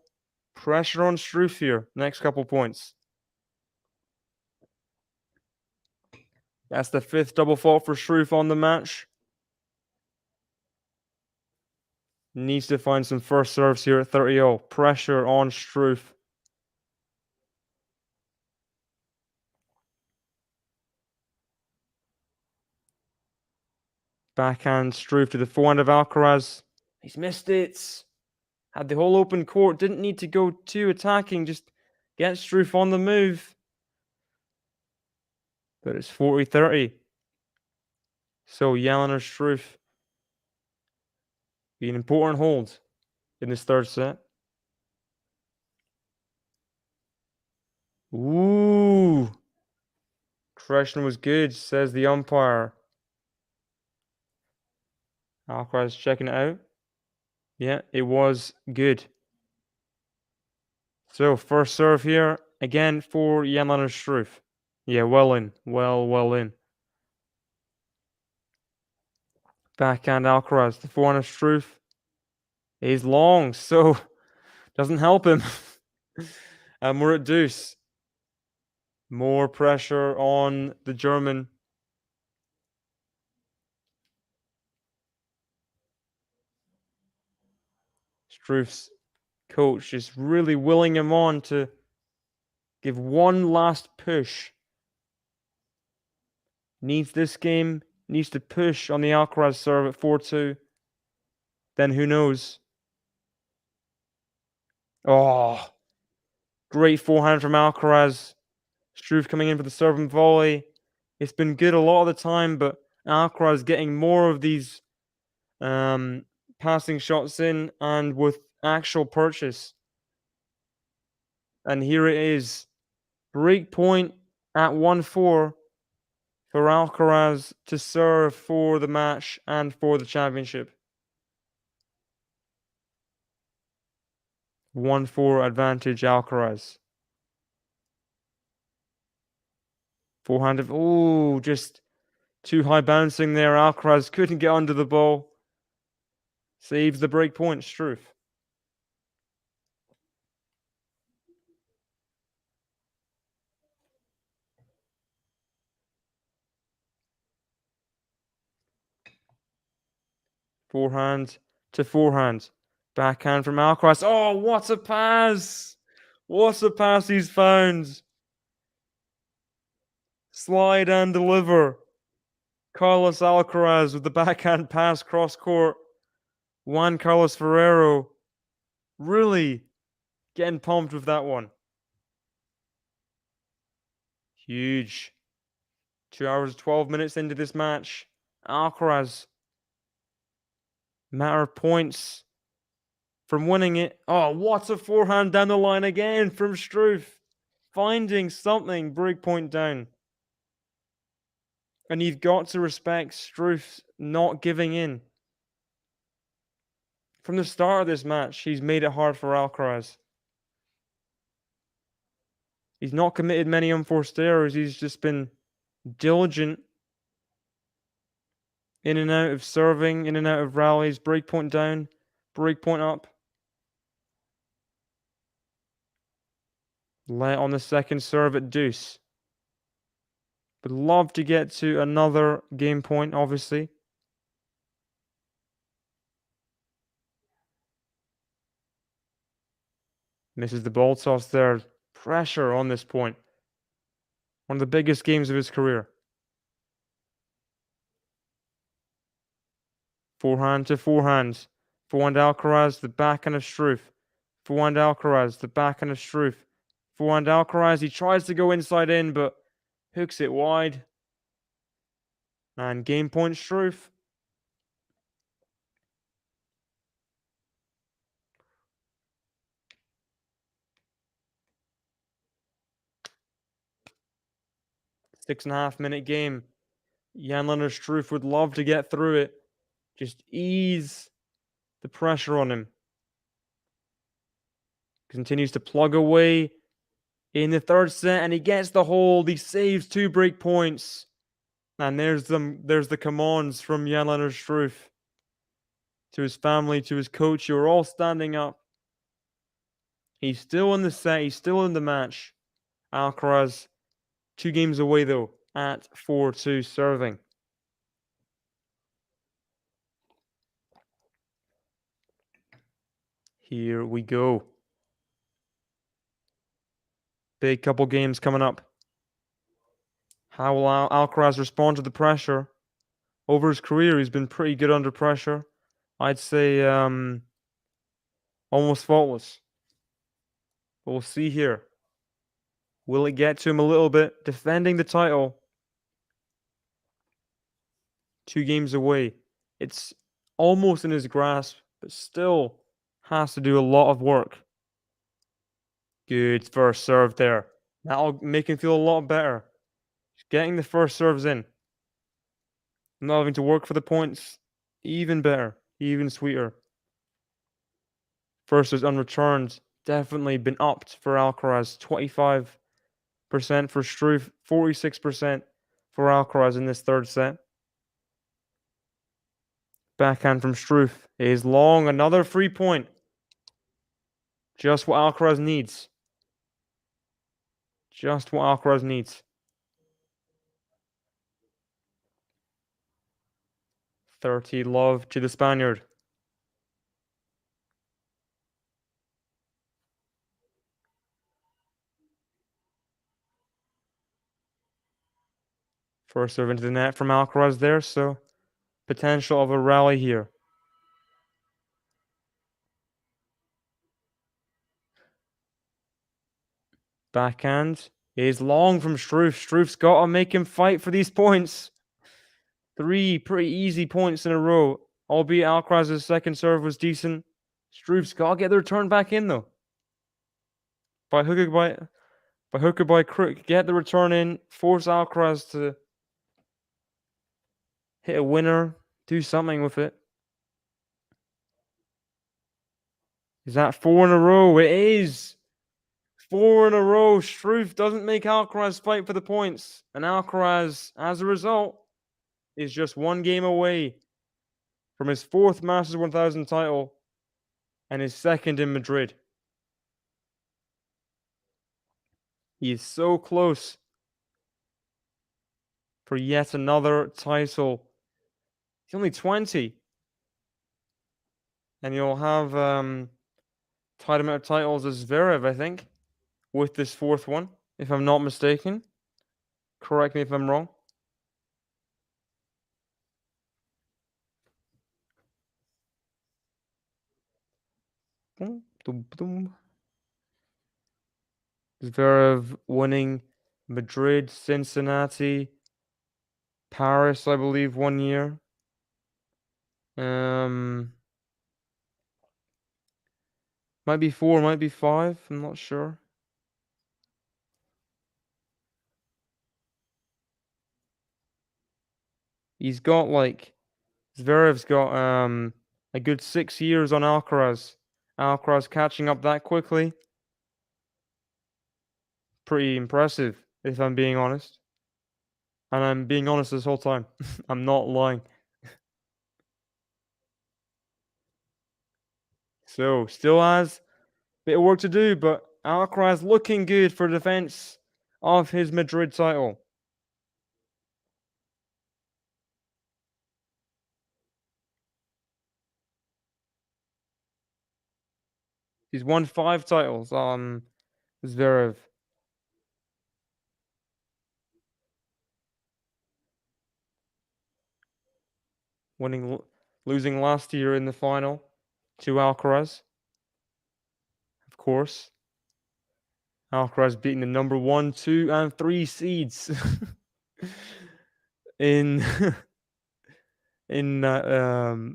Pressure on Struff here. Next couple points. That's the 5th double fault for Struff on the match. Needs to find some first serves here at 30-all. Pressure on Struff. Backhand Struff to the forehand of Alcaraz. He's missed it. Had the whole open court. Didn't need to go too attacking. Just get Struff on the move. But it's 40-30. So Jan-Lennard Struff be an important hold in this third set. Ooh. Correction was good, says the umpire. Alcaraz checking it out. Yeah, it was good. So first serve here again for Jan-Lennard Struff. Yeah, well in. Well in. Backhand Alcaraz. The forehand of Struff is long, so doesn't help him. And we're at deuce. More pressure on the German. Struff's coach is really willing him on to give one last push. Needs this game, needs to push on the Alcaraz serve at 4-2. Then who knows? Oh, great forehand from Alcaraz. Struff coming in for the serve and volley. It's been good a lot of the time, but Alcaraz getting more of these passing shots in and with actual purchase. And here it is. Break point at 1-4 for Alcaraz to serve for the match and for the championship. 1-4 advantage Alcaraz. Forehand of, oh, just too high bouncing there. Alcaraz couldn't get under the ball. Saves the break point, Struff. Forehand to forehand. Backhand from Alcaraz. Oh, what a pass! What a pass he's found. Slide and deliver. Carlos Alcaraz with the backhand pass cross court. Juan Carlos Ferrero really getting pumped with that one. Huge. 2 hours, 12 minutes into this match. Alcaraz. Matter of points from winning it. Oh, what a forehand down the line again from Struff. Finding something, break point down. And you've got to respect Struff not giving in. From the start of this match, he's made it hard for Alcaraz. He's not committed many unforced errors. He's just been diligent in and out of serving, in and out of rallies, break point down, break point up. Let on the second serve at deuce. Would love to get to another game point, obviously. Misses the ball toss there. Pressure on this point. One of the biggest games of his career. Forehand to forehand. Forehand Alcaraz, the backhand of Struff. Forehand Alcaraz, the backhand of Struff. Forehand Alcaraz, he tries to go inside in, but hooks it wide. And game point Struff. Six-and-a-half-minute game. Jan-Lennard Struff would love to get through it. Just ease the pressure on him. Continues to plug away in the third set, and he gets the hold. He saves 2 break points. And there's the commands from Jan-Lennard Struff to his family, to his coach, who are all standing up. He's still in the set. He's still in the match. Alcaraz, 2 games away, though, at 4-2 serving. Here we go. Big couple games coming up. How will Alcaraz respond to the pressure? Over his career, he's been pretty good under pressure. I'd say almost faultless. But we'll see here. Will it get to him a little bit? Defending the title. 2 games away. It's almost in his grasp, but still has to do a lot of work. Good first serve there. That'll make him feel a lot better. Just getting the first serves in. Not having to work for the points. Even better. Even sweeter. First is unreturned. Definitely been upped for Alcaraz. 25% for Struff, 46% for Alcaraz in this third set. Backhand from Struff is long. Another free point. Just what Alcaraz needs. Just what Alcaraz needs. 30 love to the Spaniard. First serve into the net from Alcaraz there, so potential of a rally here. Backhand is long from Struff. Struff's got to make him fight for these points. 3 pretty easy points in a row. Albeit Alcaraz's second serve was decent. Struff's got to get the return back in though. By hook or by crook, get the return in. Force Alcaraz to hit a winner. Do something with it. Is that 4 in a row? It is. 4 in a row. Struff doesn't make Alcaraz fight for the points. And Alcaraz, as a result, is just 1 game away from his 4th Masters 1000 title and his 2nd in Madrid. He is so close for yet another title. He's only 20. And you'll have tight amount of titles as Zverev, I think, with this 4th one, if I'm not mistaken. Correct me if I'm wrong. Zverev winning Madrid, Cincinnati, Paris, I believe, 1 year. Might be 4, might be 5. I'm not sure. He's got Zverev's got a good 6 years on Alcaraz. Alcaraz catching up that quickly. Pretty impressive, if I'm being honest. And I'm being honest this whole time. I'm not lying. So, still has a bit of work to do, but Alcaraz looking good for defense of his Madrid title. He's won 5 titles on Zverev. Losing last year in the final to Alcaraz. Of course. Alcaraz beating the number 1, 2, and 3 seeds in that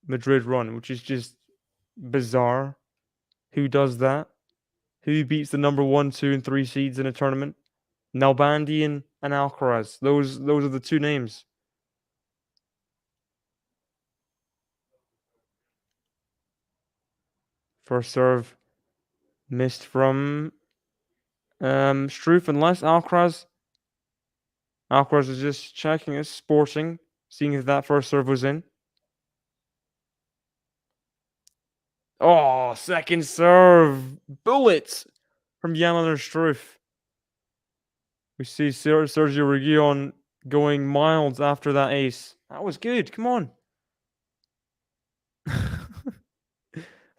Madrid run, which is just bizarre. Who does that? Who beats the number 1, 2, and 3 seeds in a tournament? Nalbandian and Alcaraz. Those are the 2 names. First serve missed from Struff, unless Alcaraz is just checking his sporting, seeing if that first serve was in. Oh, second serve. Bullets from Jan-Lennard Struff. We see Sergio Reguilon going miles after that ace. That was good. Come on.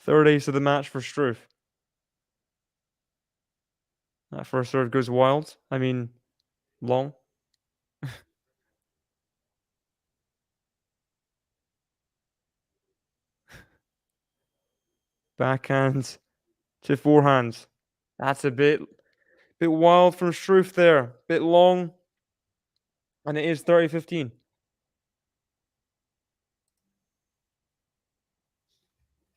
Third ace of the match for Struff. That first serve goes wild. I mean, long. Backhand to forehand. That's a bit wild from Struff there. Bit long. And it is 30-15.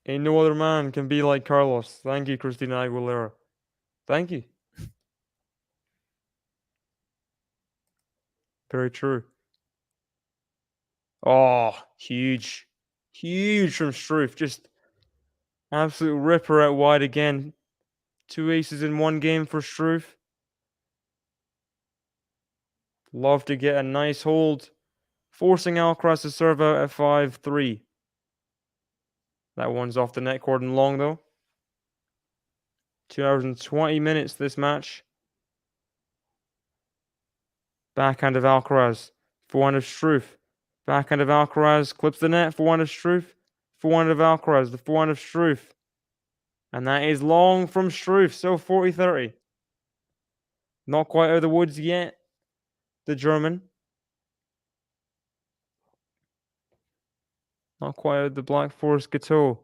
Ain't no other man can be like Carlos. Thank you, Christina Aguilera. Thank you. Very true. Oh, huge. Huge from Struff. Just Absolute ripper out wide again. 2 aces in one game for STRUFF. Love to get a nice hold. Forcing ALCARAZ to serve out at 5-3. That one's off the net cord and long though. 2 hours and 20 minutes this match. Backhand of ALCARAZ. Forehand of STRUFF. Backhand of ALCARAZ. Clips the net. Forehand of STRUFF. Forehand of ALCARAZ. The forehand of STRUFF. And that is long from STRUFF. So 40-30. Not quite out of the woods yet. The German. Not quite out of the Black Forest Gateau.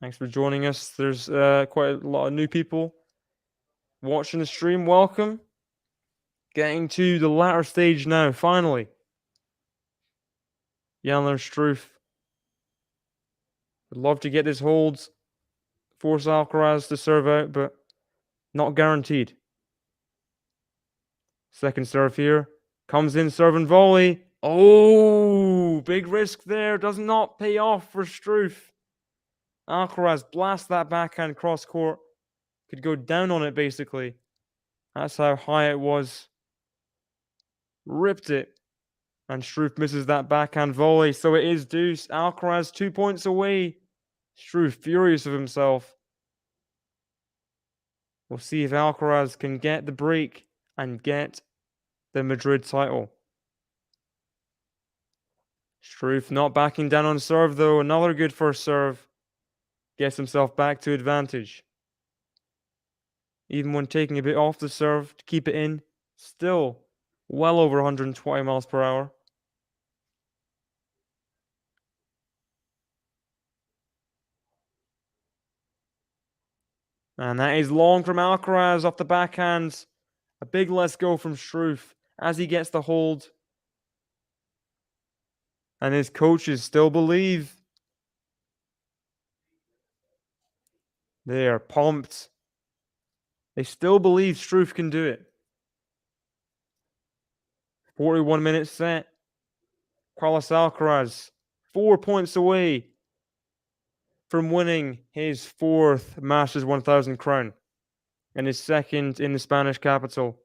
Thanks for joining us. There's quite a lot of new people watching the stream. Welcome. Getting to the latter stage now, finally. Jan-Lennard STRUFF. Would love to get this hold. Force ALCARAZ to serve out, but not guaranteed. Second serve here. Comes in, serve and volley. Oh, big risk there. Does not pay off for STRUFF. ALCARAZ blasts that backhand cross court. Could go down on it, basically. That's how high it was. Ripped it. And STRUFF misses that backhand volley. So it is deuce. ALCARAZ 2 points away. STRUFF furious of himself. We'll see if ALCARAZ can get the break and get the Madrid title. STRUFF not backing down on serve though. Another good first serve. Gets himself back to advantage. Even when taking a bit off the serve to keep it in, still well over 120 miles per hour. And that is long from ALCARAZ off the backhands. A big let's go from STRUFF as he gets the hold. And his coaches still believe. They are pumped. They still believe STRUFF can do it. 41-minute set. Carlos Alcaraz, 4 points away from winning his 4th Masters 1000 crown and his 2nd in the Spanish capital.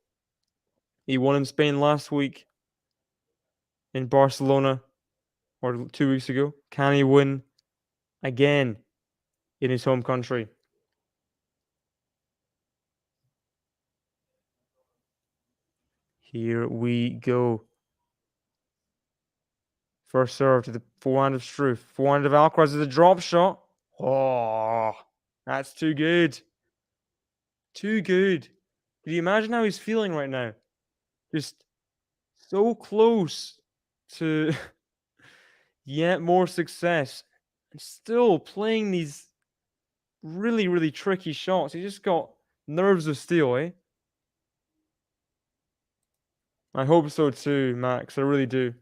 He won in Spain last week in Barcelona, or 2 weeks ago. Can he win again in his home country? Here we go. First serve to the forehand of STRUFF. Forehand of Alcaraz is a drop shot. Oh, that's too good. Too good. Can you imagine how he's feeling right now? Just so close to yet more success. And still playing these really, really tricky shots. He just got nerves of steel, eh? I hope so too, Max. I really do.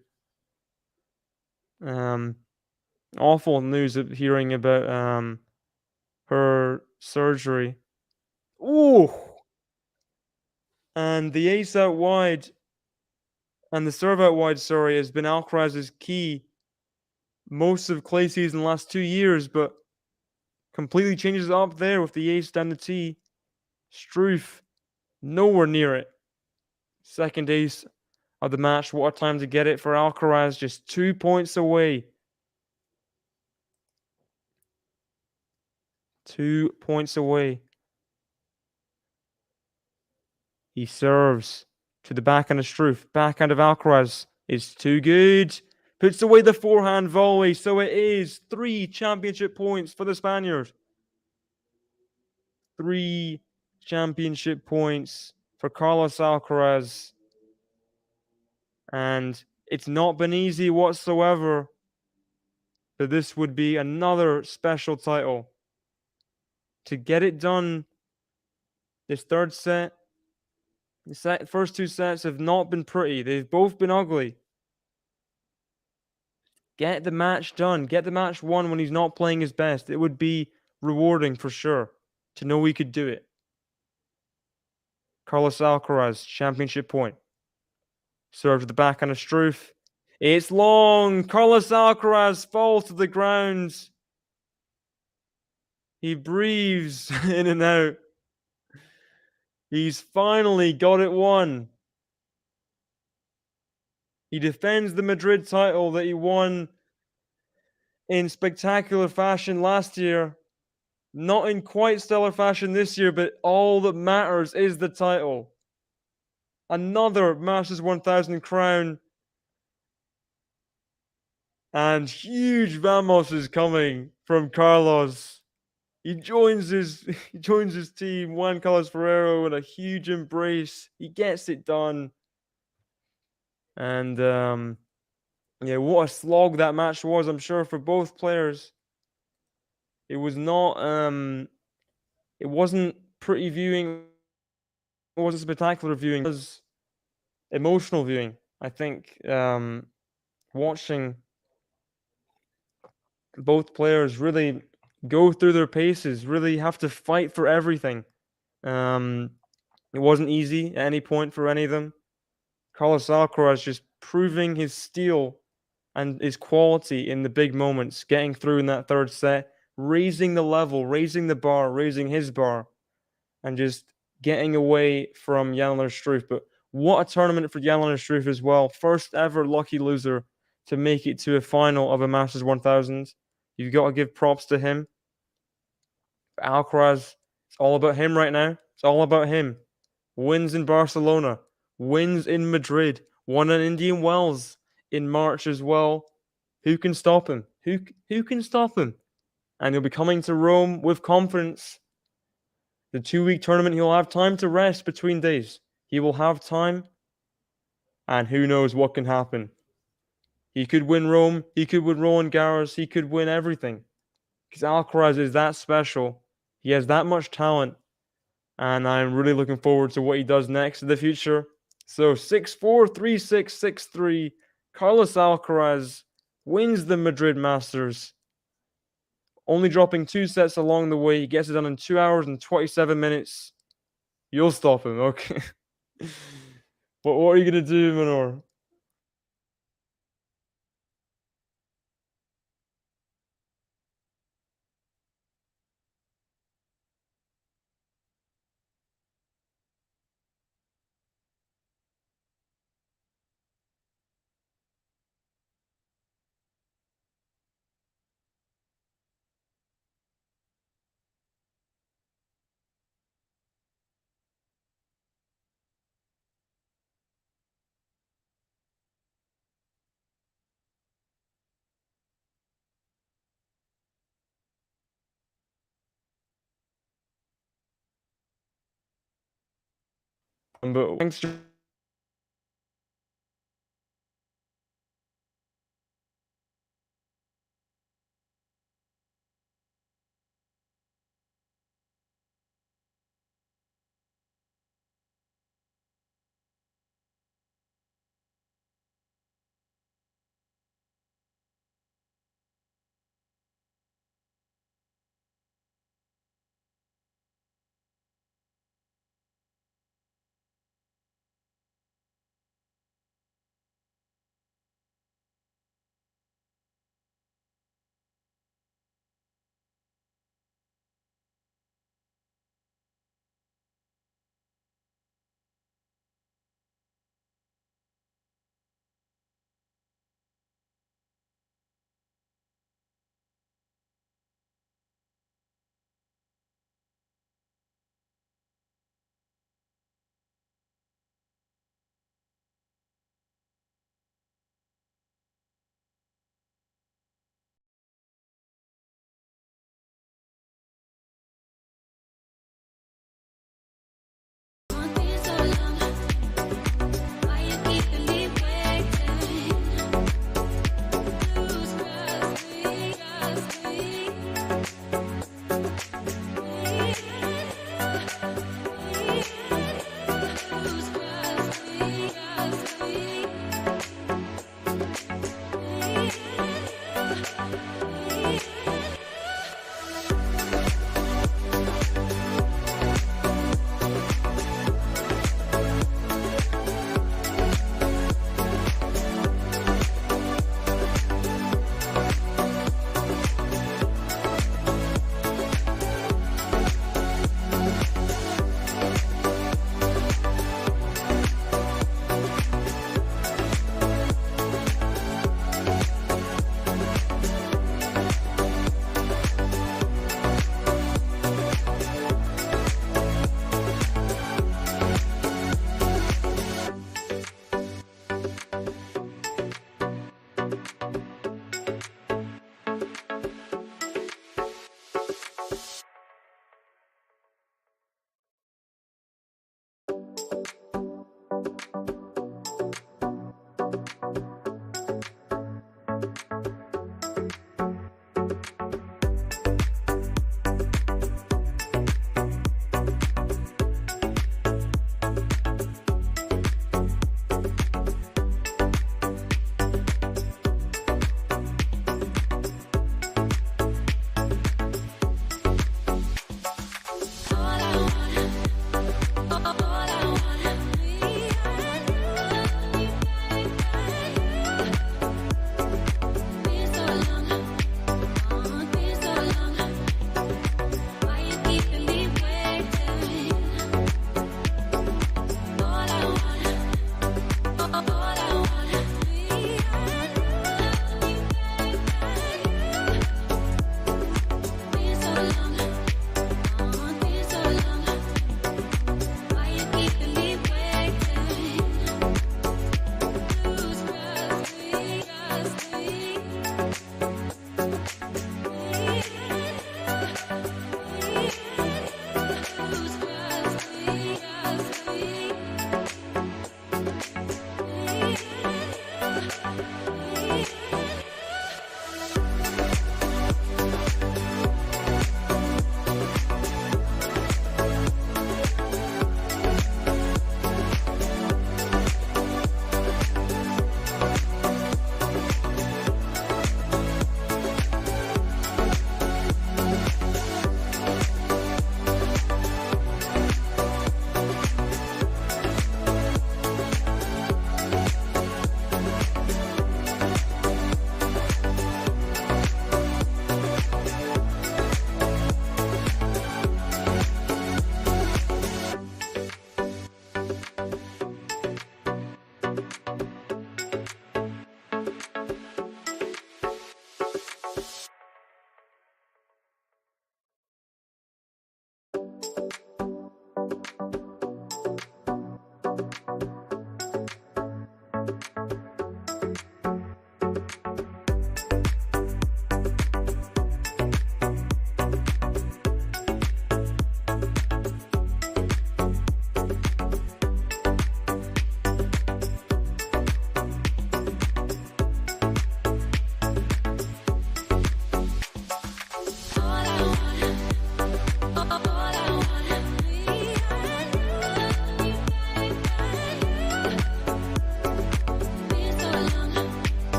Awful news of hearing about her surgery. Ooh! And the ace out wide and the serve out wide, sorry, has been Alcaraz's key most of clay season the last 2 years, but completely changes it up there with the ace down the tee. STRUFF nowhere near it. Second ace of the match. What a time to get it for Alcaraz. Just 2 points away. 2 points away. He serves to the backhand of STRUFF. Backhand of Alcaraz is too good. Puts away the forehand volley. So it is 3 championship points for the Spaniard. 3 championship points for Carlos Alcaraz. And it's not been easy whatsoever. But this would be another special title. To get it done, this third set, the first 2 sets have not been pretty. They've both been ugly. Get the match done. Get the match won when he's not playing his best. It would be rewarding for sure to know he could do it. Carlos Alcaraz, championship point. Serve to the backhand of STRUFF It's long. Carlos Alcaraz falls to the ground. He breathes in and out. He's finally got it won. He defends the Madrid title that he won in spectacular fashion last year. Not in quite stellar fashion this year, but all that matters is the title. Another Masters 1000 crown. And huge vamos is coming from Carlos. He joins his team, Juan Carlos Ferrero, with a huge embrace. He gets it done. And yeah, what a slog that match was, I'm sure, for both players. It was not it wasn't pretty viewing, it wasn't spectacular viewing, it was emotional viewing. I think watching both players really go through their paces, really have to fight for everything. It wasn't easy at any point for any of them. Carlos Alcaraz just proving his steel and his quality in the big moments, getting through in that third set, raising the level, raising the bar, raising his bar, and just getting away from Jan-Lennard Struff. But what a tournament for Jan-Lennard Struff as well. First ever lucky loser to make it to a final of a Masters 1000. You've got to give props to him. But Alcaraz, it's all about him right now. It's all about him. Wins in Barcelona, wins in Madrid, won in Indian Wells in March as well. Who can stop him? Who can stop him? And he'll be coming to Rome with confidence. The 2-week tournament, he'll have time to rest between days. He will have time, and who knows what can happen. He could win Rome, he could win Roland Garros, he could win everything. Because Alcaraz is that special. He has that much talent, and I'm really looking forward to what he does next in the future. So 6-4, 3-6, 6-3. Carlos Alcaraz wins the Madrid Masters. Only dropping 2 sets along the way. He gets it done in 2 hours and 27 minutes. You'll stop him, okay? But what are you going to do, Manor? But thanks